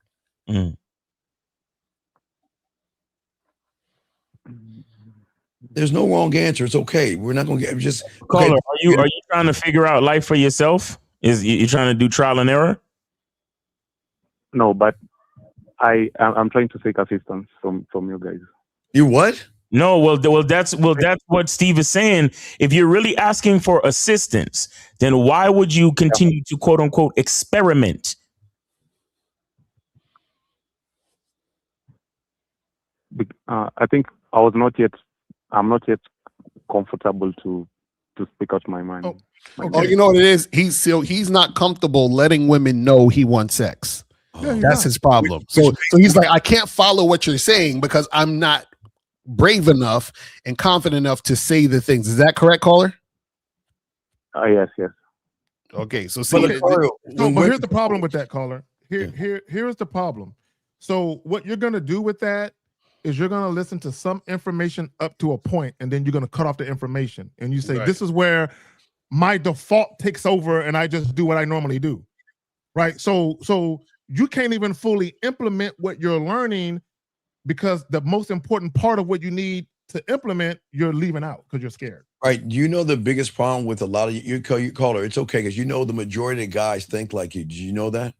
There's no wrong answer. It's okay. We're not going to get just Caller, are you trying to figure out life for yourself? Is you trying to do trial and error? No, but I'm trying to seek assistance from you guys. You what? No, well, that's what Steve is saying. If you're really asking for assistance, then why would you continue to quote unquote experiment? I think I'm not yet comfortable to speak out my mind. Oh, you know what it is? He's not comfortable letting women know he wants sex. That's his problem. So he's like, I can't follow what you're saying because I'm not brave enough and confident enough to say the things. Is that correct, caller? Yes. But Okay, here's the problem with that, caller. Here's the problem. So what you're gonna do with that is you're gonna listen to some information up to a point, and then you're gonna cut off the information, and you say, "This is where my default takes over, and I just do what I normally do." Right? So you can't even fully implement what you're learning because the most important part of what you need to implement, you're leaving out because you're scared. Right. You know the biggest problem with a lot of you caller, it's okay because you know the majority of guys think like you. Did you know that?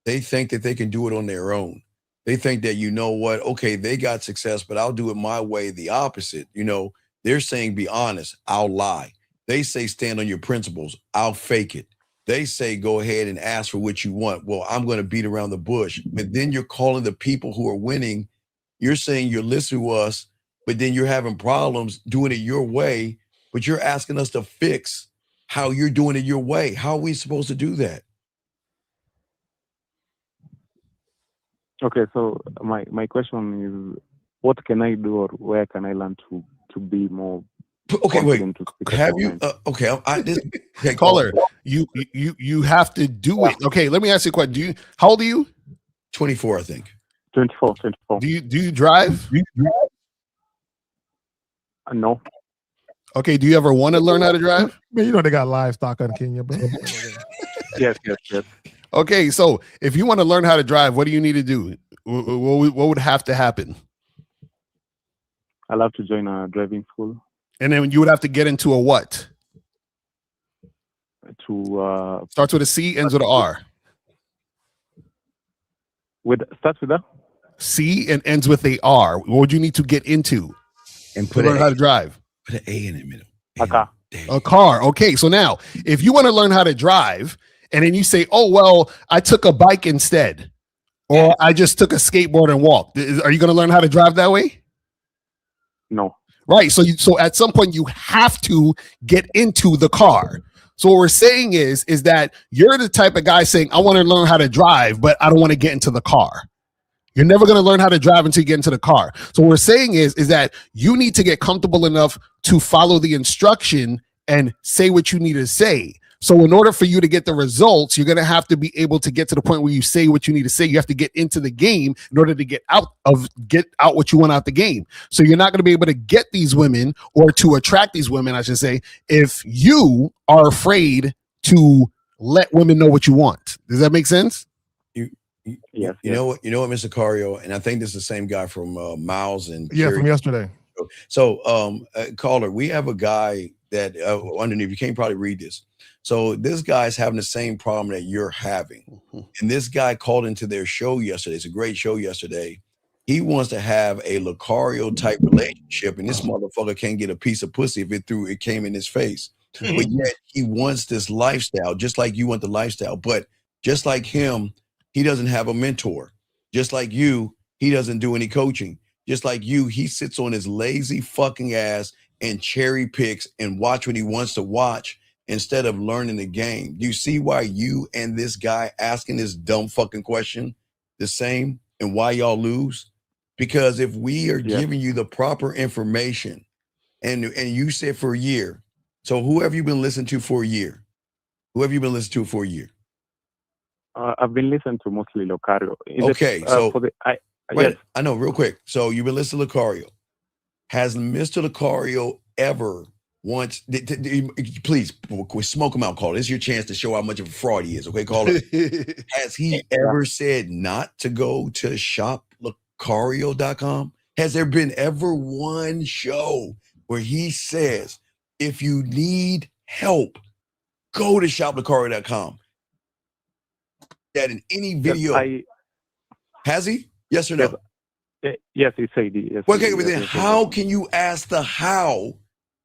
They think that they can do it on their own. They think that, you know what, okay, they got success, but I'll do it my way, the opposite. You know, they're saying be honest, I'll lie. They say stand on your principles, I'll fake it. They say go ahead and ask for what you want. Well, I'm going to beat around the bush. But then you're calling the people who are winning. You're saying you're listening to us, but then you're having problems doing it your way, but you're asking us to fix how you're doing it your way. How are we supposed to do that? Okay, so my question is, what can I do or where can I learn to be more? Okay, wait. Have you? Okay, caller, you have to do it. Okay, let me ask you a question. How old are you? 24, I think. 24. Do you drive? No. Okay, do you ever want to learn how to drive? Man, you know they got livestock in Kenya, bro. Yes. Okay, so if you want to learn how to drive, what do you need to do? What would have to happen? I'll have to join a driving school. And then you would have to get into a what? Starts with a C, ends with an R. Starts with a C and ends with a R. What would you need to get into and to learn how to drive? Put an A in the middle. A car. A car. Okay, so now if you want to learn how to drive, and then you say, "Oh well, I took a bike instead," or "I just took a skateboard and walked," are you going to learn how to drive that way? No. Right. So at some point you have to get into the car. So what we're saying is that you're the type of guy saying, I want to learn how to drive, but I don't want to get into the car. You're never going to learn how to drive until you get into the car. So what we're saying is that you need to get comfortable enough to follow the instruction and say what you need to say. So in order for you to get the results, you're going to have to be able to get to the point where you say what you need to say. You have to get into the game in order to get out what you want out the game. So you're not going to be able to get these women, or to attract these women, I should say, if you are afraid to let women know what you want. Does that make sense? You know what, Mr. Cario, and I think this is the same guy from Miles and Kerry. From yesterday. So, caller, we have a guy that underneath, you can't probably read this. So this guy's having the same problem that you're having. And this guy called into their show yesterday. It's a great show yesterday. He wants to have a Lucario type relationship, and this motherfucker can't get a piece of pussy if it came in his face. But yet he wants this lifestyle, just like you want the lifestyle. But just like him, he doesn't have a mentor. Just like you, he doesn't do any coaching. Just like you, he sits on his lazy fucking ass and cherry picks and watch what he wants to watch instead of learning the game. Do you see why you and this guy asking this dumb fucking question the same, and why y'all lose? Because if we are giving you the proper information, and you said for a year, so who have you been listening to for a year? Who have you been listening to for a year? I've been listening to mostly Lucario. Okay, so yes. I know, real quick. So you've been listening to Lucario. Has Mr. Lucario ever once? Please smoke him out, caller. This is your chance to show how much of a fraud he is. Okay, caller. Has he ever said not to go to shoplucario.com? Has there been ever one show where he says, if you need help, go to shoplucario.com? That in any video. Has he? Yes or no? Yes, he said it. Yes, okay, but then how can you ask the how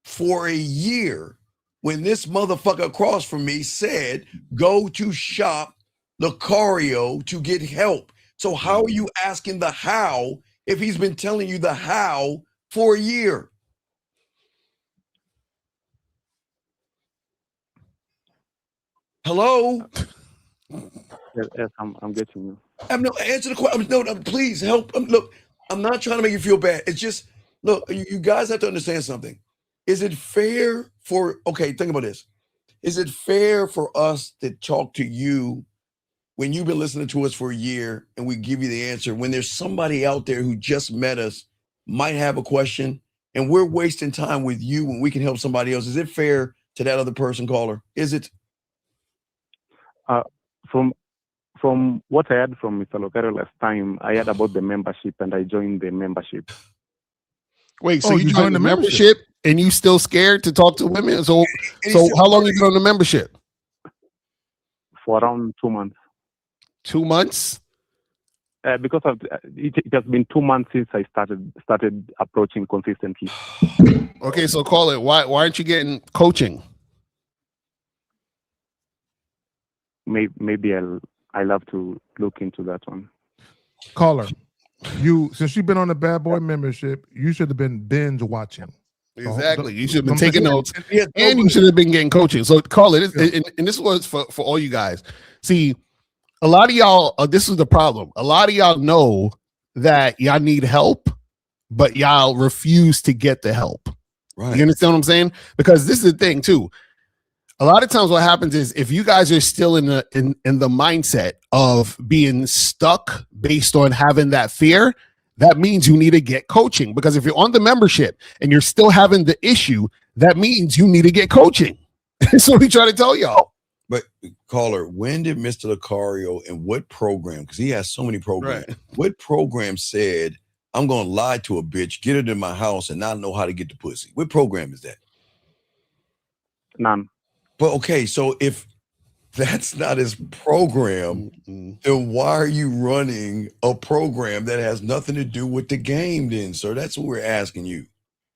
for a year when this motherfucker across from me said, go to shop Lucario to get help? So how are you asking the how if he's been telling you the how for a year? Hello? Yes, I'm getting you. I'm no answer the question. No, please help. Look, I'm not trying to make you feel bad. It's just, look, you guys have to understand something. Is it fair think about this. Is it fair for us to talk to you when you've been listening to us for a year and we give you the answer, when there's somebody out there who just met us, might have a question, and we're wasting time with you when we can help somebody else? Is it fair to that other person, caller? Is it? From what I heard from Mr. Lucario last time, I heard about the membership and I joined the membership. Wait, so you joined the membership and you still scared to talk to women? So how long have you been on the membership? For around 2 months. 2 months? Because it has been 2 months since I started approaching consistently. Okay, so call it. Why aren't you getting coaching? Maybe I'll have to look into that one. Caller, since you've been on the Bad Boy membership, you should have been binge watching. Exactly. You should have been taking notes, and you should have been getting coaching. So call it, and this was for all you guys. See, a lot of y'all, this is the problem. A lot of y'all know that y'all need help, but y'all refuse to get the help. Right. You understand what I'm saying? Because this is the thing too. A lot of times what happens is if you guys are still in the mindset of being stuck based on having that fear, that means you need to get coaching. Because if you're on the membership and you're still having the issue, that means you need to get coaching. That's what we try to tell y'all. But caller, when did Mr. Lucario and what program, because he has so many programs, what program said, I'm going to lie to a bitch, get her in my house and not know how to get the pussy? What program is that? None. But okay, so if that's not his program, then why are you running a program that has nothing to do with the game then, sir? That's what we're asking you.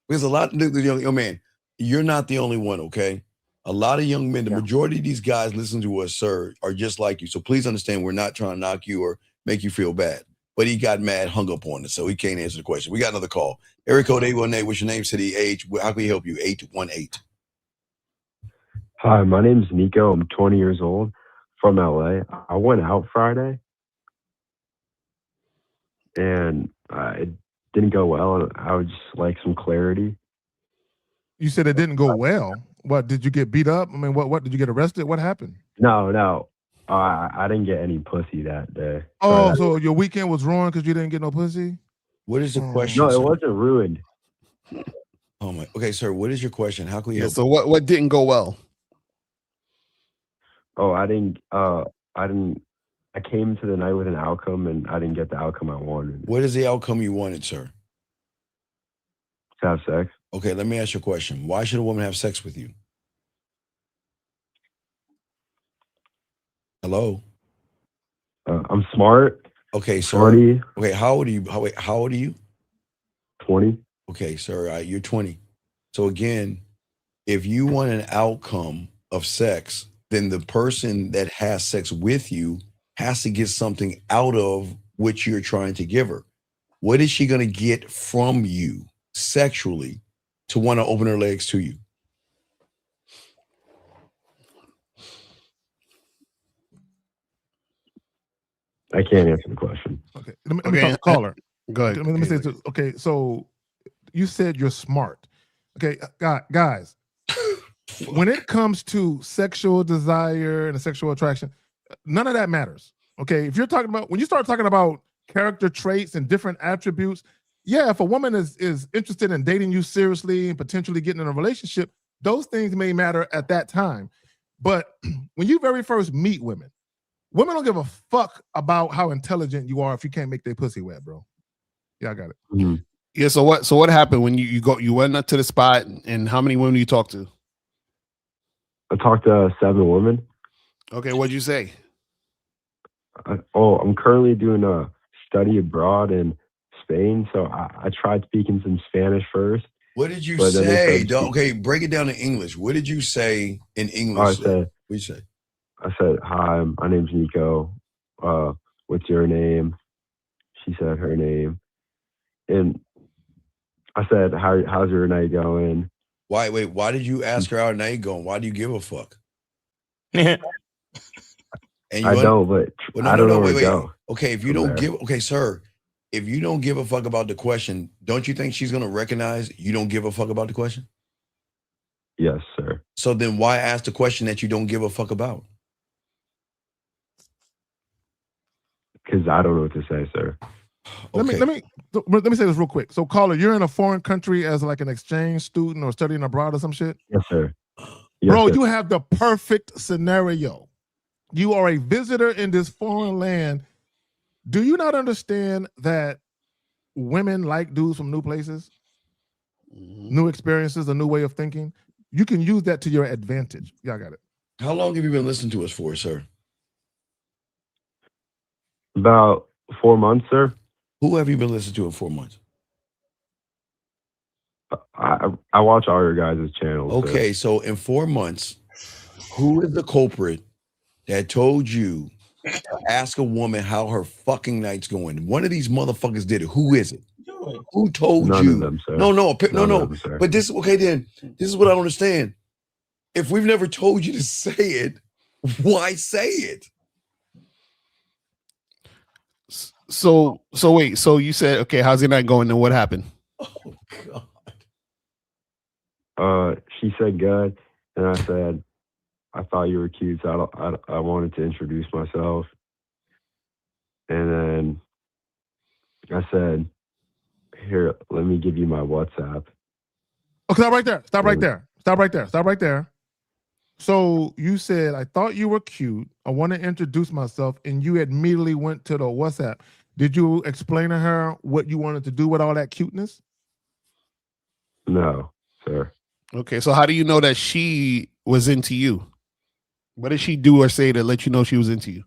Because a lot of young man, you're not the only one, okay? A lot of young men, the majority of these guys listening to us, sir, are just like you. So please understand, we're not trying to knock you or make you feel bad. But he got mad, hung up on us, so he can't answer the question. We got another call. Area code 818, what's your name, city, age? How can we help you? 818. Hi, my name is Nico. I'm 20 years old from LA. I went out Friday and it didn't go well. I would just like some clarity. You said it didn't go well. What, did you get beat up? I mean, what did you get arrested? What happened? No. I didn't get any pussy that day. Oh, so your weekend was ruined because you didn't get no pussy? What is the question? No, it sir? wasn't ruined. Oh my. Okay, sir. What is your question? How can we Yeah. help? So what didn't go well? Oh, I didn't. I came to the night with an outcome, and I didn't get the outcome I wanted. What is the outcome you wanted, sir? To have sex. Okay, let me ask you a question. Why should a woman have sex with you? Hello. I'm smart. Okay, sir. Smarty. Okay, how old are you? How old are you? 20. Okay, sir. You're 20. So again, if you want an outcome of sex, then the person that has sex with you has to get something out of what you're trying to give her. What is she going to get from you sexually to want to open her legs to you? I can't answer the question. Okay, let me talk to caller. Go ahead. Let me say this. Okay, so you said you're smart. Okay, guys, when it comes to sexual desire and sexual attraction, none of that matters. Okay, if you're talking about, when you start talking about character traits and different attributes, yeah, if a woman is interested in dating you seriously and potentially getting in a relationship, those things may matter at that time. But when you very first meet women don't give a fuck about how intelligent you are if you can't make their pussy wet, bro. Yeah, I got it. Mm-hmm. Yeah. So what happened when you went up to the spot, and how many women you talked to? I talked to 7 women. Okay. What'd you say? I'm currently doing a study abroad in Spain, so I tried speaking some Spanish first. What did you say? Okay, break it down in English. What did you say in English? What did you say? I said, "Hi, my name's Nico. What's your name?" She said her name, and I said, "How's your night going?" Why did you ask her how her night going? Why do you give a fuck? I don't, but I don't know where to go. Okay, if you don't give, okay, sir, if you don't give a fuck about the question, don't you think she's gonna recognize you don't give a fuck about the question? Yes, sir. So then why ask the question that you don't give a fuck about? Because I don't know what to say, sir. Let me say this real quick. So, caller, you're in a foreign country as like an exchange student or studying abroad or some shit? Yes, sir. Bro, you have the perfect scenario. You are a visitor in this foreign land. Do you not understand that women like dudes from new places, new experiences, a new way of thinking? You can use that to your advantage. Yeah, I got it. How long have you been listening to us for, sir? About 4 months, sir. Who have you been listening to in 4 months? I watch all your guys' channels. Okay, so in 4 months, who is the culprit that told you to ask a woman how her fucking night's going? One of these motherfuckers did it. Who is it? Who told None you? of them, sir. No. None of them, sir. But this, okay, then this is what I don't understand. If we've never told you to say it, why say it? So wait. So you said, okay, how's your night going? And what happened? Oh God. She said good, and I said, I thought you were cute, so I wanted to introduce myself. And then I said, here, let me give you my WhatsApp. Oh, stop right there. Stop right there. Stop right there. Stop right there. So you said, I thought you were cute. I want to introduce myself. And you immediately went to the WhatsApp. Did you explain to her what you wanted to do with all that cuteness? No, sir. Okay. So how do you know that she was into you? What did she do or say to let you know she was into you?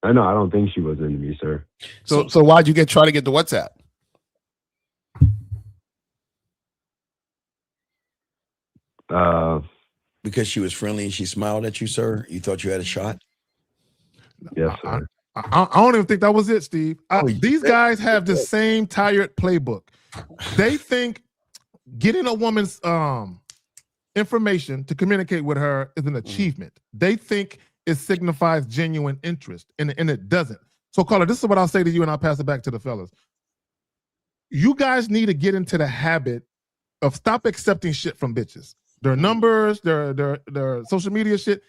I know. I don't think she was into me, sir. So why'd you try to get the WhatsApp? Because she was friendly and she smiled at you, sir. You thought you had a shot? Yes, sir. I don't even think that was it, Steve. These guys have the same tired playbook. They think getting a woman's information to communicate with her is an achievement. They think it signifies genuine interest, and it doesn't. So, caller, this is what I'll say to you, and I'll pass it back to the fellas. You guys need to get into the habit of stop accepting shit from bitches. Their numbers, their social media shit.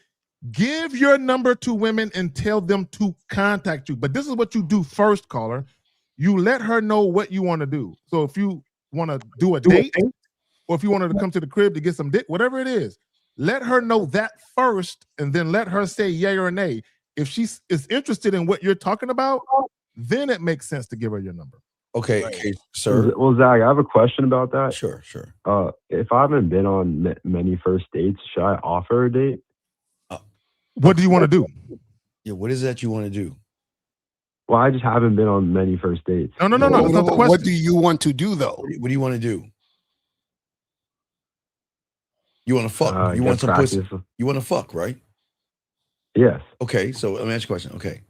Give your number to women and tell them to contact you. But this is what you do first, caller. You let her know what you want to do. So if you want to do a date, or if you wanted to come to the crib to get some dick, whatever it is, let her know that first, and then let her say yay or nay. If she is interested in what you're talking about, then it makes sense to give her your number. Okay, sir. Well, Zach, I have a question about that. Sure. If I haven't been on many first dates, should I offer a date? What do you want to do? Yeah, what is that you want to do? Well, I just haven't been on many first dates. No. That's not the question. What do you want to do, though? What do you want to do? You want to fuck? You want some practice. pussy? You want to fuck, right? Yes. Okay, so let me ask you a question. Okay.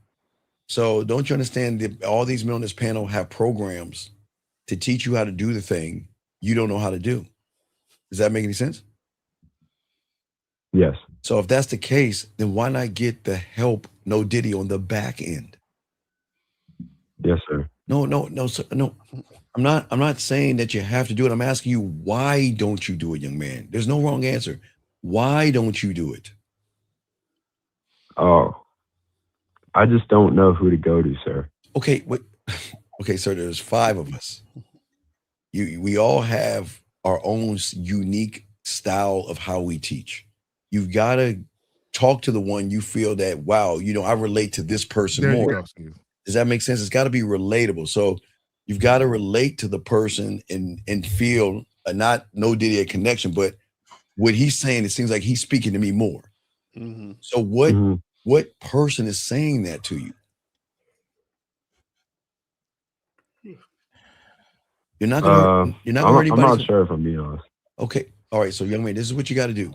So don't you understand that all these men on this panel have programs to teach you how to do the thing you don't know how to do? Does that make any sense? Yes. So if that's the case, then why not get the help, no diddy, on the back end? Yes, sir. No, sir, no. I'm not saying that you have to do it. I'm asking you, why don't you do it, young man? There's no wrong answer. Why don't you do it? Oh, I just don't know who to go to, sir. Okay, okay, sir, there's 5 of us. We all have our own unique style of how we teach. You've got to talk to the one you feel that, wow, I relate to this person There more. you go, Steve. Does that make sense? It's got to be relatable. So you've got to relate to the person and feel no diddy a connection, but what he's saying, it seems like he's speaking to me more. Mm-hmm. So what person is saying that to you? You're not gonna hurt anybody. I'm not sure if I'm being honest. Okay. All right. So young man, this is what you got to do.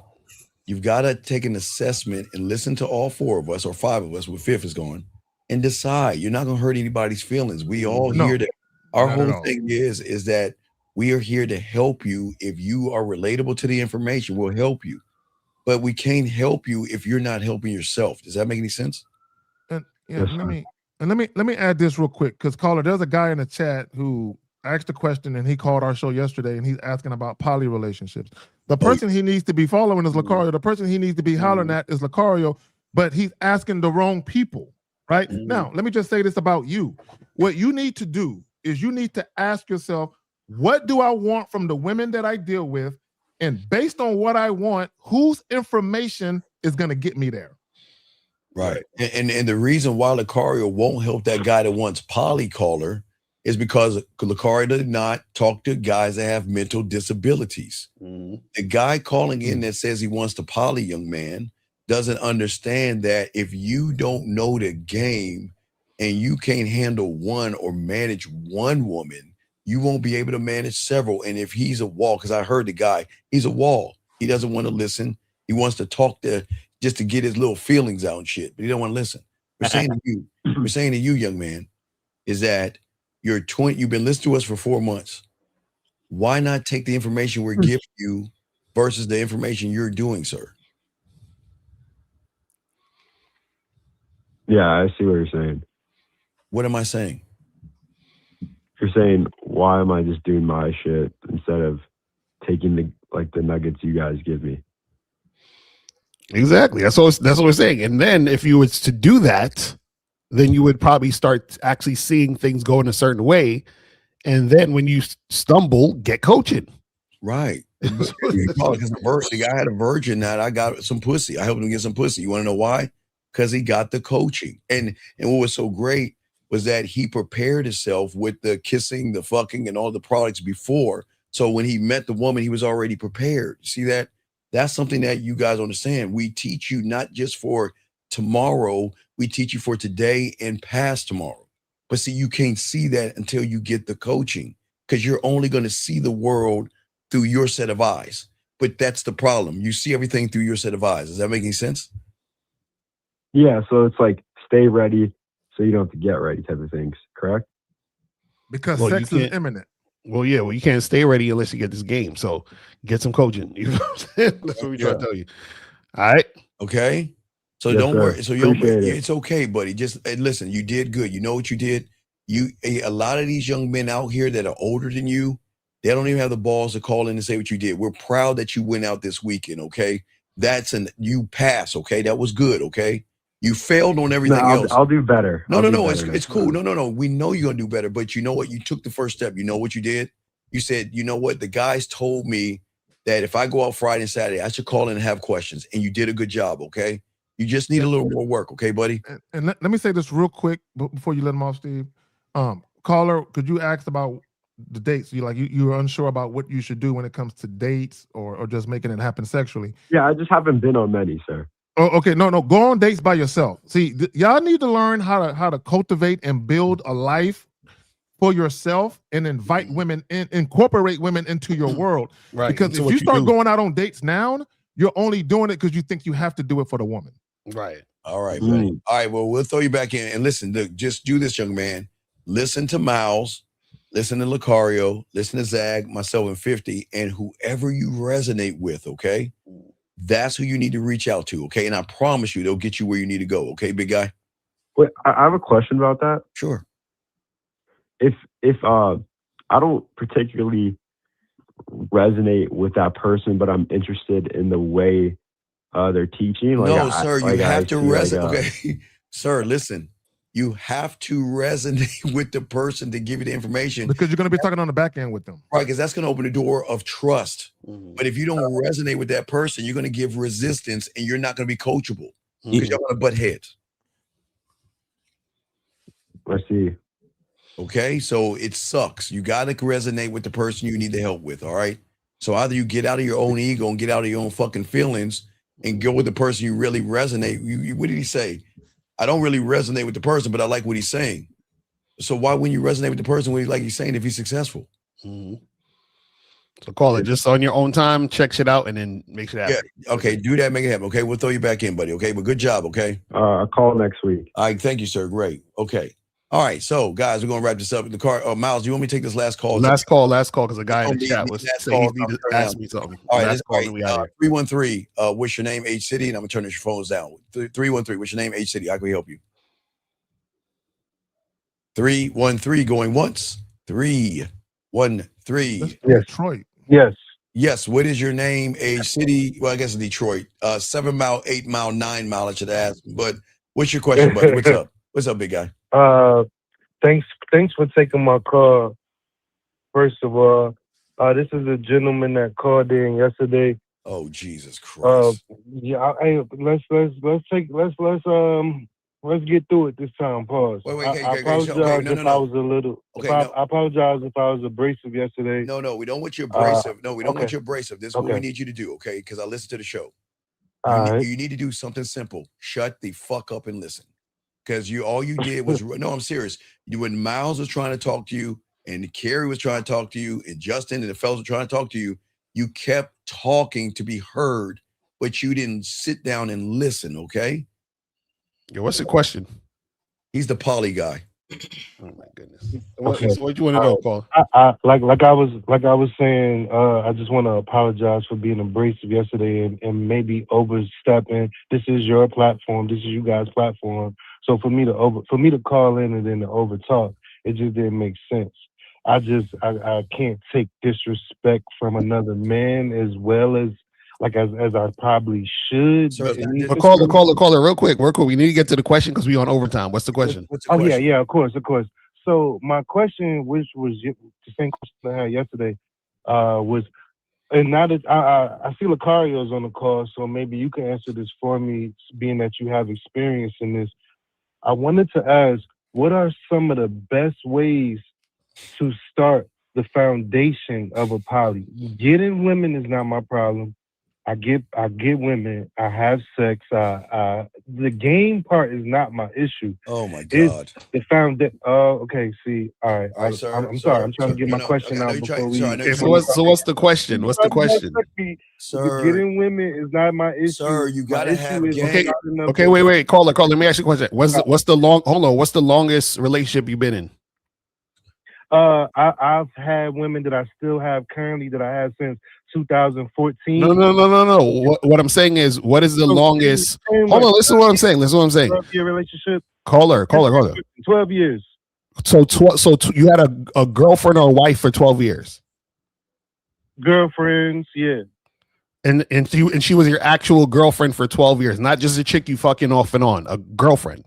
You've got to take an assessment and listen to all 4 of us or 5 of us, where 5th is going, and decide. You're not going to hurt anybody's feelings. We all here to, our whole thing is that we are here to help you. If you are relatable to the information, we'll help you. But we can't help you if you're not helping yourself. Does that make any sense? And let me add this real quick, because caller, there's a guy in the chat who asked a question, and he called our show yesterday, and he's asking about poly relationships. The person he needs to be following is Lucario. The person he needs to be hollering at is Lucario, but he's asking the wrong people, right? Now, let me just say this about you. What you need to do is you need to ask yourself, what do I want from the women that I deal with? And based on what I want, whose information is going to get me there? Right. And the reason why Lucario won't help that guy that wants poly, caller, is because Lucario did not talk to guys that have mental disabilities. The guy calling in that says he wants to poly, young man, doesn't understand that if you don't know the game and you can't handle one or manage one woman, you won't be able to manage several. And if he's a wall, because I heard the guy, he's a wall. He doesn't want to listen. He wants to talk just to get his little feelings out and shit, but he don't want to listen. We're saying to you, young man, is that you've been listening to us for 4 months. Why not take the information we're giving you versus the information you're doing, sir? Yeah, I see what you're saying. What am I saying? You're saying, why am I just doing my shit instead of taking the nuggets you guys give me? Exactly. That's what we're saying. And then if you was to do that, then you would probably start actually seeing things go in a certain way. And then when you stumble, get coaching. Right. The guy had a virgin that I got some pussy. I helped him get some pussy. You want to know why? Because he got the coaching. And what was so great was that he prepared himself with the kissing, the fucking, and all the products before. So when he met the woman, he was already prepared. See that? That's something that you guys understand. We teach you not just for tomorrow, we teach you for today and past tomorrow. But see, you can't see that until you get the coaching, because you're only going to see the world through your set of eyes. But that's the problem. You see everything through your set of eyes. Does that make any sense? Yeah, so it's like stay ready so you don't have to get ready type of things, correct? Because sex is imminent. Well, yeah, you can't stay ready unless you get this game. So get some coaching. You know what I'm saying? That's what we're trying to tell you. All right. Okay. So Yes, don't sir. worry. So Appreciate it. it's okay, buddy. Just listen, you did good. You know what you did? A lot of these young men out here that are older than you, They don't even have the balls to call in and say what you did. We're proud that you went out this weekend, okay? You pass, okay? That was good, okay? You failed on everything else. I'll do better. No. It's cool. No. We know you're gonna do better, but you know what? You took the first step. You know what you did? You said, you know what? The guys told me that if I go out Friday and Saturday, I should call in and have questions. And you did a good job, okay? You just need a little more work, okay, buddy? And let me say this real quick before you let him off, Steve. Caller, could you ask about the dates? You're unsure about what you should do when it comes to dates or just making it happen sexually. Yeah, I just haven't been on many, sir. Oh, okay. No. Go on dates by yourself. See, y'all need to learn how to cultivate and build a life for yourself and invite women incorporate women into your world. Right. Because if you start going out on dates now, you're only doing it because you think you have to do it for the woman. Right. All right, buddy. All right. Well, we'll throw you back in and listen. Just do this, young man. Listen to Miles. Listen to Lucario. Listen to Zag, myself, and 50, and whoever you resonate with. Okay. That's who you need to reach out to, okay? And I promise you, they'll get you where you need to go, okay, big guy? Wait, I have a question about that. Sure. If I don't particularly resonate with that person, but I'm interested in the way they're teaching. No, sir, you have to resonate. Okay, sir, listen. You have to resonate with the person to give you the information. Because you're going to be talking on the back end with them. Right, because that's going to open the door of trust. But if you don't resonate with that person, you're going to give resistance and you're not going to be coachable because you're going to butt heads. I see. Okay, so it sucks. You got to resonate with the person you need the help with, all right? So either you get out of your own ego and get out of your own fucking feelings and go with the person you really resonate. What did he say? I don't really resonate with the person, but I like what he's saying. So why wouldn't you resonate with the person when he's saying if he's successful? So call it just on your own time, check shit out, and then make shit happen. Yeah, okay, do that, make it happen. Okay, we'll throw you back in, buddy. Okay, but good job, okay? I'll call next week. All right, thank you, sir. Great. Okay. All right, so guys, we're gonna wrap this up in the car. Miles, do you want me to take this last call? Last call, because the guy in the chat was saying he needed to ask me something. All right, that's great. 313, what's your name, H City? And I'm gonna turn your phones down. 313, what's your name, H City? How can we help you? 313 going once. 313. Detroit. Yes. What is your name, H City? Well, I guess Detroit. 7 mile, 8 mile, 9 mile, I should ask. But what's your question, buddy? What's up? What's up, big guy? Thanks for taking my call. First of all, this is a gentleman that called in yesterday. Oh, Jesus Christ! Let's get through it this time. Pause. I apologize if I was a little. I apologize if I was abrasive yesterday. No, we don't want you abrasive. We don't want you abrasive. This is what we need you to do, okay? Because I listened to the show. You need to do something simple. Shut the fuck up and listen. Because all you did was no, I'm serious. When Miles was trying to talk to you, and Carrie was trying to talk to you, and Justin and the fellas were trying to talk to you, you kept talking to be heard, but you didn't sit down and listen, okay? Yeah, what's the question? He's the poly guy. Oh my goodness. What do you want to know, Paul? Like I was saying, I just want to apologize for being abrasive yesterday and maybe overstepping. This is your platform. This is you guys' platform. So for me to call in and then to over talk, it just didn't make sense. I can't take disrespect from another man as well as I probably should. Caller, real quick. We need to get to the question because we on overtime. What's the question? Yeah, of course. So my question, which was the same question I had yesterday, was, and now that I see Lucario's on the call, so maybe you can answer this for me, being that you have experience in this. I wanted to ask, what are some of the best ways to start the foundation of a poly? Getting women is not my problem. I get women. I have sex. The game part is not my issue. Oh my God! It's the foundation. Okay. See. All right. I'm sorry. I'm trying to get my question out before we. So what's the question? What's the question? Sir, getting women is not my issue. Sir, you gotta have game. Okay. Wait. Caller. Let me ask you a question. What's the longest relationship you've been in? I've had women that I still have currently that I had since 2014. No. What I'm saying is, what is the longest? Hold on, listen to what I'm saying. 12-year relationship. Caller. 12 years. So you had a girlfriend or a wife for 12 years. girlfriends, yeah. And she was your actual girlfriend for 12 years, not just a chick you fucking off and on, a girlfriend.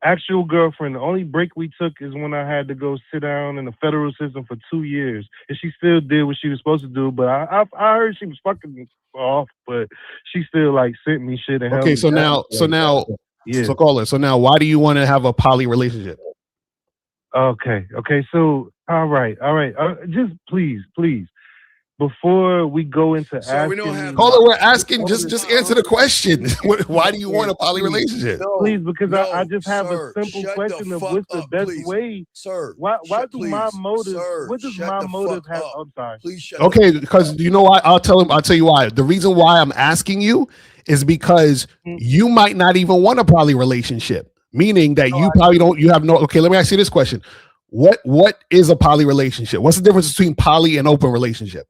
Actual girlfriend. The only break we took is when I had to go sit down in the federal system for 2 years, and she still did what she was supposed to do. But I heard she was fucking me off, but she still like sent me shit and held Okay, me so down. so caller. So now, why do you want to have a poly relationship? Okay. So all right. Just please. Before we go into asking, Caller, we're asking. Just answer the question. Why do you want a poly relationship? Please, because I just have a simple question of what's the best way. Sir, why do my motive? What does my motive have? I'm sorry. Please shut Okay, because you know why? I'll tell you why. The reason why I'm asking you is because you might not even want a poly relationship, meaning that you probably don't. You have no. Okay, let me ask you this question: What is a poly relationship? What's the difference between poly and open relationship?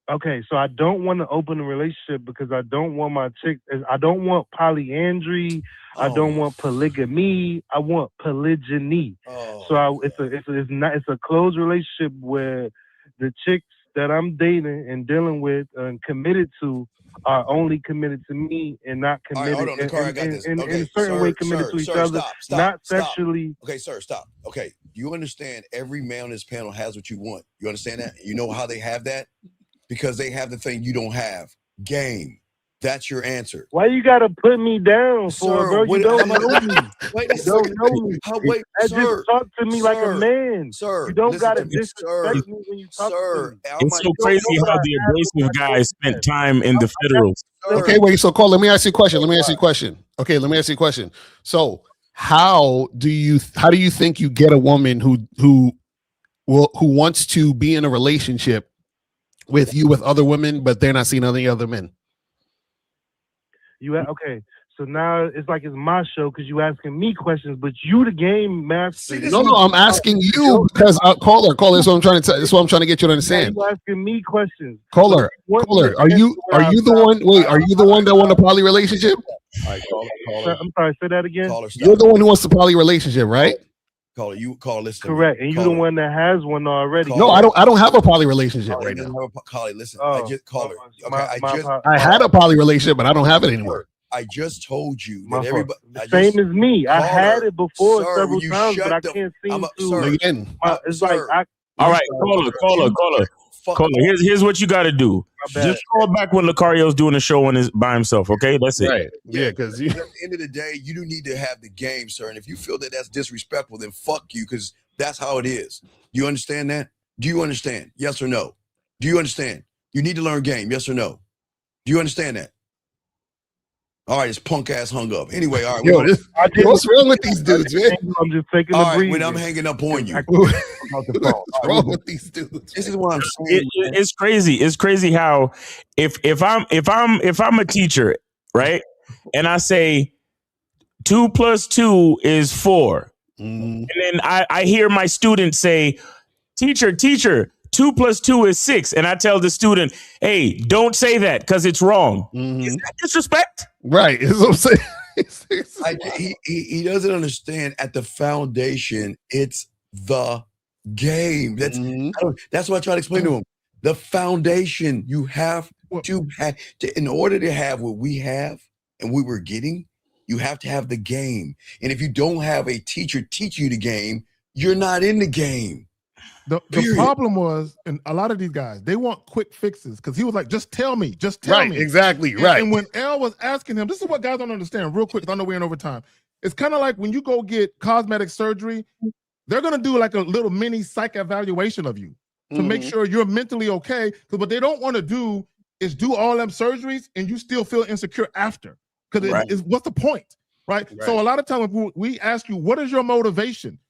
Okay, so I don't want to open a relationship because I don't want my chick. I don't want polyandry. I don't want polygamy. I want polygyny. It's a closed relationship where the chicks that I'm dating and dealing with and committed to are only committed to me and not committed in a certain way committed to each other, not sexually. Okay, sir, stop. Okay, you understand every man on this panel has what you want. You understand that? You know how they have that? Because they have the thing you don't have. Game. That's your answer. Why you gotta put me down for, bro? You don't know me. Wait a second. Just talk to me like a man. Sir, you don't gotta disrespect me when you talk to me. It's so crazy how the abrasive guys spent time in the federals. Okay, wait. So, Cole, let me ask you a question. Okay, let me ask you a question. So, how do you think you get a woman who wants to be in a relationship with you with other women, but they're not seeing any other men? Okay, so now it's like it's my show because you asking me questions, but you the game master. No, I'm asking you because caller. That's what I'm trying to tell. That's what I'm trying to get you to understand. You asking me questions. Caller, are you the one? Wait, are you the one that want a poly relationship? All right, caller. I'm sorry. Say that again. You're the one who wants a poly relationship, right? Listen. Correct, and you the one that has one already. No, I don't have a poly relationship right now. Listen, I had a poly relationship, but I don't have it anymore. I just told you that everybody. Same as me. I had it before several times, but I can't seem to. It's like all right, caller. Here's what you got to do. Just call back when Lucario's doing the show by himself. Okay, that's it. Right. Yeah, because at the end of the day, you do need to have the game, sir. And if you feel that that's disrespectful, then fuck you, because that's how it is. You understand that? Do you understand? Yes or no? Do you understand? You need to learn game. Yes or no? Do you understand that? All right, this punk ass hung up. Anyway, all right. What's wrong with these dudes, man? I'm just taking all right, when I'm hanging up on you. What's wrong with these dudes? This is what I'm saying. It's crazy. It's crazy how if I'm a teacher, right, and I say 2 + 2 is 4, and then I hear my student say, teacher, 2 + 2 is 6, and I tell the student, hey, don't say that because it's wrong. Is that disrespect? Right. Is what I'm saying. He doesn't understand. At the foundation, it's the game. That's what I try to explain to him. The foundation you have to have in order to have what we have and we were getting. You have to have the game, and if you don't have a teacher teach you the game, you're not in the game. The problem was, and a lot of these guys, they want quick fixes because he was like, just tell me. Right, exactly, right. And when L was asking him, this is what guys don't understand real quick, because I know we're in overtime. It's kind of like when you go get cosmetic surgery, they're going to do like a little mini psych evaluation of you to make sure you're mentally okay. Because what they don't want to do is do all them surgeries and you still feel insecure after. Because what's the point, right? So a lot of times we ask you, what is your motivation?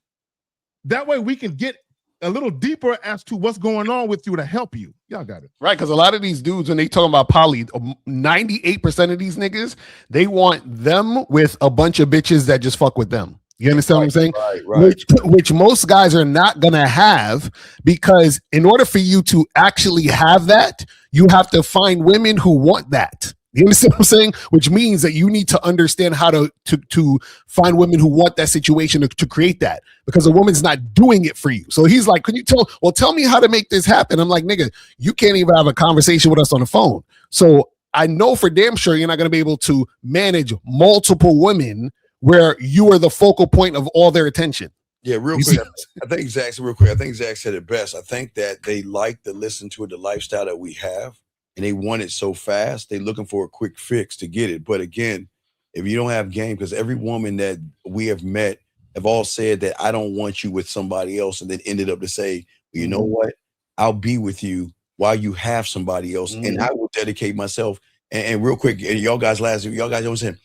That way we can get a little deeper as to what's going on with you to help you. Y'all got it. Right, because a lot of these dudes, when they talking about poly, 98% of these niggas, they want them with a bunch of bitches that just fuck with them. You understand what I'm saying? Right. Which most guys are not going to have, because in order for you to actually have that, you have to find women who want that. You understand what I'm saying? Which means that you need to understand how to find women who want that situation to create that, because a woman's not doing it for you. So he's like, tell me how to make this happen. I'm like, nigga, you can't even have a conversation with us on the phone. So I know for damn sure you're not going to be able to manage multiple women where you are the focal point of all their attention. Yeah, real quick. I think Zach said it best. I think that they like to listen to the lifestyle that we have, and they want it so fast. They're looking for a quick fix to get it. But again, if you don't have game, because every woman that we have met have all said that I don't want you with somebody else, and then ended up to say, well, you know what? I'll be with you while you have somebody else, and I will dedicate myself. And real quick, and y'all guys don't understand.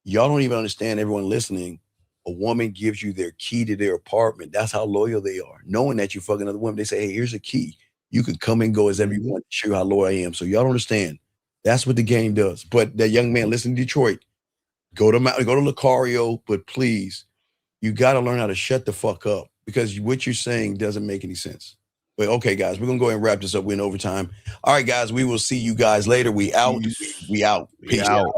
Y'all don't even understand, everyone listening. A woman gives you their key to their apartment. That's how loyal they are. Knowing that you fucking other women, they say, hey, here's a key. You can come and go as ever you want to show you how loyal I am. So y'all don't understand. That's what the game does. But that young man, listen to Detroit. Go to Lucario, but please, you got to learn how to shut the fuck up, because what you're saying doesn't make any sense. But okay, guys, we're going to go ahead and wrap this up. We're in overtime. All right, guys, we will see you guys later. We out. We out. Peace. We out.